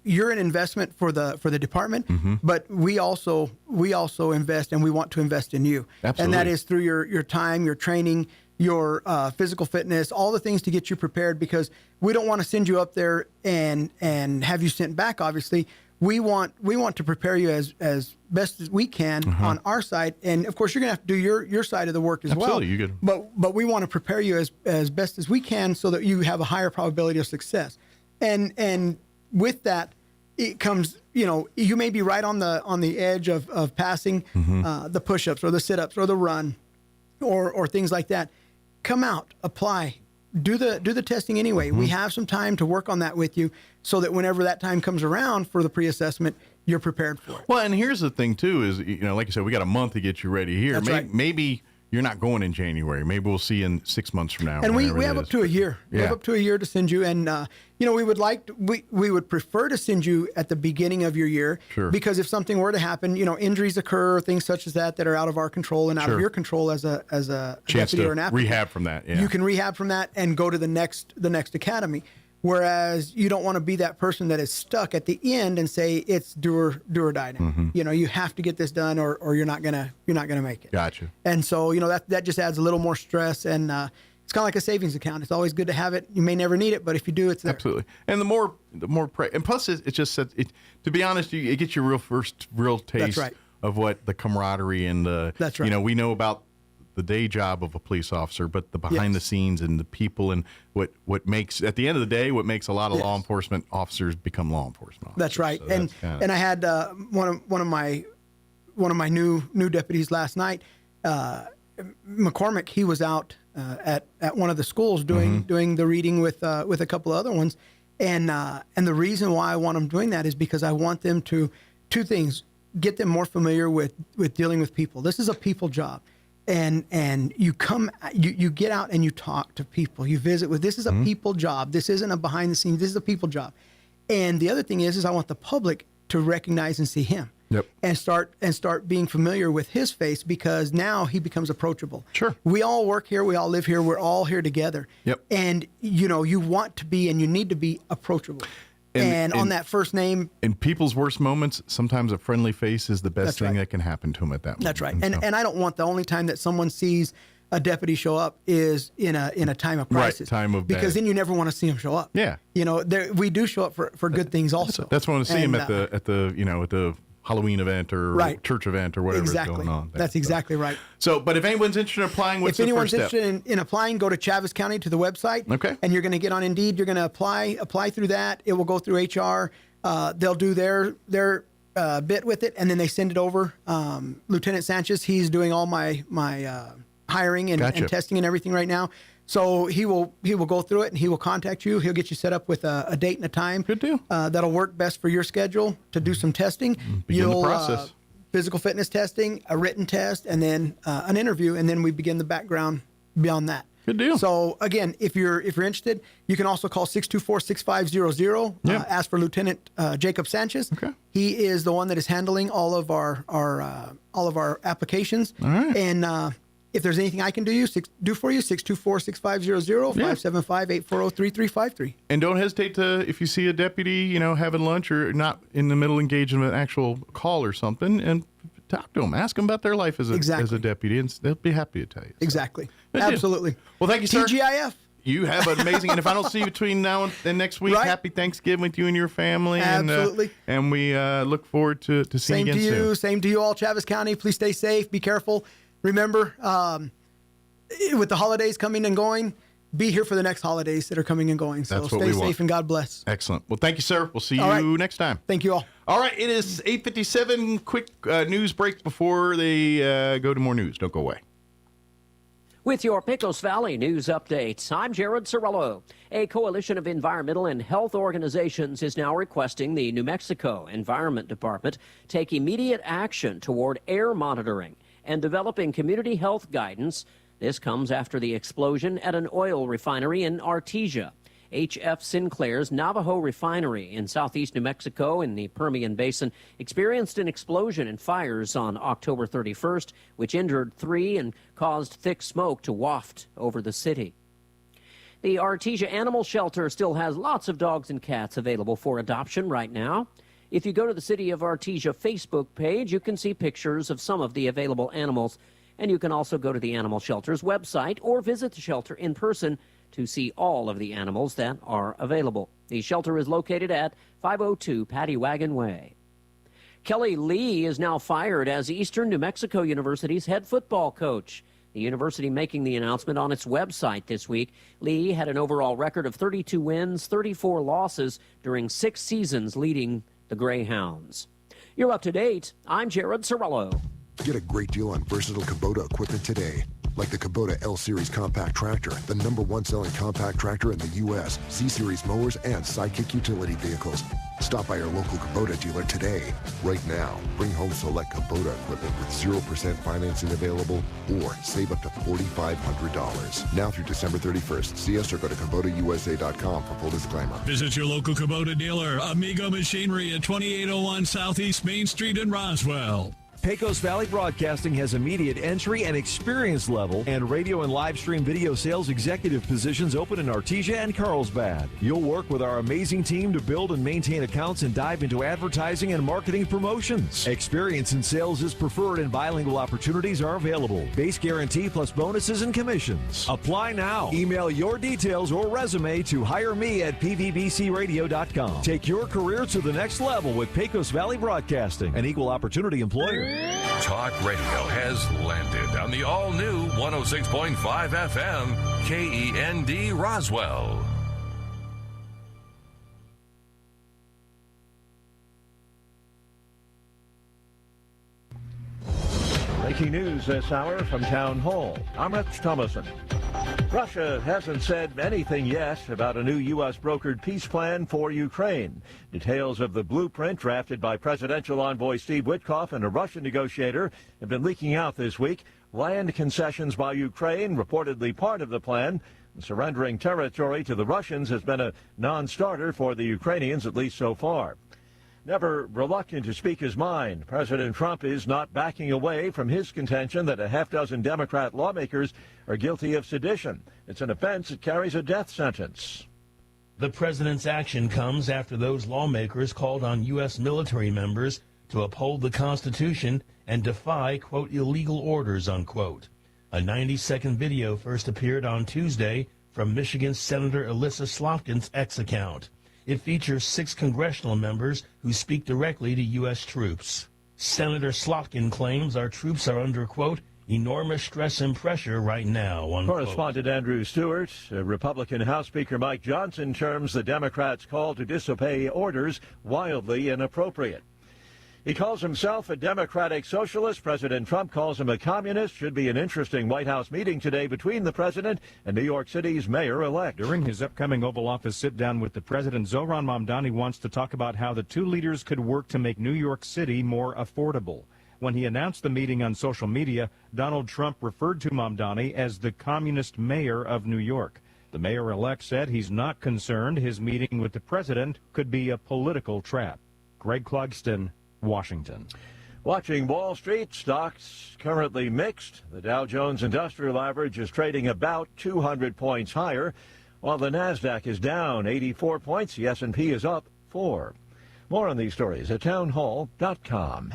you're an investment for the department, but we also invest, and we want to invest in you. Absolutely. And that is through your time, your training, your physical fitness, all the things to get you prepared, because we don't want to send you up there and have you sent back. Obviously, we want to prepare you as best as we can on our side, and of course you're gonna have to do your side of the work as well. You good. But we want to prepare you as best as we can so that you have a higher probability of success. And with that, it comes, you may be right on the edge of passing the push-ups or the sit-ups or the run or things like that. Come out, apply, do the testing anyway. We have some time to work on that with you so that whenever that time comes around for the pre-assessment, you're prepared for it. Well, and here's the thing too is, like you said, we got a month to get you ready here. That's right. Maybe you're not going in January. Maybe we'll see you in 6 months from now. And we have up to a year. We have up to a year to send you. And, we would prefer to send you at the beginning of your year. Sure. Because if something were to happen, injuries occur, things such as that are out of our control and out of your control as a chance deputy to or an applicant. rehab from that. Yeah. You can rehab from that and go to the next academy. Whereas you don't want to be that person that is stuck at the end and say it's do or die now. You have to get this done or you're not gonna make it. Gotcha. And so that just adds a little more stress, and it's kind of like a savings account. It's always good to have it. You may never need it, but if you do, it's there. Absolutely. And the more and plus it just says it. To be honest, it gets your real taste of what the camaraderie and the. That's right. We know about the day job of a police officer, but the behind the scenes and the people and what makes, at the end of the day, what makes a lot of law enforcement officers become law enforcement officers. That's right. So and I had one of my new deputies last night, McCormick. He was out at one of the schools doing the reading with a couple of other ones, and the reason why I want them doing that is because I want them to two things: get them more familiar with dealing with people. This is a people job. And you get out and you talk to people. You visit with. This is a people job. This isn't a behind the scenes. This is a people job. And the other thing is I want the public to recognize and see him. Yep. And start being familiar with his face, because now he becomes approachable. Sure. We all work here. We all live here. We're all here together. Yep. And you want to be and you need to be approachable. And on that first name. In people's worst moments, sometimes a friendly face is the best thing that can happen to them at that moment. That's right. And I don't want the only time that someone sees a deputy show up is in a time of crisis. Right, time of because bad. then you never want to see him show up. Yeah. We do show up for good things also. That's when I see him at the Halloween event or church event or whatever is going on. That's exactly right. So, but if anyone's interested in applying, what's the first step? If anyone's interested in applying, go to Chaves County to the website. Okay. And you're going to get on Indeed. You're going to apply through that. It will go through HR. They'll do their bit with it, and then they send it over. Lieutenant Sanchez, he's doing all my hiring and testing and everything right now. So he will go through it, and he will contact you. He'll get you set up with a date and a time. Good deal. That'll work best for your schedule to do some testing. Begin the process. Physical fitness testing, a written test, and then an interview, and then we begin the background beyond that. Good deal. So again, if you're interested, you can also call 624-6500. Ask for Lieutenant Jacob Sanchez. Okay. He is the one that is handling all of our applications. All right. And if there's anything I can do for you, 624-6500, 575-840-3353. And don't hesitate to, if you see a deputy, having lunch or not in the middle engaged in an actual call or something, and talk to them. Ask them about their life as a deputy, and they'll be happy to tell you. Exactly. Absolutely. Well, thank you, sir. TGIF. You have an amazing, and if I don't see you between now and next week, happy Thanksgiving with you and your family. Absolutely. And we look forward to seeing you again soon. Same to you all, Chaves County. Please stay safe. Be careful. Remember, with the holidays coming and going, be here for the next holidays that are coming and going. So stay safe and God bless. Excellent. Well, thank you, sir. We'll see you next time. Thank you all. All right. It is 8:57. Quick news break before they go to more news. Don't go away. With your Pecos Valley news updates, I'm Jared Cirillo. A coalition of environmental and health organizations is now requesting the New Mexico Environment Department take immediate action toward air monitoring and developing community health guidance. This comes after the explosion at an oil refinery in Artesia. H.F. Sinclair's Navajo refinery in southeast New Mexico in the Permian Basin experienced an explosion and fires on October 31st, which injured 3 and caused thick smoke to waft over the city. The Artesia Animal Shelter still has lots of dogs and cats available for adoption right now. If you go to the City of Artesia Facebook page, you can see pictures of some of the available animals. And you can also go to the animal shelter's website or visit the shelter in person to see all of the animals that are available. The shelter is located at 502 Paddy Wagon Way. Kelly Lee is now fired as Eastern New Mexico University's head football coach. The university making the announcement on its website this week. Lee had an overall record of 32 wins, 34 losses during 6 seasons leading the Greyhounds. You're up to date. I'm Jared Sorello. Get a great deal on versatile Kubota equipment today. Like the Kubota L-Series compact tractor, the #1 selling compact tractor in the U.S., C-Series mowers, and Sidekick utility vehicles. Stop by your local Kubota dealer today. Right now, bring home select Kubota equipment with 0% financing available or save up to $4,500. Now through December 31st. See us or go to KubotaUSA.com for full disclaimer. Visit your local Kubota dealer, Amigo Machinery at 2801 Southeast Main Street in Roswell. Pecos Valley Broadcasting has immediate entry and experience level and radio and live stream video sales executive positions open in Artesia and Carlsbad. You'll work with our amazing team to build and maintain accounts and dive into advertising and marketing promotions. Experience in sales is preferred and bilingual opportunities are available. Base guarantee plus bonuses and commissions. Apply now. Email your details or resume to hireme@pvbcradio.com. Take your career to the next level with Pecos Valley Broadcasting, an equal opportunity employer. Talk radio has landed on the all-new 106.5 FM KEND Roswell. Breaking news this hour from Town Hall. I'm Rich Thomason. Russia hasn't said anything yet about a new U.S. brokered peace plan for Ukraine. Details of the blueprint drafted by presidential envoy Steve Witkoff and a Russian negotiator have been leaking out this week. Land concessions by Ukraine, reportedly part of the plan. Surrendering territory to the Russians has been a non-starter for the Ukrainians, at least so far. Never reluctant to speak his mind, President Trump is not backing away from his contention that a half-dozen Democrat lawmakers are guilty of sedition. It's an offense that carries a death sentence. The president's action comes after those lawmakers called on U.S. military members to uphold the Constitution and defy, quote, illegal orders, unquote. A 90-second video first appeared on Tuesday from Michigan Senator Alyssa Slotkin's X account. It features 6 congressional members who speak directly to U.S. troops. Senator Slotkin claims our troops are under, quote, enormous stress and pressure right now, unquote. Correspondent Andrew Stewart. Republican House Speaker Mike Johnson terms the Democrats' call to disobey orders wildly inappropriate. He calls himself a democratic socialist. President Trump calls him a communist. Should be an interesting White House meeting today between the president and New York City's mayor-elect. During his upcoming Oval Office sit-down with the president, Zohran Mamdani wants to talk about how the two leaders could work to make New York City more affordable. When he announced the meeting on social media, Donald Trump referred to Mamdani as the communist mayor of New York. The mayor-elect said he's not concerned his meeting with the president could be a political trap. Greg Clugston, Washington. Watching Wall Street, stocks currently mixed. The Dow Jones Industrial Average is trading about 200 points higher, while the Nasdaq is down 84 points. The S&P is up 4. More on these stories at townhall.com.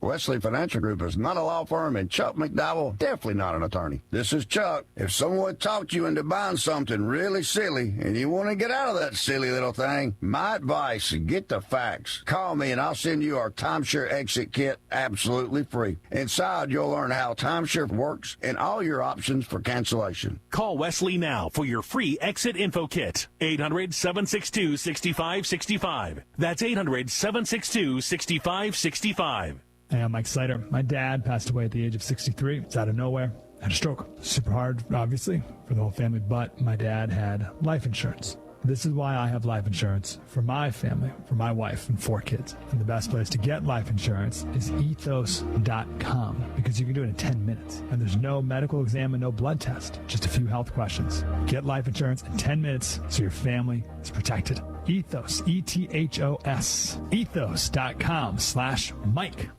Wesley Financial Group is not a law firm, and Chuck McDowell, definitely not an attorney. This is Chuck. If someone talked you into buying something really silly and you want to get out of that silly little thing, my advice, get the facts. Call me and I'll send you our timeshare exit kit absolutely free. Inside, you'll learn how timeshare works and all your options for cancellation. Call Wesley now for your free exit info kit. 800-762-6565. That's 800-762-6565. Hey, I'm Mike Slater. My dad passed away at the age of 63. It's out of nowhere. Had a stroke. Super hard, obviously, for the whole family, but my dad had life insurance. This is why I have life insurance for my family, for my wife and 4 kids. And the best place to get life insurance is ethos.com, because you can do it in 10 minutes. And there's no medical exam and no blood test, just a few health questions. Get life insurance in 10 minutes so your family is protected. Ethos, E-T-H-O-S, ethos.com/Mike.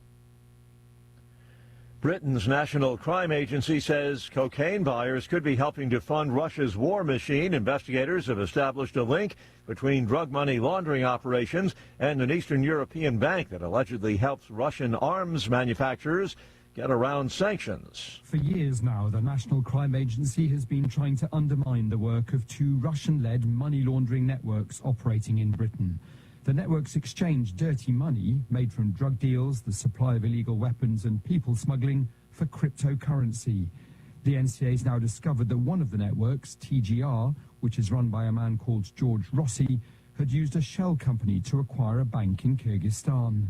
Britain's National Crime Agency says cocaine buyers could be helping to fund Russia's war machine. Investigators have established a link between drug money laundering operations and an Eastern European bank that allegedly helps Russian arms manufacturers get around sanctions. For years now, the National Crime Agency has been trying to undermine the work of two Russian-led money laundering networks operating in Britain. The networks exchange dirty money made from drug deals, the supply of illegal weapons and people smuggling for cryptocurrency. The NCA has now discovered that one of the networks, TGR, which is run by a man called George Rossi, had used a shell company to acquire a bank in Kyrgyzstan.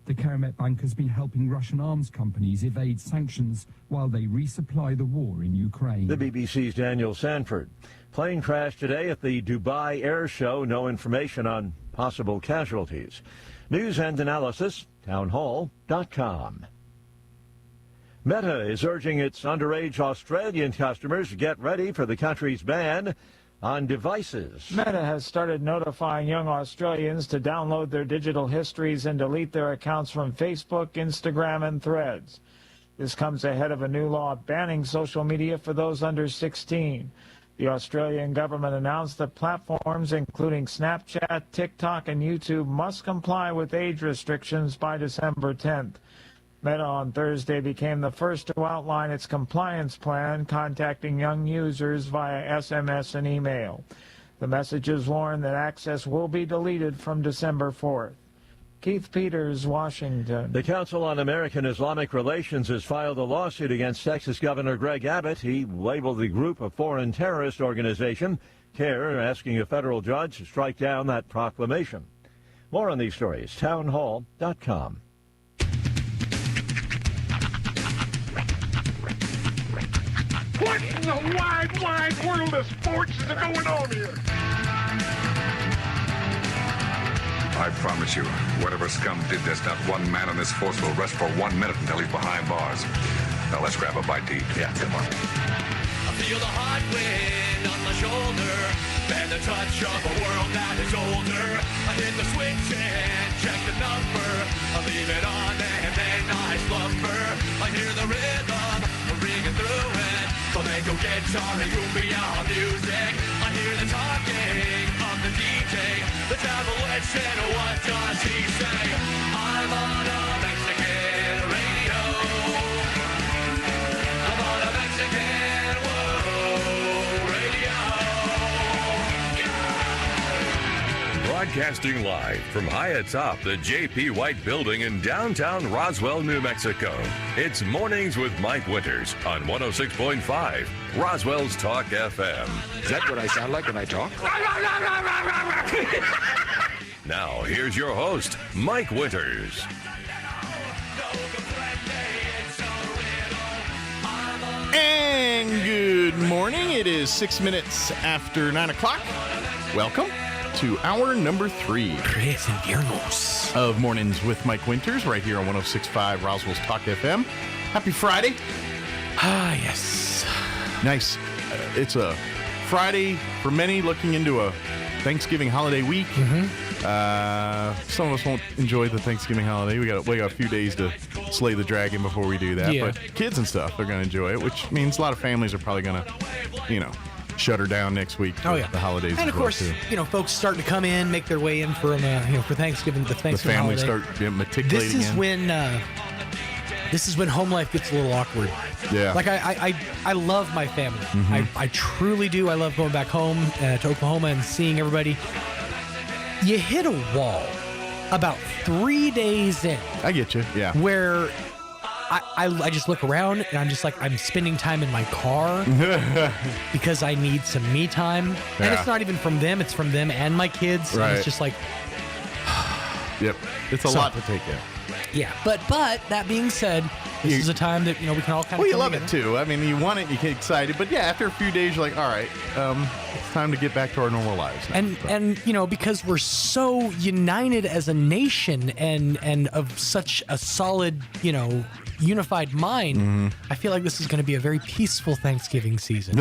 The Karamet Bank has been helping Russian arms companies evade sanctions while they resupply the war in Ukraine. The BBC's Daniel Sanford. Plane crash today at the Dubai Air Show. No information on possible casualties. News and analysis, townhall.com. Meta is urging its underage Australian customers to get ready for the country's ban on devices. Meta has started notifying young Australians to download their digital histories and delete their accounts from Facebook, Instagram, and Threads. This comes ahead of a new law banning social media for those under 16. The Australian government announced that platforms including Snapchat, TikTok, and YouTube must comply with age restrictions by December 10th. Meta on Thursday became the first to outline its compliance plan, contacting young users via SMS and email. The messages warn that access will be deleted from December 4th. Keith Peters, Washington. The Council on American Islamic Relations has filed a lawsuit against Texas Governor Greg Abbott. He labeled the group a foreign terrorist organization. CARE asking a federal judge to strike down that proclamation. More on these stories, townhall.com. What in the wide world of sports is going on here? I promise you, whatever scum did this, not one man on this force will rest for 1 minute until he's behind bars. Now let's grab a bite to eat. Yeah, come on. I feel the hot wind on my shoulder and the touch of a world that is older. I hit the switch and check the number. I leave it on and then I slumber. I hear the rhythm ringing through it. Flamenco guitar and cumbia music. I hear the talking of the DJ. The devil said, what does he say? I'm on a Mexican radio. I'm on a Mexican radio. Broadcasting live from high atop the J.P. White Building in downtown Roswell, New Mexico. It's Mornings with Mike Winters on 106.5 Roswell's Talk FM. Is that what I sound like when I talk? Now, here's your host, Mike Winters. And good morning. It is 6 minutes after 9 o'clock. Welcome to hour number 3 of Mornings with Mike Winters right here on 106.5 Roswell's Talk FM. Happy Friday. Ah, yes. Nice. It's a Friday for many, looking into a Thanksgiving holiday week. Some of us won't enjoy the Thanksgiving holiday. We got a few days to slay the dragon before we do that. Yeah. But kids and stuff, they're going to enjoy it, which means a lot of families are probably going to, shut her down next week for the holidays. And of course, folks starting to come in, make their way in from, for Thanksgiving, the Thanksgiving families holiday. start matriculating This is when home life gets a little awkward. Yeah. Like, I love my family. Mm-hmm. I truly do. I love going back home to Oklahoma and seeing everybody. You hit a wall about 3 days in. I get you, yeah. Where I just look around and I'm just like, I'm spending time in my car because I need some me time. Yeah. And it's not even from them, it's from them and my kids. Right. And it's just like... Yep. It's a lot to take in. Yeah, but that being said, this is a time that we can all kind of. Well, you love it too. I mean, you want it, you get excited, but yeah, after a few days, you're like, all right, it's time to get back to our normal lives now. And because we're so united as a nation and of such a solid unified mind, I feel like this is going to be a very peaceful Thanksgiving season.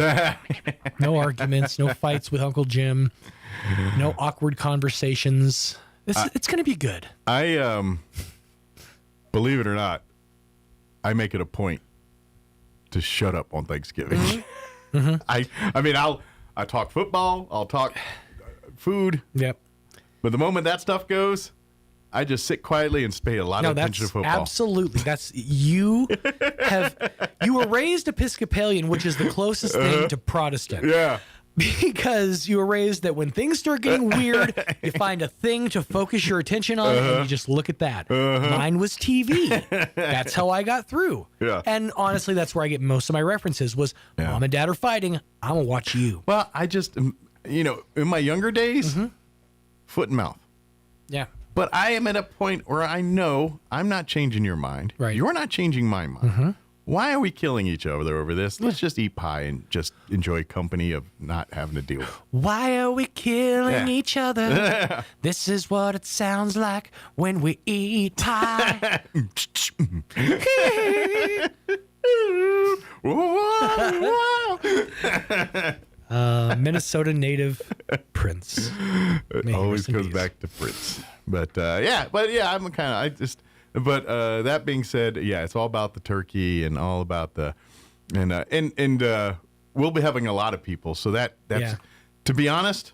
No arguments, no fights with Uncle Jim, no awkward conversations. It's going to be good. Believe it or not, I make it a point to shut up on Thanksgiving. Mm-hmm. I mean, I talk football, I'll talk food. Yep. But the moment that stuff goes, I just sit quietly and pay a lot of attention to football. Absolutely. You were raised Episcopalian, which is the closest thing to Protestant. Yeah. Because you were raised that when things start getting weird, you find a thing to focus your attention on, and you just look at that. Mine was TV. That's how I got through. Yeah. And honestly, that's where I get most of my references was mom and dad are fighting. I'm going to watch you. Well, I just, in my younger days, foot and mouth. Yeah. But I am at a point where I know I'm not changing your mind. Right. You're not changing my mind. Why are we killing each other over this? Let's just eat pie and just enjoy company of not having to deal with it. Why are we killing each other? This is what it sounds like when we eat pie. Minnesota native Prince. It always goes back to Prince. But I'm kind of, But that being said, it's all about the turkey and all about the, and we'll be having a lot of people. So that's, to be honest,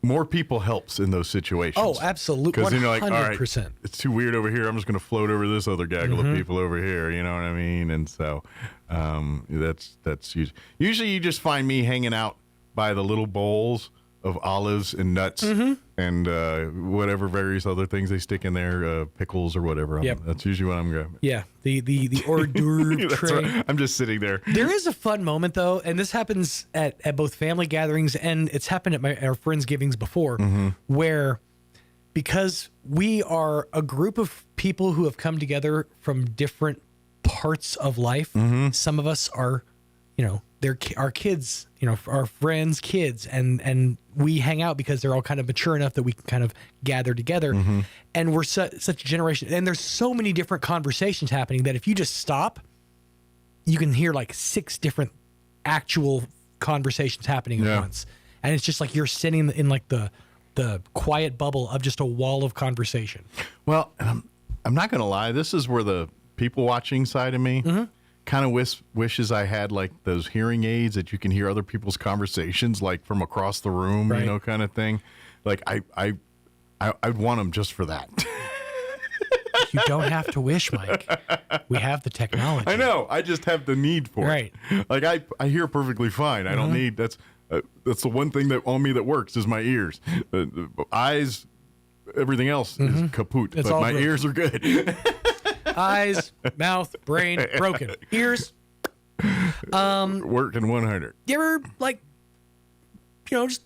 more people helps in those situations. Oh, absolutely. Because 100%. all right, it's too weird over here. I'm just going to float over this other gaggle of people over here. You know what I mean? And so that's usually you just find me hanging out by the little bowls of olives and nuts and whatever various other things they stick in there, pickles or whatever. That's usually what I'm grabbing. Yeah, the hors d'oeuvre tray. Right. I'm just sitting there. There is a fun moment though, and this happens at both family gatherings and it's happened at our Friendsgivings before, where because we are a group of people who have come together from different parts of life. Some of us are, they're our kids, our friends' kids, and we hang out because they're all kind of mature enough that we can kind of gather together. And we're such a generation, and there's so many different conversations happening that if you just stop, you can hear like 6 different actual conversations happening at once. And it's just like you're sitting in like the quiet bubble of just a wall of conversation. Well, I'm not going to lie. This is where the people watching side of me kind of wishes I had like those hearing aids that you can hear other people's conversations like from across the room, kind of thing. Like I'd want them just for that. You don't have to wish, Mike. We have the technology. I know. I just have the need for it. Like I hear perfectly fine. I don't need that's the one thing that on me that works is my ears. Eyes, everything else is kaput. It's but my broken. ears are good. Eyes, mouth, brain, broken. Ears. Working 100. You ever, just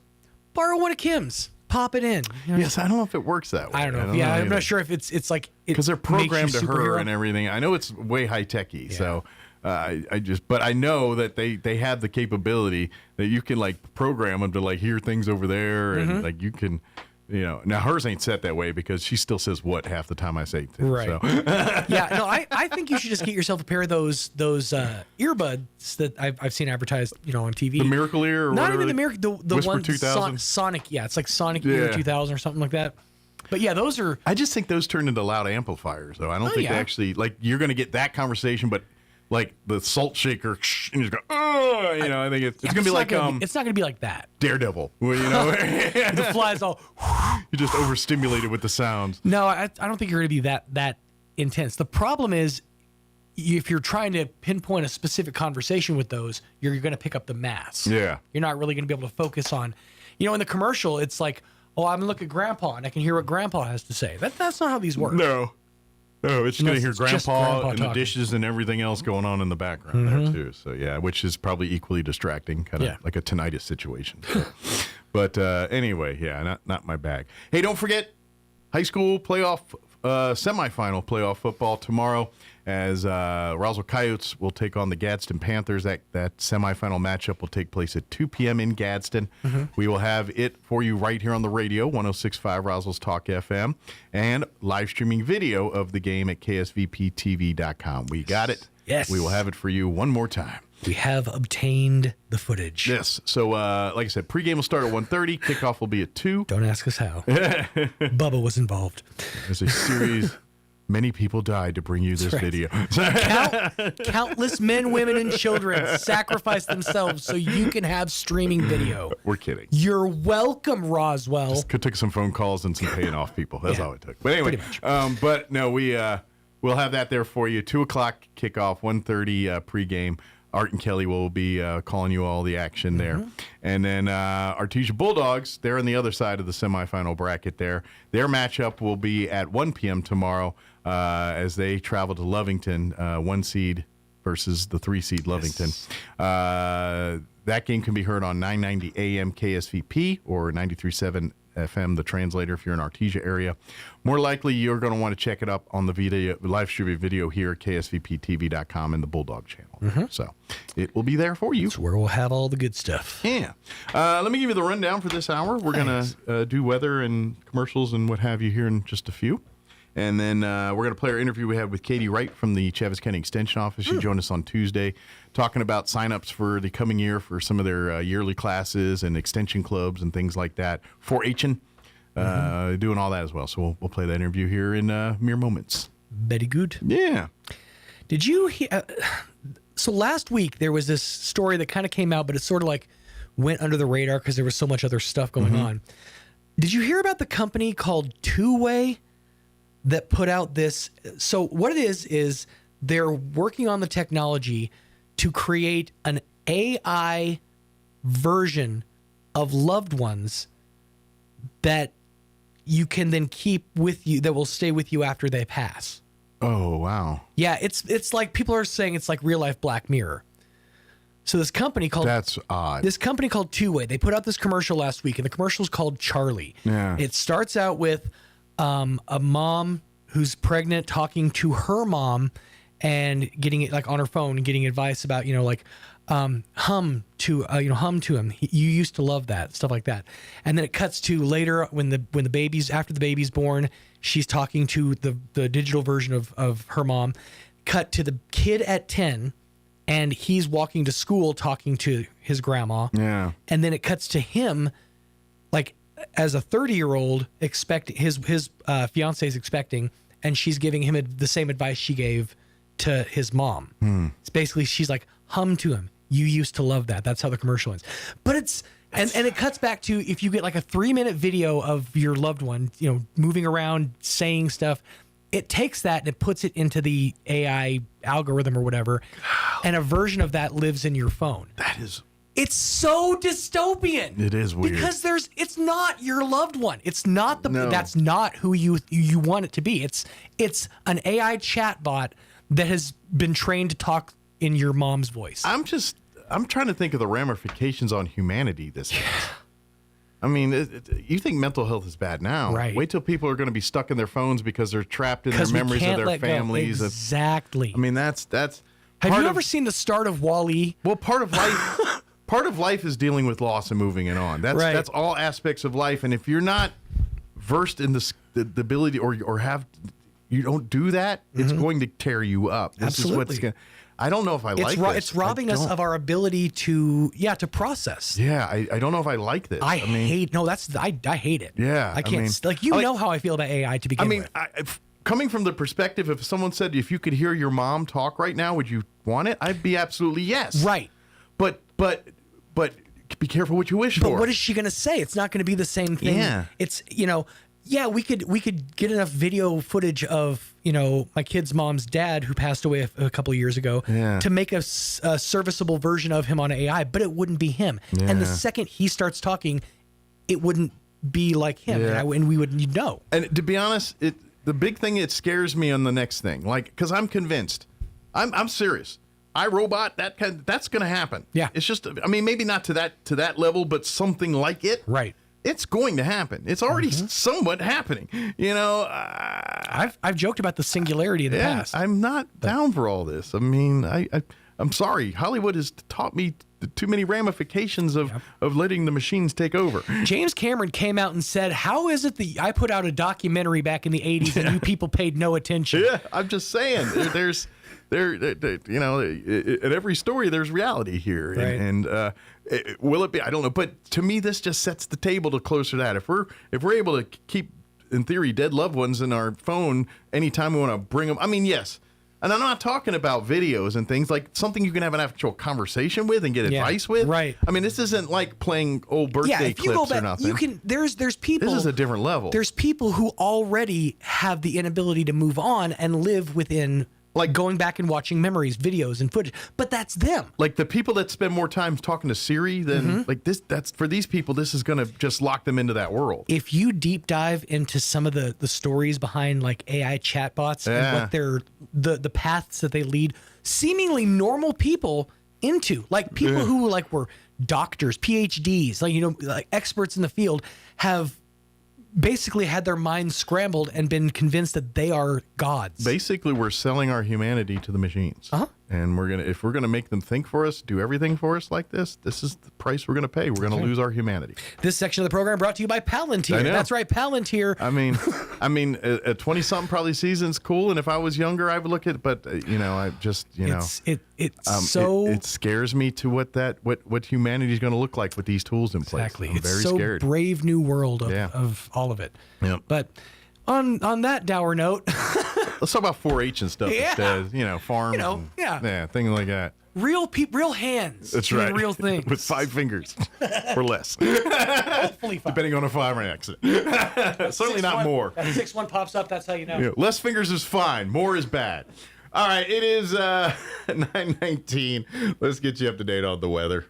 borrow one of Kim's, pop it in. Yes, I don't know if it works that way. I don't know. I'm not sure if it's like because they're programmed to her superhero. and everything. I know it's way high techy, so but I know that they have the capability that you can like program them to like hear things over there, and like you can. Now hers ain't set that way because she still says what half the time I say it. Right. So. I think you should just get yourself a pair of those earbuds that I've seen advertised, on TV. The Miracle Ear, or not whatever even the Miracle, the Whisper one 2000? Sonic. Yeah, it's like Sonic Ear 2000 or something like that. But yeah, those are. I just think those turn into loud amplifiers, though. I don't think they actually like you're going to get that conversation, but. Like the salt shaker, and you just go, oh, I think it's going to be like it's not going to be like that. Daredevil, The flies all. You're just overstimulated with the sounds. No, I don't think you're going to be that intense. The problem is, if you're trying to pinpoint a specific conversation with those, you're going to pick up the mass. Yeah, you're not really going to be able to focus on, in the commercial, it's like, oh, I'm going to look at Grandpa and I can hear what Grandpa has to say. That's not how these work. No, it's going to hear Grandpa and talking. the dishes and everything else going on in the background there too. So which is probably equally distracting, kind of like a tinnitus situation. So. But anyway, not my bag. Hey, don't forget high school playoff, semifinal playoff football tomorrow as Roswell Coyotes will take on the Gadsden Panthers. That semifinal matchup will take place at 2 p.m. in Gadsden. We will have it for you right here on the radio, 106.5 Roswell's Talk FM, and live streaming video of the game at ksvptv.com. We got it. Yes. We will have it for you one more time. We have obtained the footage. Yes. So, like I said, pregame will start at 1:30. Kickoff will be at 2. Don't ask us how. Bubba was involved. There's a series Many people died to bring you this video. Countless men, women, and children sacrificed themselves so you can have streaming video. We're kidding. You're welcome, Roswell. Just took some phone calls and some paying off people. That's all it took. But anyway, pretty much. but no, we'll have that there for you. 2:00 kickoff, 1:30 pregame. Art and Kelly will be calling you all the action there. And then Artesia Bulldogs, they're on the other side of the semifinal bracket there. Their matchup will be at 1 p.m. tomorrow as they travel to Lovington, 1 seed versus the 3 seed Lovington. That game can be heard on 990 AM KSVP or 93.7 FM, the translator, if you're in Artesia area. More likely, you're going to want to check it up on the video, live streaming video here at ksvptv.com and the Bulldog channel. So it will be there for you. That's where we'll have all the good stuff. Yeah. Let me give you the rundown for this hour. We're going to do weather and commercials and what have you here in just a few. And then we're going to play our interview we had with Katie Wright from the Chaves County Extension Office. She joined us on Tuesday talking about signups for the coming year for some of their yearly classes and extension clubs and things like that. 4-H'ing, doing all that as well. So we'll play that interview here in mere moments. Very good. Yeah. Did you hear? So last week there was this story that kind of came out, but it sort of like went under the radar because there was so much other stuff going on. Did you hear about the company called Two-Way that put out this? So what it is they're working on the technology to create an AI version of loved ones that you can then keep with you, that will stay with you after they pass. Oh, wow. Yeah, it's like people are saying it's like real life Black Mirror. So this company called... That's odd. This company called Two-Way, they put out this commercial last week, and the commercial is called Charlie. Yeah. It starts out with a mom who's pregnant talking to her mom and getting it like on her phone and getting advice about, hum to him. You used to love that, stuff like that. And then it cuts to later when the after the baby's born, she's talking to the digital version of her mom. Cut to the kid at 10 and he's walking to school talking to his grandma. Yeah. And then it cuts to him like as a 30-year-old his fiance is expecting, and she's giving him the same advice she gave to his mom. It's basically, she's like, hum to him. You used to love that. That's how the commercial ends. But it's, and it cuts back to if you get like a 3-minute video of your loved one, moving around, saying stuff, it takes that and it puts it into the AI algorithm or whatever, and a version of that lives in your phone. It's so dystopian. It is weird. Because it's not your loved one. It's not that's not who you want it to be. It's an AI chatbot that has been trained to talk in your mom's voice. I'm trying to think of the ramifications on humanity this has. I mean, you think mental health is bad now. Right. Wait till people are going to be stuck in their phones because they're trapped in their memories of their families. Exactly. I mean, that's Have you ever seen the start of Wall-E? Well, part of life is dealing with loss and moving it on. That's all aspects of life. And if you're not versed in the ability or have you don't do that, it's going to tear you up. Absolutely. I don't know if I like this. It's robbing us of our ability to process. Yeah, I don't know if I like this. I hate it. Yeah. I can't, know how I feel about AI to begin with. Coming from the perspective, if someone said, if you could hear your mom talk right now, would you want it? I'd be absolutely yes. Right. But be careful what you wish for. But what is she going to say? It's not going to be the same thing. Yeah. It's, we could get enough video footage of, my kid's mom's dad who passed away a couple of years ago to make a serviceable version of him on AI, but it wouldn't be him. Yeah. And the second he starts talking, it wouldn't be like him. Yeah. And we wouldn't know. And to be honest, the big thing, it scares me on the next thing. Like, because I'm convinced. I'm serious. iRobot, that's going to happen. Yeah. It's just, maybe not to that level, but something like it. Right. It's going to happen. It's already somewhat happening. I've joked about the singularity in the past. I'm not down for all this. I'm sorry. Hollywood has taught me too many ramifications of letting the machines take over. James Cameron came out and said, how is it that I put out a documentary back in the 80s and you people paid no attention? Yeah, I'm just saying. In every story, there's reality here. Right. And will it be? I don't know. But to me, this just sets the table to closer to that. If we're able to keep in theory, dead loved ones in our phone anytime we want to bring them. I mean, yes. And I'm not talking about videos and things, like something you can have an actual conversation with and get advice with. Right. I mean, this isn't like playing old birthday clips or nothing. You can. There's people. This is a different level. There's people who already have the inability to move on and live within, like, going back and watching memories, videos, and footage. But that's them. Like the people that spend more time talking to Siri than like this. That's for these people. This is going to just lock them into that world. If you deep dive into some of the stories behind like AI chatbots and what they're the paths that they lead seemingly normal people into, like people who like were doctors, PhDs, like, you know, like experts in the field, have basically had their minds scrambled and been convinced that they are gods. Basically, we're selling our humanity to the machines. And if we're gonna make them think for us, do everything for us like this, this is the price we're gonna pay. We're gonna lose our humanity. This section of the program brought to you by Palantir. I know. That's right, Palantir. I mean, a 20-something probably season's cool, and if I was younger, I would look at it. But you know, I just it scares me to what humanity is going to look like with these tools in place. Exactly, I'm it's very so scared. Brave new world of all of it. Yeah. But on that dour note, let's talk about 4-H and stuff instead. You know, farms. You know, and things like that. Real hands. That's doing right. Real things with 5 fingers or less. Hopefully 5. Depending on a farming accident. Certainly not more. That 6-1 pops up. That's how you know. Yeah, less fingers is fine. More is bad. All right, it is 9:19. Let's get you up to date on the weather.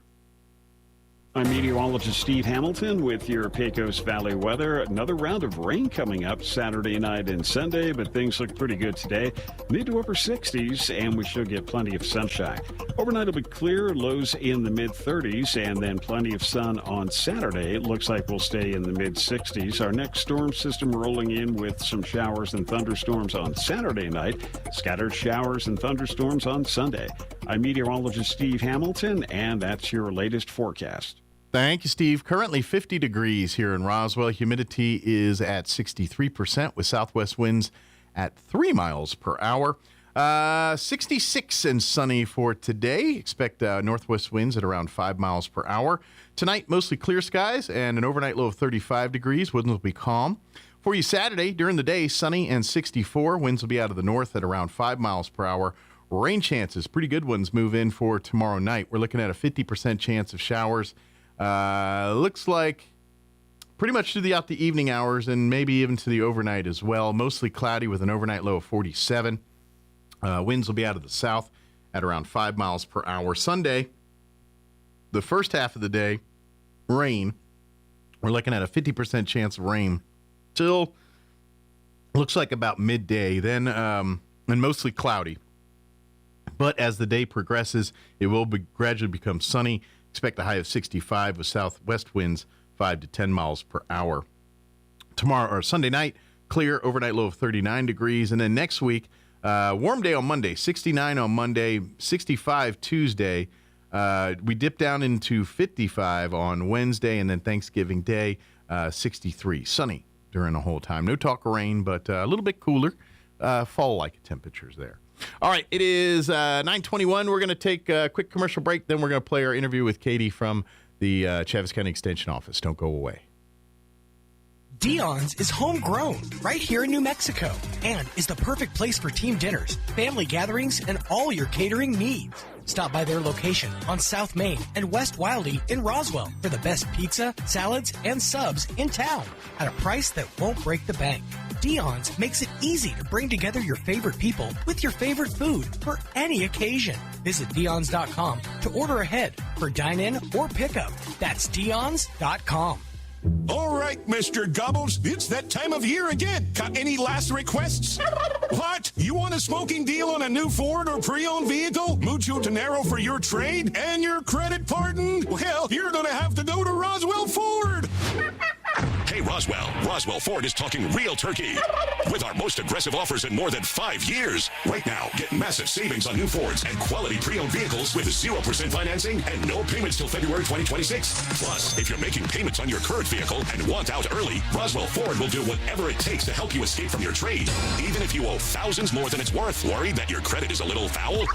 I'm meteorologist Steve Hamilton with your Pecos Valley weather. Another round of rain coming up Saturday night and Sunday, but things look pretty good today. Mid to upper 60s, and we should get plenty of sunshine. Overnight will be clear, lows in the mid-30s, and then plenty of sun on Saturday. It looks like we'll stay in the mid-60s. Our next storm system rolling in with some showers and thunderstorms on Saturday night. Scattered showers and thunderstorms on Sunday. I'm meteorologist Steve Hamilton, and that's your latest forecast. Thank you, Steve. Currently 50 degrees here in Roswell. Humidity is at 63% with southwest winds at 3 miles per hour. 66 and sunny for today. Expect northwest winds at around 5 miles per hour. Tonight, mostly clear skies and an overnight low of 35 degrees. Winds will be calm. For you Saturday, during the day, sunny and 64. Winds will be out of the north at around 5 miles per hour. Rain chances, pretty good ones, move in for tomorrow night. We're looking at a 50% chance of showers. Looks like pretty much throughout the evening hours and maybe even to the overnight as well. Mostly cloudy with an overnight low of 47. Winds will be out of the south at around 5 miles per hour. Sunday, the first half of the day, rain. We're looking at a 50% chance of rain till looks like about midday. Then and mostly cloudy. But as the day progresses, it will gradually become sunny. Expect a high of 65 with southwest winds 5 to 10 miles per hour. Tomorrow or Sunday night, clear, overnight low of 39 degrees. And then next week, warm day on Monday, 69 on Monday, 65 Tuesday. We dip down into 55 on Wednesday, and then Thanksgiving Day, 63. Sunny during the whole time. No talk of rain, but a little bit cooler. Fall-like temperatures there. All right, it is 9:21. We're going to take a quick commercial break. Then we're going to play our interview with Katie from the Chaves County Extension Office. Don't go away. Dion's is homegrown right here in New Mexico and is the perfect place for team dinners, family gatherings, and all your catering needs. Stop by their location on South Main and West Wildy in Roswell for the best pizza, salads, and subs in town at a price that won't break the bank. Dion's makes it easy to bring together your favorite people with your favorite food for any occasion. Visit Dion's.com to order ahead for dine-in or pickup. That's Dion's.com. All right, Mr. Gobbles, it's that time of year again. Got any last requests? What? You want a smoking deal on a new Ford or pre-owned vehicle? Mucho dinero for your trade and your credit pardon? Well, you're going to have to go to Roswell Ford. Hey, Roswell Ford is talking real turkey with our most aggressive offers in more than 5 years. Right now, get massive savings on new Fords and quality pre-owned vehicles with 0% financing and no payments till February 2026. Plus, if you're making payments on your current vehicle and want out early, Roswell Ford will do whatever it takes to help you escape from your trade. Even if you owe thousands more than it's worth. Worried that your credit is a little foul?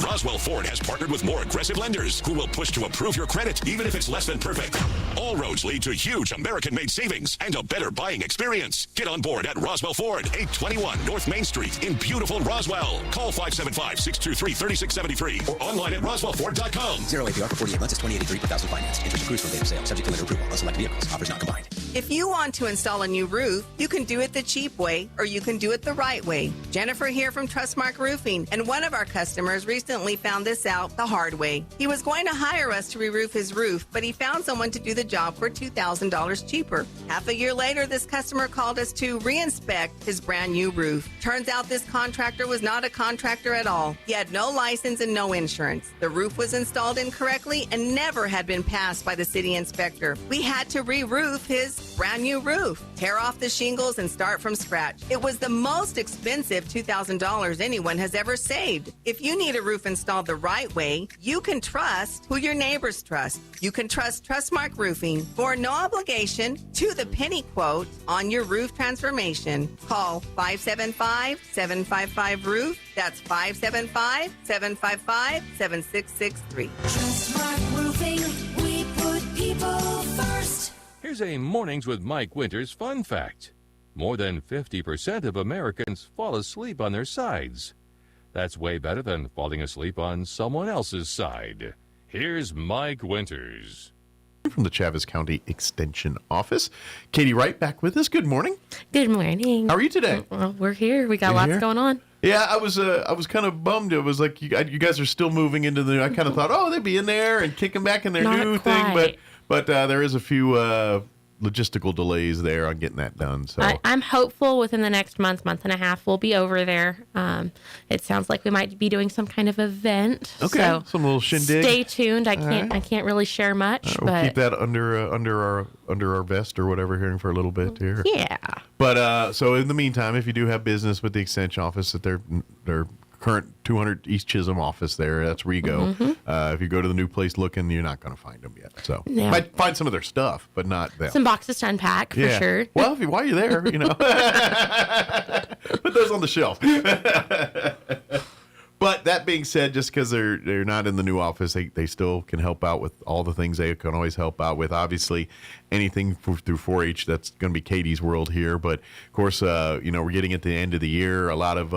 Roswell Ford has partnered with more aggressive lenders who will push to approve your credit even if it's less than perfect. All roads lead to huge American-made savings and a better buying experience. Get on board at Roswell Ford, 821 North Main Street in beautiful Roswell. Call 575-623-3673 or online at roswellford.com. 0 APR for 48 months is $20.83 per thousand financed. Interest accrues from date of sale. Subject to lender approval. On select vehicles. Offers not combined. If you want to install a new roof, you can do it the cheap way or you can do it the right way. Jennifer here from Trustmark Roofing, and one of our customers recently found this out the hard way. He was going to hire us to re-roof his roof, but he found someone to do the job for $2,000 cheaper. Half a year later, this customer called us to re-inspect his brand new roof. Turns out this contractor was not a contractor at all. He had no license and no insurance. The roof was installed incorrectly and never had been passed by the city inspector. We had to re-roof his brand new roof, tear off the shingles and start from scratch. It was the most expensive $2,000 anyone has ever saved. If you need a roof installed the right way, you can trust who your neighbors trust. You can trust Trustmark Roofing for no obligation to the penny quote on your roof transformation. Call 575-755-ROOF. That's 575-755-7663. Trustmark Roofing, we put people first. Here's a Mornings with Mike Winters fun fact. More than 50% of Americans fall asleep on their sides. That's way better than falling asleep on someone else's side. Here's Mike Winters. From the Chaves County Extension Office. Katie Wright back with us. Good morning. Good morning. How are you today? Well, we're here. We got lots going on. Yeah, I was kind of bummed. It was like you guys are still moving into the. I kind of thought, they'd be in there and kicking back in their new thing, but there is a few logistical delays there on getting that done. So I'm hopeful within the next month and a half we'll be over there. It sounds like we might be doing some kind of event. Okay, so some little shindig. Stay tuned. I can't really share much. We'll but keep that under our vest or whatever here for a little bit here. Yeah. But so in the meantime, if you do have business with the Extension Office at their current 200 East Chisholm office there, that's where you go. If you go to the new place looking, you're not going to find them yet. So Yeah. might find some of their stuff, but not them. Some boxes to unpack for sure. Well, while you're there, put those on the shelf. But that being said, just because they're not in the new office, they still can help out with all the things they can always help out with. Obviously, anything through 4-H, that's going to be Katie's world here. But, of course, we're getting at the end of the year. A lot of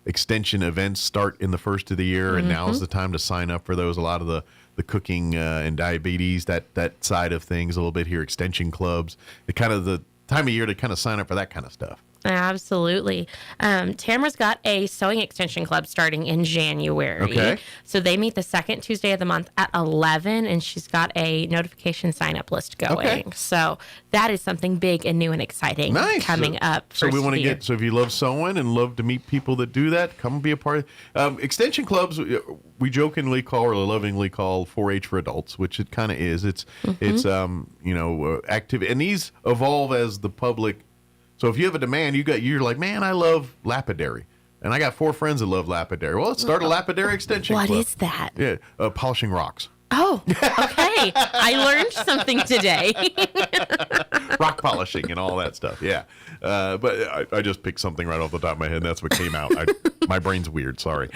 extension events start in the first of the year, and now is the time to sign up for those. A lot of the cooking and diabetes, that side of things, a little bit here, extension clubs, the time of year to kind of sign up for that kind of stuff. Absolutely. Tamara's got a sewing extension club starting in January. Okay. So they meet the second Tuesday of the month at 11, and she's got a notification sign-up list going. Okay. So that is something big and new and exciting coming up. So we want to get. So if you love sewing and love to meet people that do that, come be a part of extension clubs. We jokingly call or lovingly call 4-H for adults, which it kind of is. It's active, and these evolve as the public. So if you have a demand, you're like, man, I love lapidary, and I got 4 friends that love lapidary. Well, let's start a lapidary extension club. What is that? Yeah, polishing rocks. Oh, okay. I learned something today. Rock polishing and all that stuff. Yeah, but I just picked something right off the top of my head. And that's what came out. My brain's weird. Sorry.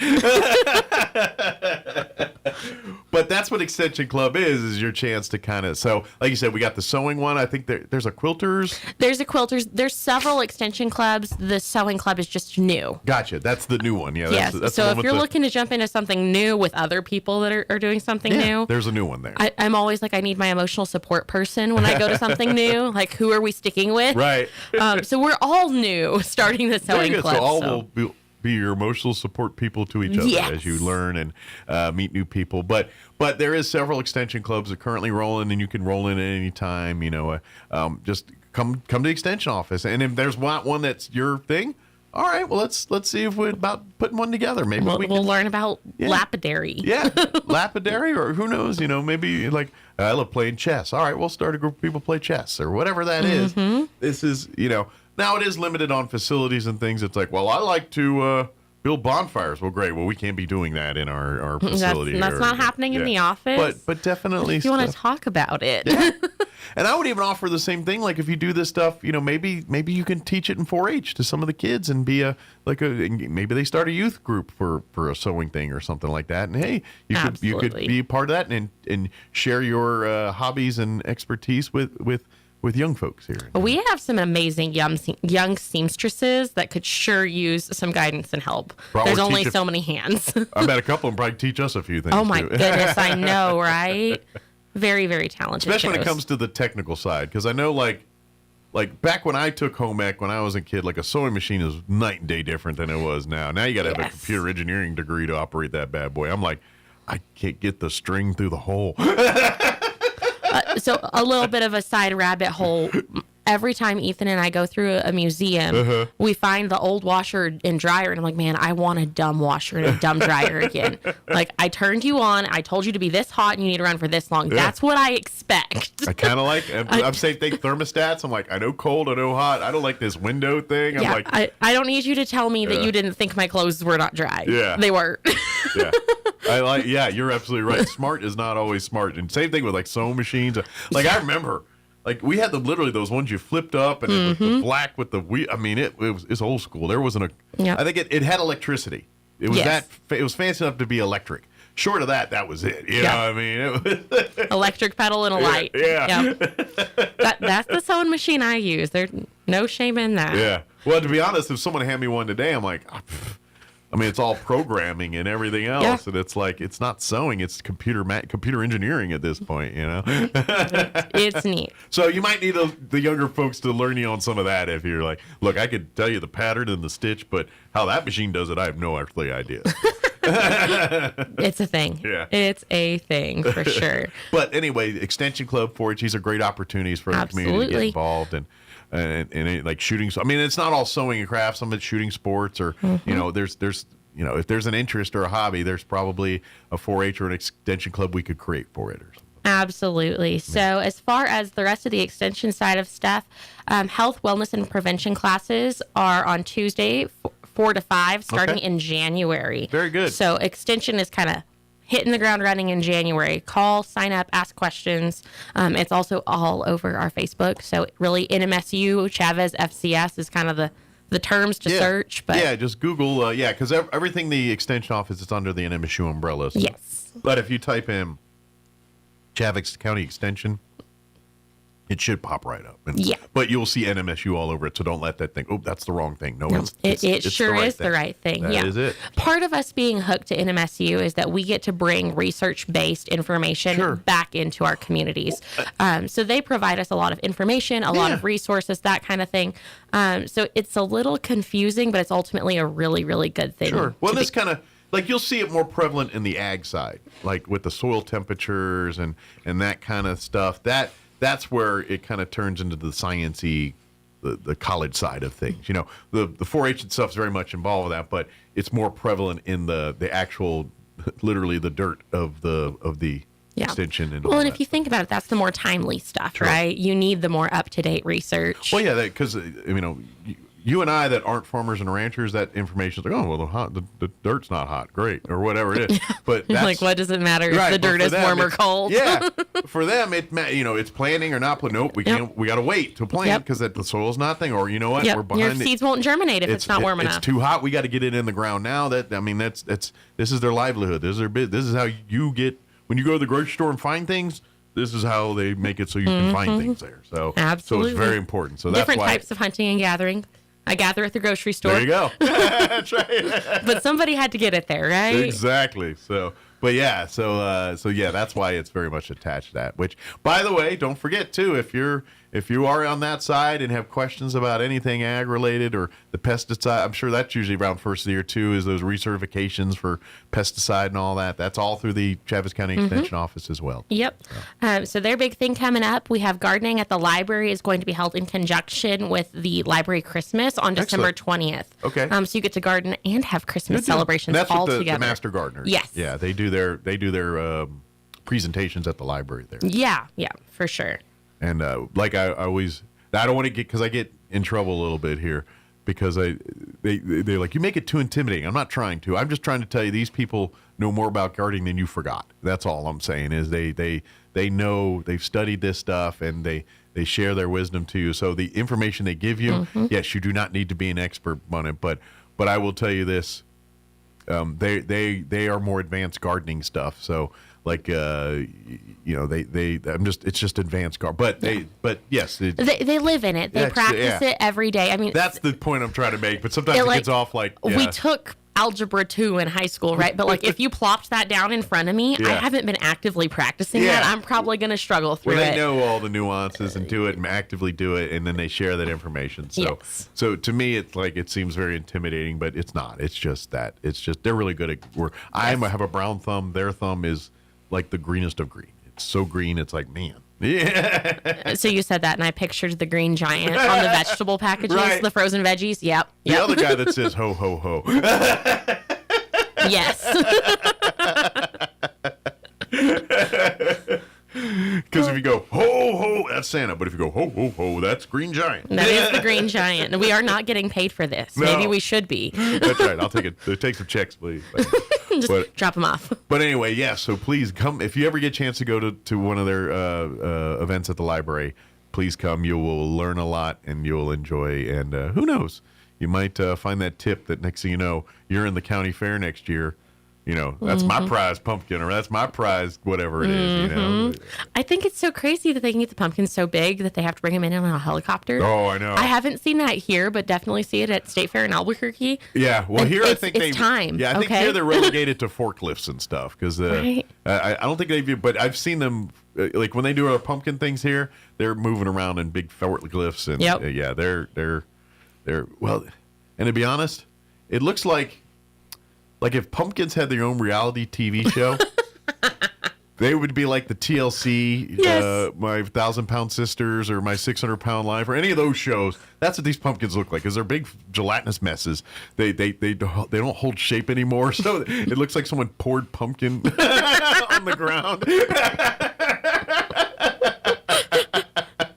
But that's what Extension Club is your chance to kind of, so like you said, we got the sewing one. I think there's a quilters. There's a quilters. There's several extension clubs. The sewing club is just new. Gotcha. That's the new one. Yeah. Yes. That's so the one if you're looking to jump into something new with other people that are doing something new, there's a new one there. I'm always like, I need my emotional support person when I go to something new. Like, who are we sticking with? Right. So we're all new starting the sewing club. So all will be your emotional support people to each other as you learn and meet new people. But there is several extension clubs that are currently rolling, and you can roll in at any time. Just come to the extension office, and if there's one that's your thing, all right. Well, let's see if we're about putting one together. Maybe we'll learn about lapidary. Yeah, lapidary, or who knows? Maybe like I love playing chess. All right, we'll start a group of people play chess or whatever that is. This is now it is limited on facilities and things. It's like, well, I like to build bonfires. Well, great. Well, we can't be doing that in our facility. That's not happening in the office. But definitely, if you want to talk about it. Yeah. And I would even offer the same thing. Like if you do this stuff, maybe you can teach it in 4-H to some of the kids and be maybe they start a youth group for a sewing thing or something like that. And hey, you could be a part of that and share your hobbies and expertise with young folks here. We have some amazing young seamstresses that could sure use some guidance and help. There's only so many hands. I bet a couple of them probably teach us a few things. Oh my goodness, I know, right? Very, very talented. Especially when it comes to the technical side, because I know like back when I took home ec when I was a kid, like a sewing machine is night and day different than it was now. Now you got to have a computer engineering degree to operate that bad boy. I'm like, I can't get the string through the hole. So a little bit of a side rabbit hole. Every time Ethan and I go through a museum, we find the old washer and dryer, and I'm like, man, I want a dumb washer and a dumb dryer again. Like, I turned you on, I told you to be this hot, and you need to run for this long. Yeah. That's what I expect. I kind of like, I'm saying thermostats. I'm like, I know cold, I know hot. I don't like this window thing. I'm like, I don't need you to tell me that you didn't think my clothes were not dry. Yeah. They were. Yeah. You're absolutely right. Smart is not always smart. And same thing with like sewing machines. Like I remember, like we had literally those ones you flipped up and it was the black with the wheel. I mean, it's old school. There wasn't I think it had electricity. It was it was fancy enough to be electric. Short of that was it. You know what I mean? It was electric pedal and a light. Yeah. That's the sewing machine I use. There's no shame in that. Yeah. Well, to be honest, if someone handed me one today, I'm like, I mean, it's all programming and everything else, and it's like it's not sewing; it's computer engineering at this point. It's neat. So you might need the younger folks to learn you on some of that. If you're like, look, I could tell you the pattern and the stitch, but how that machine does it, I have no earthly idea. It's a thing. Yeah, it's a thing for sure. But anyway, Extension Club 4-H, these are great opportunities for the community to get involved and it, like shooting. I mean, it's not all sewing and crafts. Some of it's shooting sports, or there's if there's an interest or a hobby, there's probably a 4-H or an extension club we could create for it or something. Absolutely. So as far as the rest of the extension side of stuff, health, wellness, and prevention classes are on Tuesday, 4 to 5, starting in January. Very good. So extension is kind of hitting the ground running in January. Call, sign up, ask questions. It's also all over our Facebook. So really, NMSU Chavez FCS is kind of the terms to search. But just Google, because everything the extension office is under the NMSU umbrella. So. Yes. But if you type in Chavez County Extension, it should pop right up. But you'll see NMSU all over it, so don't let that think, that's the wrong thing. No, it sure is the right thing. That is it. Part of us being hooked to NMSU is that we get to bring research-based information back into our communities. So they provide us a lot of information, a lot of resources, that kind of thing. So it's a little confusing, but it's ultimately a really, really good thing. Sure. Well, this kind of, like you'll see it more prevalent in the ag side, like with the soil temperatures and that kind of stuff. That's where it kind of turns into the science-y, the college side of things. The 4-H itself is very much involved with that, but it's more prevalent in the actual, literally the dirt of the extension. And if you think about it, that's the more timely stuff, right? You need the more up-to-date research. Well, yeah, because you and I that aren't farmers and ranchers, that information is like, the dirt's not hot, great, or whatever it is. But that's, like, what does it matter if the dirt is warm or cold? Yeah, for them, it's planting or not planting. Nope, we can't. We got to wait to plant because the soil's not thing. Or you know what, we're behind. Your seeds won't germinate if it's not warm enough. It's too hot. We got to get it in the ground now. This is their livelihood. This is their business. This is how you get when you go to the grocery store and find things. This is how they make it so you can find things there. So absolutely, so it's very important. So that's different why types of hunting and gathering. I gather at the grocery store. There you go. That's right. But somebody had to get it there, right? Exactly. So that's why it's very much attached to that. Which, by the way, don't forget too, if you are on that side and have questions about anything ag related or the pesticide, I'm sure that's usually around first of the year too, is those recertifications for pesticide and all that. That's all through the Chavez County Extension Office as well. Yep. So their big thing coming up, we have gardening at the library is going to be held in conjunction with the library Christmas on December 20th. Okay. So you get to garden and have Christmas celebrations all together. That's the master gardeners. Yes. Yeah, they do their presentations at the library there. Yeah, for sure. And like I always, I don't want to get, because I get in trouble a little bit here, because they're like, you make it too intimidating. I'm not trying to. I'm just trying to tell you these people know more about guarding than you forgot. That's all I'm saying is they know, they've studied this stuff, and they share their wisdom to you. So the information they give you, yes, you do not need to be an expert on it, but I will tell you this, they are more advanced gardening stuff. So like it's just advanced garden, but yes, they live in it. They practice it every day. I mean, that's the point I'm trying to make. But sometimes it gets off like we took Algebra 2 in high school, right? But like if you plopped that down in front of me, I haven't been actively practicing that. I'm probably going to struggle through they it. know all the nuances and do it and actively do it, and then they share that information. So so to me, it's like it seems very intimidating, but it's not. It's just that. It's just they're really good at work. I have a brown thumb. Their thumb is like the greenest of green. It's so green, it's like, man. Yeah. So you said that, and I pictured the green giant on the vegetable packages, the frozen veggies. Yep. The other guy that says ho, ho, ho. Yes. Because if you go ho, ho, that's Santa. But if you go ho, ho, ho, that's Green Giant. That is the Green Giant. We are not getting paid for this. No. Maybe we should be. That's right. I'll take it. Take some checks, please. Just drop them off. But anyway, so please come. If you ever get a chance to go to one of their events at the library, please come. You will learn a lot, and you'll enjoy. And who knows? You might find that tip that next thing you know, you're in the county fair next year. You know, that's my prize pumpkin, or that's my prize whatever it is, you know. I think it's so crazy that they can get the pumpkins so big that they have to bring them in on a helicopter. Oh, I know. I haven't seen that here, but definitely see it at State Fair in Albuquerque. Yeah, well, here I think it's time. Yeah, I think here they're relegated to forklifts and stuff because Right. I don't think they've. But I've seen them like when they do our pumpkin things here, they're moving around in big forklifts and yeah, they're well. And to be honest, it looks like if pumpkins had their own reality TV show, they would be like the TLC, my 1,000-Pound Sisters, or my 600-Pound Life, or any of those shows. That's what these pumpkins look like, because they're big gelatinous messes. They don't hold shape anymore, so it looks like someone poured pumpkin on the ground.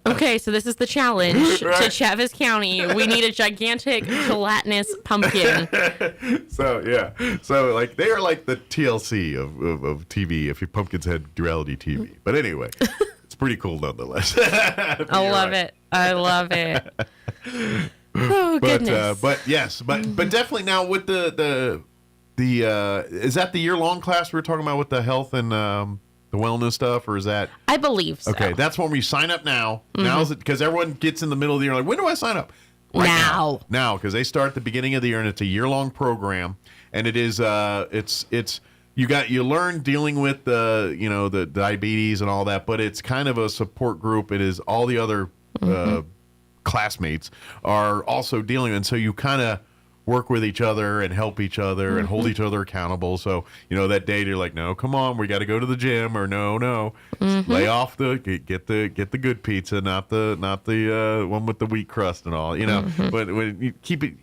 Okay, so this is the challenge to Chavez County. We need a gigantic gelatinous pumpkin. So like they are like the TLC of TV if your pumpkins had reality TV. But anyway, it's pretty cool nonetheless. I love it. Oh goodness. But definitely now with the is that the year-long class we were talking about with the health and the wellness stuff, or is that? I believe so. Okay, that's when we sign up now. Now's it, because everyone gets in the middle of the year like, when do I sign up? Now, because they start at the beginning of the year, and it's a year-long program, and it is you learn dealing with the diabetes and all that, but it's kind of a support group. It is all the other classmates are also dealing, and so you kind of work with each other and help each other and hold each other accountable. So, that day you're like, no, come on, we got to go to the gym, or no, lay off get the good pizza, not the one with the wheat crust and all, but when you keep it,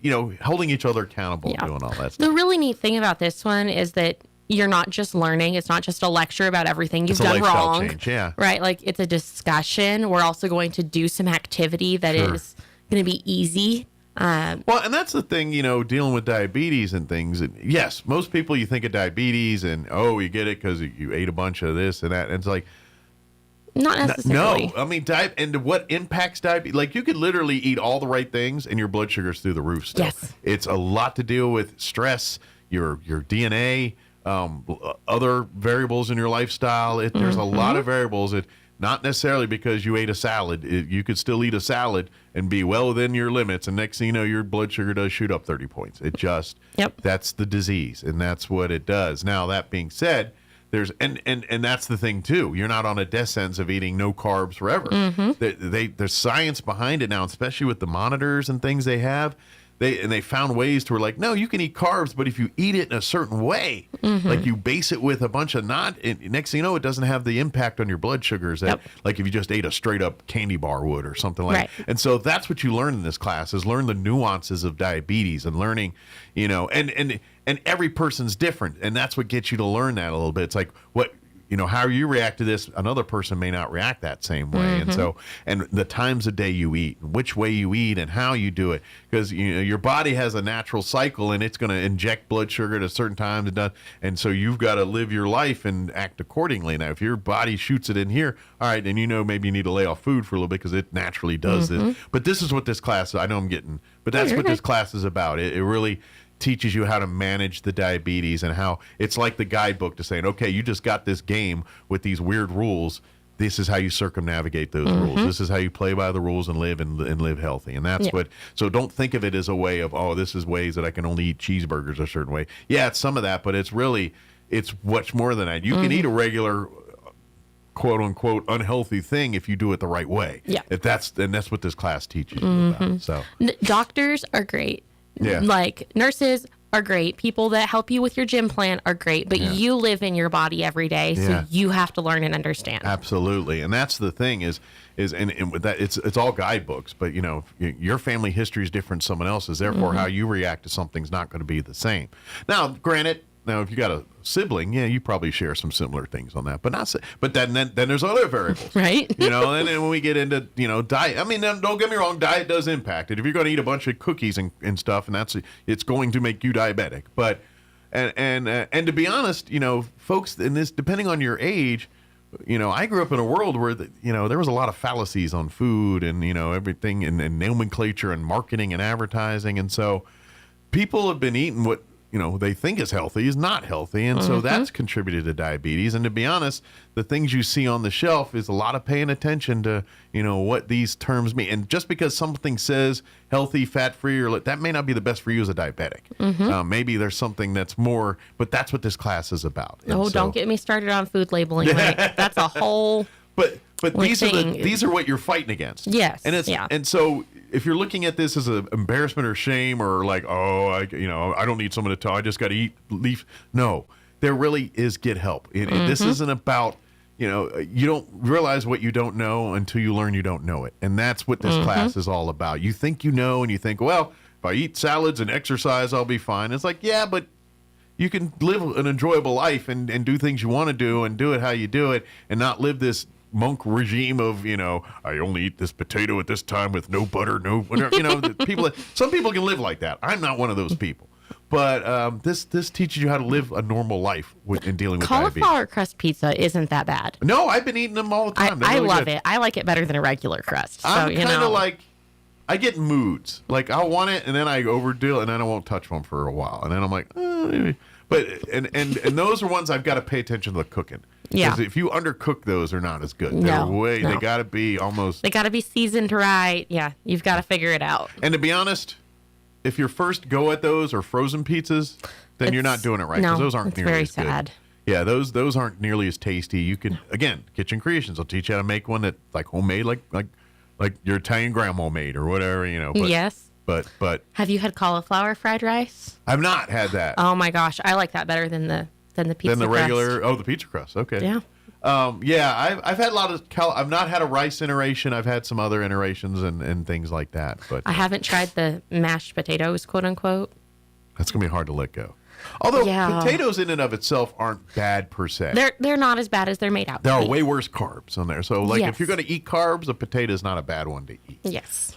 holding each other accountable, doing all that stuff. The really neat thing about this one is that you're not just learning. It's not just a lecture about everything you've done wrong. Change, yeah. Right. Like it's a discussion. We're also going to do some activity that is going to be easy. Well, and that's the thing, dealing with diabetes and things. And yes, most people, you think of diabetes and, you get it because you ate a bunch of this and that. And it's like, not necessarily. No, I mean, and what impacts diabetes? Like, you could literally eat all the right things and your blood sugar's through the roof still. Yes. It's a lot to deal with stress, your DNA, other variables in your lifestyle. There's a lot of variables. Not necessarily because you ate a salad. You could still eat a salad and be well within your limits, and next thing you know, your blood sugar does shoot up 30 points. It just, that's the disease, and that's what it does. Now, that being said, there's, and that's the thing, too. You're not on a death sentence of eating no carbs forever. There's science behind it now, especially with the monitors and things they have. They found ways to where, like, no, you can eat carbs, but if you eat it in a certain way, like you base it with a bunch of next thing you know, it doesn't have the impact on your blood sugars that, like if you just ate a straight up candy bar would or something like that. And so that's what you learn in this class is learn the nuances of diabetes and learning, and every person's different. And that's what gets you to learn that a little bit. It's like how you react to this, another person may not react that same way. And so, and the times of day you eat, which way you eat, and how you do it, because your body has a natural cycle, and it's going to inject blood sugar at a certain time. And so you've got to live your life and act accordingly. Now, if your body shoots it in here, all right, then maybe you need to lay off food for a little bit because it naturally does this. But this is what this class, I know I'm getting, but that's what this class is about. It really teaches you how to manage the diabetes, and how it's like the guidebook to saying, okay, you just got this game with these weird rules. This is how you circumnavigate those rules. This is how you play by the rules and live healthy. And that's so don't think of it as a way of, this is ways that I can only eat cheeseburgers a certain way. Yeah, it's some of that, but it's much more than that. You can eat a regular quote unquote unhealthy thing if you do it the right way. Yeah. That's what this class teaches you about. So doctors are great. Yeah. Like nurses are great. People that help you with your gym plan are great, but you live in your body every day, so you have to learn and understand. Absolutely. And that's the thing is with that, it's all guidebooks, but your family history is different than someone else's. Therefore, how you react to something's not going to be the same. Now, granted, if you got a sibling, you probably share some similar things on that, but then there's other variables, right? And then when we get into diet, I mean, don't get me wrong, diet does impact it. If you're going to eat a bunch of cookies and stuff, and it's going to make you diabetic. But and to be honest, folks in this, depending on your age, I grew up in a world where there was a lot of fallacies on food and everything and nomenclature and marketing and advertising, and so people have been eating what they think is healthy is not healthy. And so that's contributed to diabetes. And to be honest, the things you see on the shelf is a lot of paying attention to, what these terms mean. And just because something says healthy, fat-free, or that may not be the best for you as a diabetic. Maybe there's something that's more, but that's what this class is about. And don't get me started on food labeling. Like, that's a whole... But these are what you're fighting against. Yes. And so if you're looking at this as an embarrassment or shame or like, I don't need someone to tell, I just got to eat leaf. No, there really is get help. This isn't about, you don't realize what you don't know until you learn you don't know it. And that's what this class is all about. You think and you think, well, if I eat salads and exercise, I'll be fine. It's like, yeah, but you can live an enjoyable life and do things you want to do and do it how you do it and not live this monk regime of I only eat this potato at this time with no butter, no whatever. Some people can live like that. I'm not one of those people, but this teaches you how to live a normal life in dealing with diabetes. Cauliflower crust pizza isn't that bad. No, I've been eating them all the time. I love it. I like it better than a regular crust. So, I'm kind of like, I get moods. Like I'll want it and then I overdo it and then I won't touch one for a while and then I'm like, maybe. But and those are ones I've got to pay attention to the cooking. Yeah. Because if you undercook those, they're not as good. No. They got to be almost. They got to be seasoned right. Yeah, you've got to figure it out. And to be honest, if your first go at those are frozen pizzas, then you're not doing it right because those aren't nearly as good. Very sad. Yeah, those aren't nearly as tasty. You can Kitchen Creations will teach you how to make one that like homemade, like your Italian grandma made or whatever. But, yes. But have you had cauliflower fried rice? I've not had that. Oh my gosh, I like that better than the pizza than the regular crust. The pizza crust. Okay. Yeah. I've had a lot of I've not had a rice iteration. I've had some other iterations and things like that. But I haven't tried the mashed potatoes, quote unquote. That's gonna be hard to let go. Although potatoes in and of itself aren't bad per se. They're not as bad as they're made out. There are way worse carbs on there. So if you're gonna eat carbs, a potato is not a bad one to eat. Yes.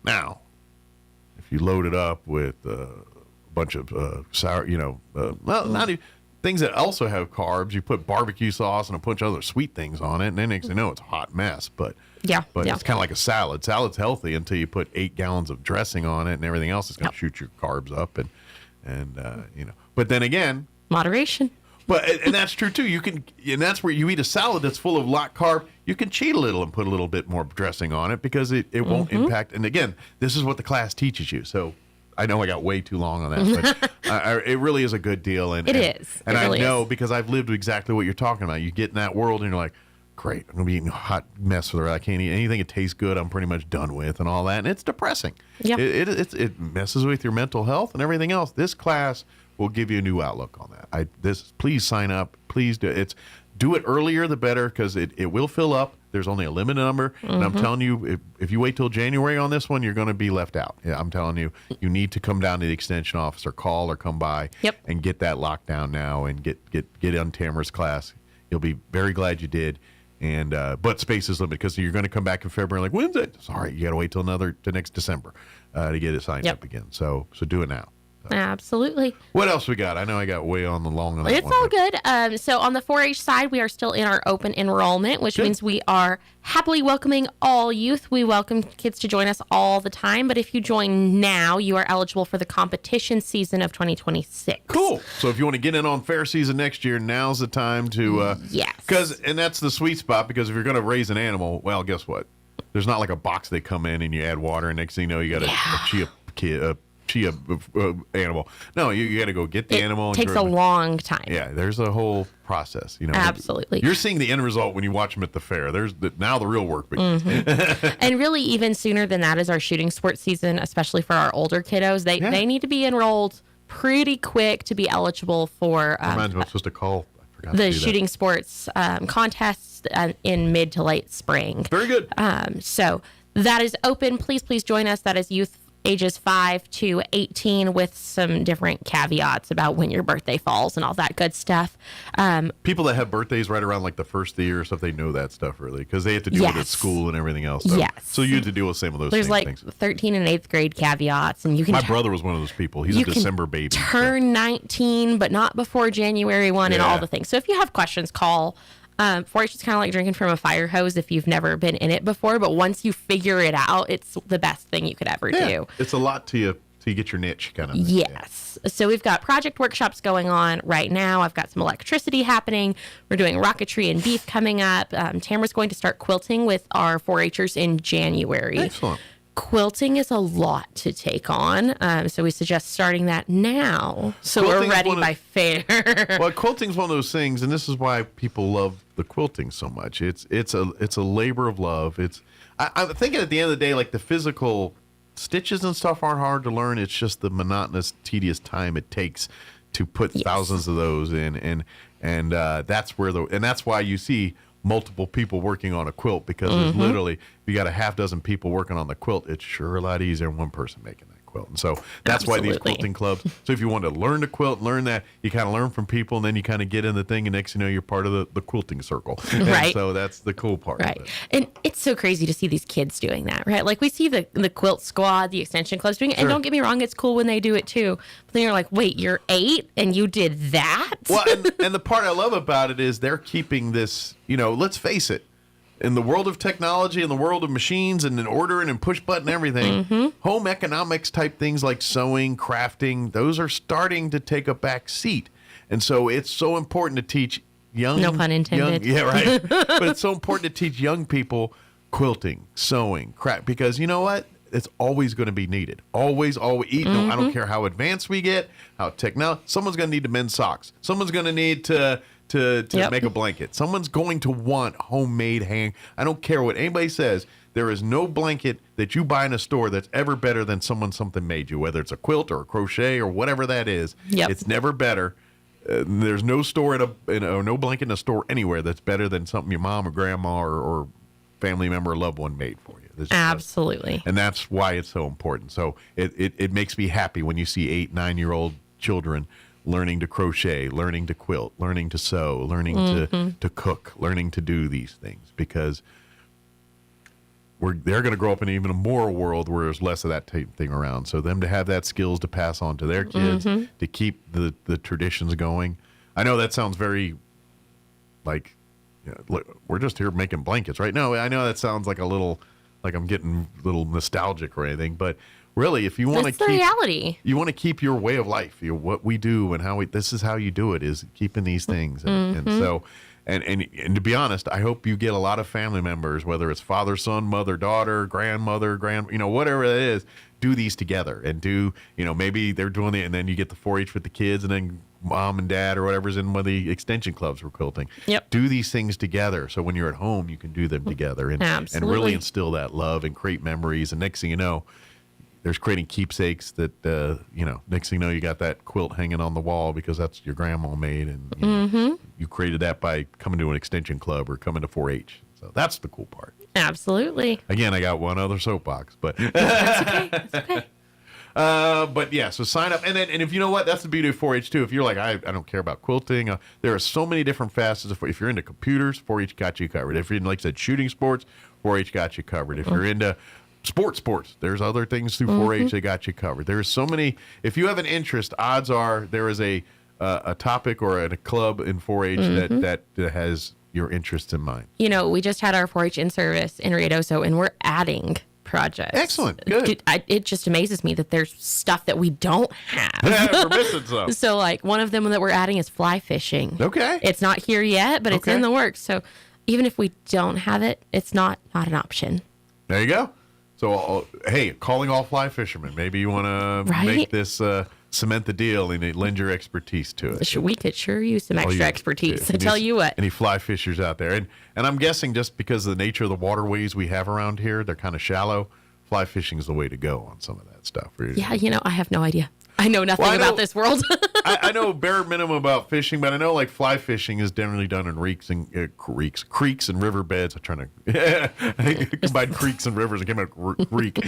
Now. You load it up with a bunch of sour, not even things that also have carbs. You put barbecue sauce and a bunch of other sweet things on it, and then next thing you know, it's a hot mess. But it's kind of like a salad. Salad's healthy until you put 8 gallons of dressing on it, and everything else is going to shoot your carbs up. And But then again, moderation. But and that's true too. And that's where you eat a salad that's full of lot carb. You can cheat a little and put a little bit more dressing on it because it won't impact. And again, this is what the class teaches you. So I know I got way too long on that, but it really is a good deal. And it is. And I know because I've lived exactly what you're talking about. You get in that world and you're like, great, I'm gonna be eating a hot mess for the rest. I can't eat anything that tastes good. I'm pretty much done with and all that. And it's depressing. Yeah. It messes with your mental health and everything else. This class will give you a new outlook on that. Please sign up. Please do it earlier the better because it will fill up. There's only a limited number, and I'm telling you, if you wait till January on this one, you're going to be left out. Yeah, I'm telling you, you need to come down to the extension office or call or come by and get that locked down now and get on Tamara's class. You'll be very glad you did. And but space is limited because you're going to come back in February. Like, when's it? Sorry, you got to wait till next December to get it signed up again. So do it now. Absolutely. What else we got? I know I got way on the long on that It's one, all but- good. So on the 4-H side, we are still in our open enrollment, which means we are happily welcoming all youth. We welcome kids to join us all the time. But if you join now, you are eligible for the competition season of 2026. Cool. So if you want to get in on fair season next year, now's the time to. Yes. And that's the sweet spot because if you're going to raise an animal, well, guess what? There's not like a box they come in and you add water, and next thing you know, you got a chia animal. No, you got to go get the animal. It takes a long time. Yeah, there's a whole process. Absolutely. You're seeing the end result when you watch them at the fair. Now the real work begins. And really, even sooner than that is our shooting sports season, especially for our older kiddos. They need to be enrolled pretty quick to be eligible for Reminds me, I'm supposed to call. I forgot to the do that. shooting sports contests in mid to late spring. Very good. So that is open. Please join us. That is youth ages 5 to 18 with some different caveats about when your birthday falls and all that good stuff. People that have birthdays right around like the first of the year or stuff, they know that stuff really because they have to deal with it at school and everything else. So, so you have to deal with some of those There's same like things. 13 and 8th grade caveats, and you can. My brother was one of those people. He's a December baby. Turn 19, but not before January 1 and all the things. So if you have questions, call. 4-H is kind of like drinking from a fire hose if you've never been in it before, but once you figure it out, it's the best thing you could ever do. It's a lot to you get your niche kind of thing. Yes. So we've got project workshops going on right now. I've got some electricity happening. We're doing rocketry and beef coming up. Tamara's going to start quilting with our 4-Hers in January. Excellent. Quilting is a lot to take on, so we suggest starting that now so Quilting we're ready by fair. Well, quilting's one of those things, and this is why people love the quilting so much. It's a labor of love. I'm thinking at the end of the day, like the physical stitches and stuff aren't hard to learn. It's just the monotonous, tedious time it takes to put thousands of those in, and that's why you see multiple people working on a quilt because there's literally, if you got a half dozen people working on the quilt, it's sure a lot easier than one person making that quilt. And so that's why these quilting clubs. So if you want to learn to quilt, learn that, you kind of learn from people, and then you kind of get in the thing, and next you know you're part of the quilting circle. Right. And so that's the cool part. Right. Of it. And it's so crazy to see these kids doing that, right? Like we see the quilt squad, the extension clubs doing it. And don't get me wrong, it's cool when they do it too. But then you're like, wait, you're 8 and you did that? Well, and the part I love about it is they're keeping this, let's face it, in the world of technology, in the world of machines and in ordering and push button everything, home economics type things like sewing, crafting, those are starting to take a back seat. And so it's so important to teach young... No pun intended. Yeah, right. But it's so important to teach young people quilting, sewing, craft, because you know what? It's always going to be needed. Always. No, I don't care how advanced we get, how technology... Someone's going to need to mend socks. Someone's going to need to make a blanket. Someone's going to want homemade hang. I don't care what anybody says. There is no blanket that you buy in a store that's ever better than something made you, whether it's a quilt or a crochet or whatever that is. It's never better. There's no store or no blanket in a store anywhere that's better than something your mom or grandma or family member or loved one made for you. Absolutely. And that's why it's so important. So it makes me happy when you see 8-9-year-old children learning to crochet, learning to quilt, learning to sew, learning to cook, learning to do these things, because they're going to grow up in even a more world where there's less of that type thing around. So them to have that skills to pass on to their kids, to keep the traditions going. I know that sounds very like, look, we're just here making blankets, right? No, I know that sounds like a little, like I'm getting a little nostalgic or anything, but really, if you want to keep the reality, you want to keep your way of life, what we do and how this is how you do it, is keeping these things. And so, and to be honest, I hope you get a lot of family members, whether it's father, son, mother, daughter, grandmother, whatever it is, do these together and do, maybe they're doing it and then you get the 4-H with the kids and then mom and dad or whatever's in one of the extension clubs for quilting. Do these things together. So when you're at home, you can do them together and really instill that love and create memories. And next thing you know, there's creating keepsakes that, next thing you know, you got that quilt hanging on the wall because that's your grandma made. And you created that by coming to an extension club or coming to 4-H. So that's the cool part. Absolutely. Again, I got one other soapbox, but that's okay. That's okay. But yeah, so sign up. And if you know what, that's the beauty of 4-H too. If you're like, I don't care about quilting, there are so many different facets. If you're into computers, 4-H got you covered. If you're into, like I said, shooting sports, 4-H got you covered. If you're into sports, there's other things through 4-H they got you covered. There's so many. If you have an interest, odds are there is a topic or a club in 4-H that has your interest in mind. You know, we just had our 4-H in service in Ruidoso, and we're adding projects. Excellent. Good. It just amazes me that there's stuff that we don't have. We're missing some. So, like, one of them that we're adding is fly fishing. Okay. It's not here yet, but it's in the works. So, even if we don't have it, it's not an option. There you go. So, hey, calling all fly fishermen. Maybe you want to make this cement the deal and lend your expertise to it. We could sure use some extra expertise. I tell you what. Any fly fishers out there. And I'm guessing just because of the nature of the waterways we have around here, they're kind of shallow. Fly fishing is the way to go on some of that stuff. Yeah, you know, I have no idea. I know nothing about this world. I know bare minimum about fishing, but I know like fly fishing is generally done in creeks and riverbeds. I'm trying to combine creeks and rivers and came out creek.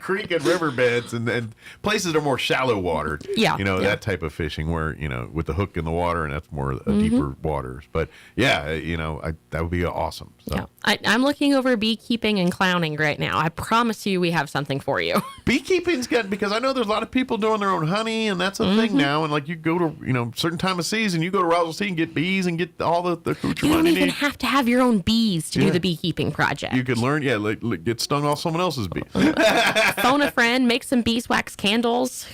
Creek and riverbeds and places that are more shallow water. Yeah. You know, that type of fishing where, you know, with the hook in the water, and that's more deeper waters. But yeah, you know, that would be awesome. So. Yeah. I'm looking over beekeeping and clowning right now. I promise you we have something for you. Beekeeping's good because I know there's a lot of people doing their own honey, and that's a thing now. And like you go to, you know, certain time of season, you go to Roswell City and get bees and get all the accoutrements. You don't even have to have your own bees to do the beekeeping project. You could learn, like get stung off someone else's bees. Phone a friend, make some beeswax candles,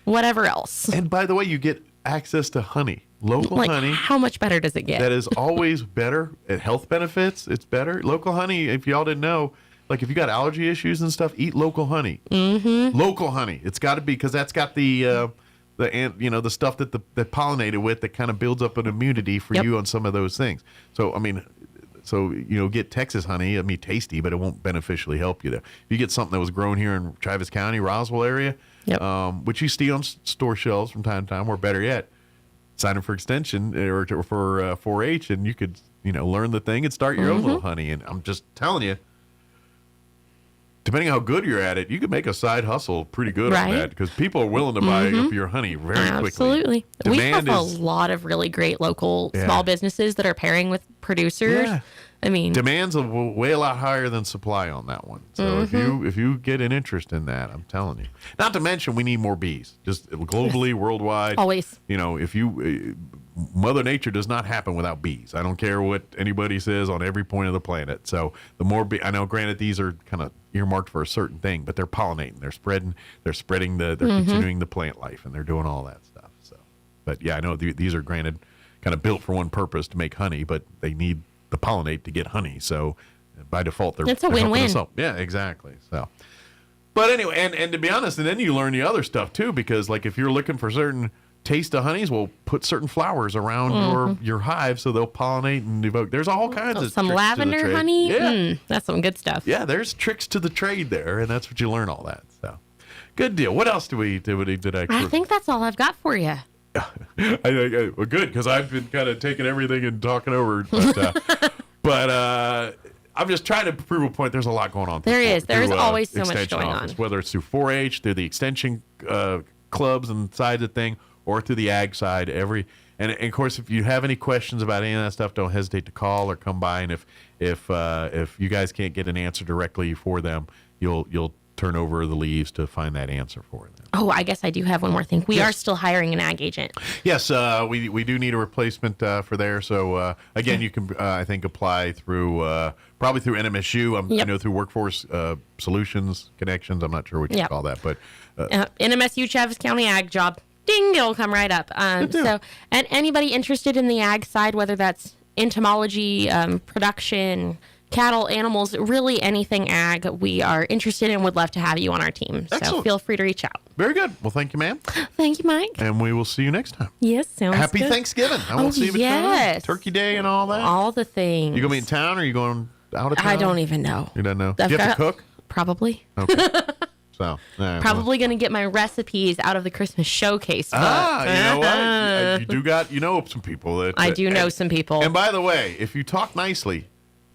whatever else. And by the way, you get access to honey. Local honey. How much better does it get? That is always better. At health benefits, it's better. Local honey, if y'all didn't know, like if you got allergy issues and stuff, eat local honey. Local honey. It's got to be because that's got the stuff that pollinated with that kind of builds up an immunity for you on some of those things. So I mean, get Texas honey. I mean, tasty, but it won't beneficially help you there. If you get something that was grown here in Travis County, Roswell area, which you see on store shelves from time to time, or better yet, sign up for extension or for 4-H, and you could learn the thing and start your own little honey. And I'm just telling you, depending on how good you're at it, you could make a side hustle pretty good on that because people are willing to buy up your honey very quickly. Absolutely. We have a lot of really great local small businesses that are pairing with producers. Yeah. I mean, demand's way a lot higher than supply on that one. So if you get an interest in that, I'm telling you. Not to mention, we need more bees, just globally, worldwide. Always. If you Mother Nature does not happen without bees. I don't care what anybody says on every point of the planet. So the more I know, granted, these are kind of earmarked for a certain thing, but they're pollinating, they're spreading, they're continuing the plant life, and they're doing all that stuff. So, but yeah, I know these are granted kind of built for one purpose to make honey, but they need to pollinate to get honey. So by default, it's a win-win. Yeah, exactly. So, but anyway, and to be honest, and then you learn the other stuff too, because like if you're looking for certain taste of honeys, we'll put certain flowers around your hive so they'll pollinate and evoke. There's all kinds of some tricks lavender to the trade. honey. Yeah, that's some good stuff. Yeah, there's tricks to the trade there, and that's what you learn all that. So, good deal. What else did I think that's all I've got for you. Well, good, because I've been kind of taking everything and talking over it. But I'm just trying to prove a point. There's a lot going on. There is always so much going on. Whether it's through 4-H, through the extension clubs and side of the thing, or through the ag side. And of course, if you have any questions about any of that stuff, don't hesitate to call or come by. And if you guys can't get an answer directly for them, you'll turn over the leaves to find that answer for them. Oh, I guess I do have one more thing. We are still hiring an ag agent. Yes, we do need a replacement for there. So again, you can I think apply through probably through NMSU. I know through Workforce Solutions Connections. I'm not sure what you call that, but NMSU Travis County Ag Job. Ding! It'll come right up. So, and anybody interested in the ag side, whether that's entomology, production, cattle, animals, really anything ag, we are interested in. Would love to have you on our team. Excellent. So feel free to reach out. Very good. Well, thank you, ma'am. Thank you, Mike. And we will see you next time. Yes, sounds Happy good. Thanksgiving. I won't see you between Turkey Day and all that. All the things. You gonna be in town or are you going out of town? I don't even know. You don't know? Do you have to cook? Probably. Okay. So, probably going to get my recipes out of the Christmas showcase book. You know what? You do got, some people that I do know some people. And by the way, if you talk nicely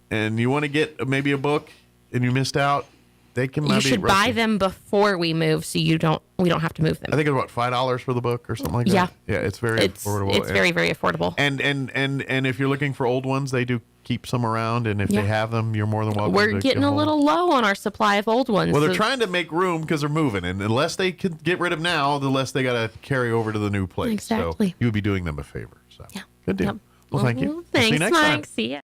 and you want to get maybe a book and you missed out, they can. You should buy them before we move, so we don't have to move them. I think it's $5 for the book or something like that. Yeah, it's very affordable. It's very, very affordable. And if you're looking for old ones, they do keep some around, and if they have them, you're more than welcome. We're getting a little low on our supply of old ones. Well, they're trying to make room because they're moving, and unless they can get rid of now, the less they got to carry over to the new place. Exactly. So you would be doing them a favor. So yeah, good deal. Yep. Well, thank you. Thanks, see you next Mike. time. See ya.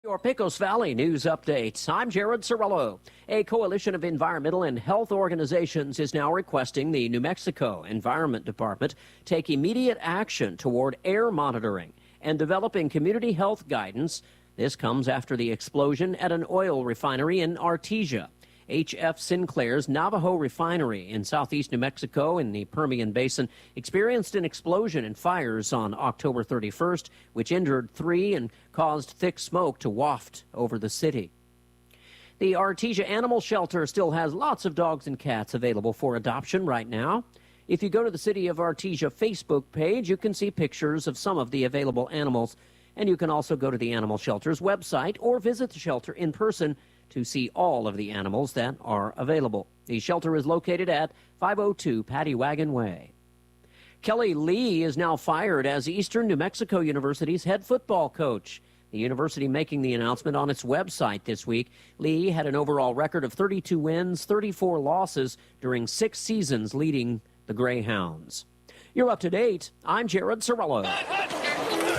Your Pecos Valley News Updates. I'm Jared Cirillo. A coalition of environmental and health organizations is now requesting the New Mexico Environment Department take immediate action toward air monitoring and developing community health guidance. This comes after the explosion at an oil refinery in Artesia. H.F. Sinclair's Navajo Refinery in southeast New Mexico in the Permian Basin experienced an explosion and fires on October 31st, which injured 3 and caused thick smoke to waft over the city. The Artesia Animal Shelter still has lots of dogs and cats available for adoption right now. If you go to the City of Artesia Facebook page, you can see pictures of some of the available animals, and you can also go to the Animal Shelter's website or visit the shelter in person to see all of the animals that are available. The shelter is located at 502 Paddy Wagon Way. Kelly Lee is now fired as Eastern New Mexico University's head football coach. The university making the announcement on its website this week. Lee had an overall record of 32 wins, 34 losses during 6 seasons leading the Greyhounds. You're up to date. I'm Jared Cirillo.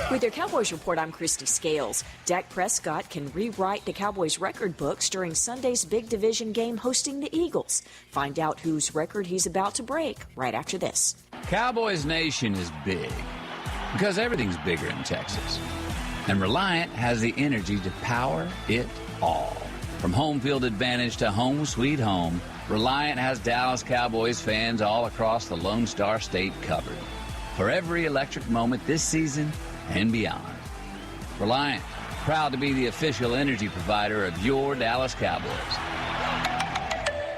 With your Cowboys Report, I'm Christy Scales. Dak Prescott can rewrite the Cowboys' record books during Sunday's big division game hosting the Eagles. Find out whose record he's about to break right after this. Cowboys Nation is big because everything's bigger in Texas. And Reliant has the energy to power it all. From home field advantage to home sweet home, Reliant has Dallas Cowboys fans all across the Lone Star State covered. For every electric moment this season and beyond. Reliant, proud to be the official energy provider of your Dallas Cowboys.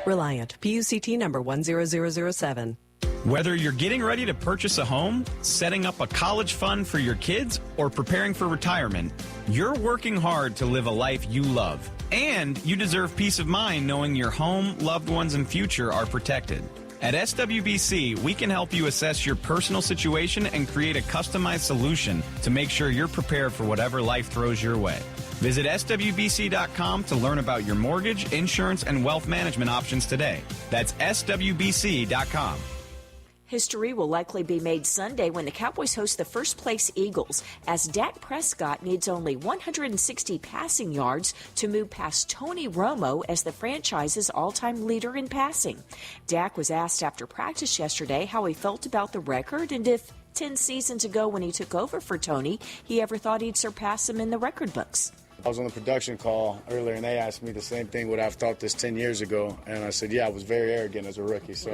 Reliant, PUCT number 10007. Whether you're getting ready to purchase a home, setting up a college fund for your kids, or preparing for retirement, you're working hard to live a life you love. And you deserve peace of mind knowing your home, loved ones, and future are protected. At SWBC, we can help you assess your personal situation and create a customized solution to make sure you're prepared for whatever life throws your way. Visit SWBC.com to learn about your mortgage, insurance, and wealth management options today. That's SWBC.com. History will likely be made Sunday when the Cowboys host the first-place Eagles, as Dak Prescott needs only 160 passing yards to move past Tony Romo as the franchise's all-time leader in passing. Dak was asked after practice yesterday how he felt about the record and if 10 seasons ago when he took over for Tony, he ever thought he'd surpass him in the record books. I was on the production call earlier, and they asked me the same thing, would I have thought this 10 years ago? And I said, yeah, I was very arrogant as a rookie. So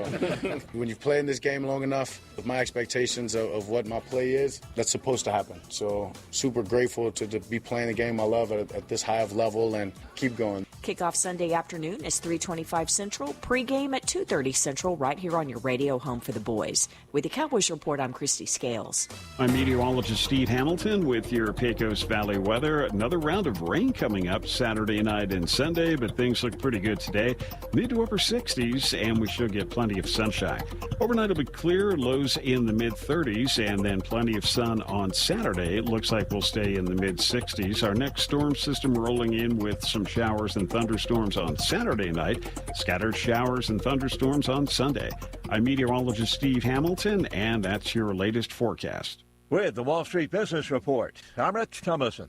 when you've played in this game long enough, with my expectations of what my play is, that's supposed to happen. So super grateful to be playing the game I love at this high of level and keep going. Kickoff Sunday afternoon is 3:25 Central, pregame at 2:30 Central, right here on your radio home for the boys. With the Cowboys Report, I'm Christy Scales. I'm meteorologist Steve Hamilton with your Pecos Valley weather. Another round of rain coming up Saturday night and Sunday, but things look pretty good today. Mid to upper 60s, and we should get plenty of sunshine. Overnight will be clear, lows in the mid-30s, and then plenty of sun on Saturday. It looks like we'll stay in the mid-60s. Our next storm system rolling in with some showers and thunderstorms on Saturday night. Scattered showers and thunderstorms on Sunday. I'm meteorologist Steve Hamilton, and that's your latest forecast. With the Wall Street Business Report, I'm Rich Thomason.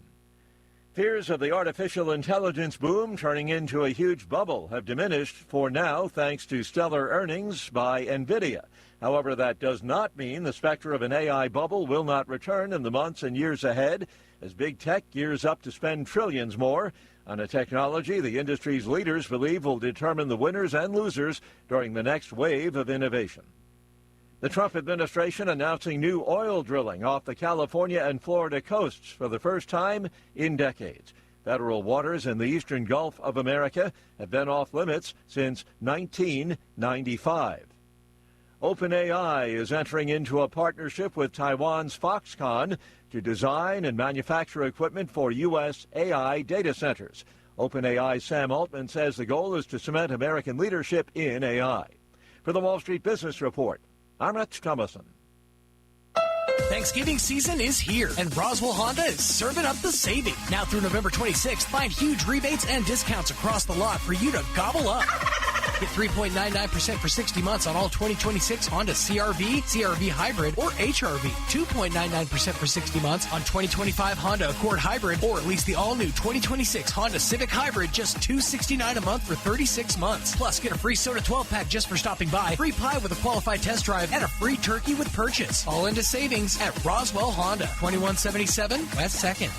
Fears of the artificial intelligence boom turning into a huge bubble have diminished for now thanks to stellar earnings by NVIDIA. However, that does not mean the specter of an AI bubble will not return in the months and years ahead as big tech gears up to spend trillions more on a technology the industry's leaders believe will determine the winners and losers during the next wave of innovation. The Trump administration announcing new oil drilling off the California and Florida coasts for the first time in decades. Federal waters in the eastern Gulf of America have been off limits since 1995. OpenAI is entering into a partnership with Taiwan's Foxconn to design and manufacture equipment for U.S. AI data centers. OpenAI's Sam Altman says the goal is to cement American leadership in AI. For the Wall Street Business Report, I'm Rich Thomason. Thanksgiving season is here, and Roswell Honda is serving up the saving. Now through November 26th, find huge rebates and discounts across the lot for you to gobble up. Get 3.99% for 60 months on all 2026 Honda CR-V, CR-V Hybrid, or HR-V. 2.99% for 60 months on 2025 Honda Accord Hybrid, or at least the all-new 2026 Honda Civic Hybrid, just $269 a month for 36 months. Plus, get a free soda 12-pack just for stopping by, free pie with a qualified test drive, and a free turkey with purchase. All into savings at Roswell Honda, 2177 West 2nd.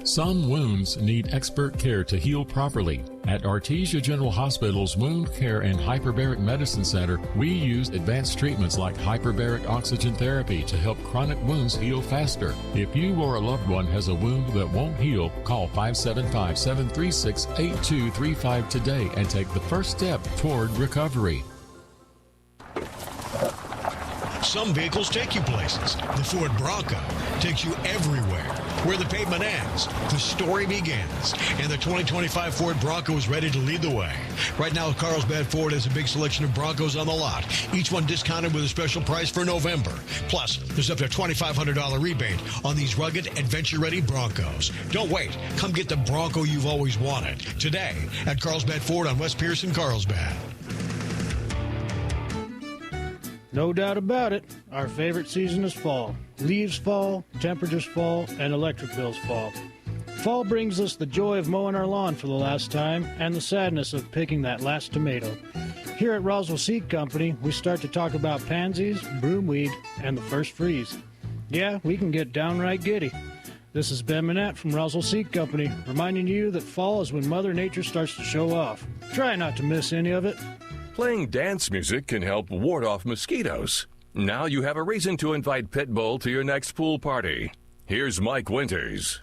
Some wounds need expert care to heal properly. At Artesia General Hospital's Wound Care and Hyperbaric Medicine Center, we use advanced treatments like hyperbaric oxygen therapy to help chronic wounds heal faster. If you or a loved one has a wound that won't heal, call 575-736-8235 today and take the first step toward recovery. Some vehicles take you places. The Ford Bronco takes you everywhere. Where the pavement ends, the story begins. And the 2025 Ford Bronco is ready to lead the way. Right now, Carlsbad Ford has a big selection of Broncos on the lot, each one discounted with a special price for November. Plus, there's up to a $2,500 rebate on these rugged, adventure-ready Broncos. Don't wait. Come get the Bronco you've always wanted today at Carlsbad Ford on West Pierce in Carlsbad. No doubt about it, our favorite season is fall. Leaves fall, temperatures fall, and electric bills fall. Fall brings us the joy of mowing our lawn for the last time and the sadness of picking that last tomato. Here at Roswell Seed Company, we start to talk about pansies, broomweed, and the first freeze. Yeah, we can get downright giddy. This is Ben Manette from Roswell Seed Company, reminding you that fall is when Mother Nature starts to show off. Try not to miss any of it. Playing dance music can help ward off mosquitoes. Now you have a reason to invite Pitbull to your next pool party. Here's Mike Winters.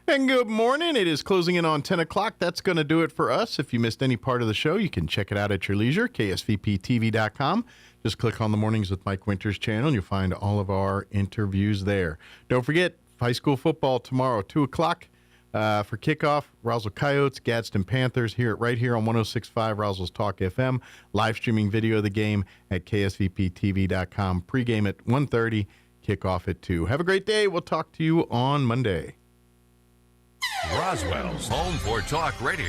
And good morning. It is closing in on 10 o'clock. That's going to do it for us. If you missed any part of the show, you can check it out at your leisure, ksvptv.com. Just click on the Mornings with Mike Winters channel, and you'll find all of our interviews there. Don't forget, high school football tomorrow, 2 o'clock. For kickoff, Roswell Coyotes, Gadsden Panthers, right here on 106.5 Roswell's Talk FM. Live streaming video of the game at ksvptv.com. Pre-game at 1:30, kickoff at 2. Have a great day. We'll talk to you on Monday. Roswell's home for talk radio.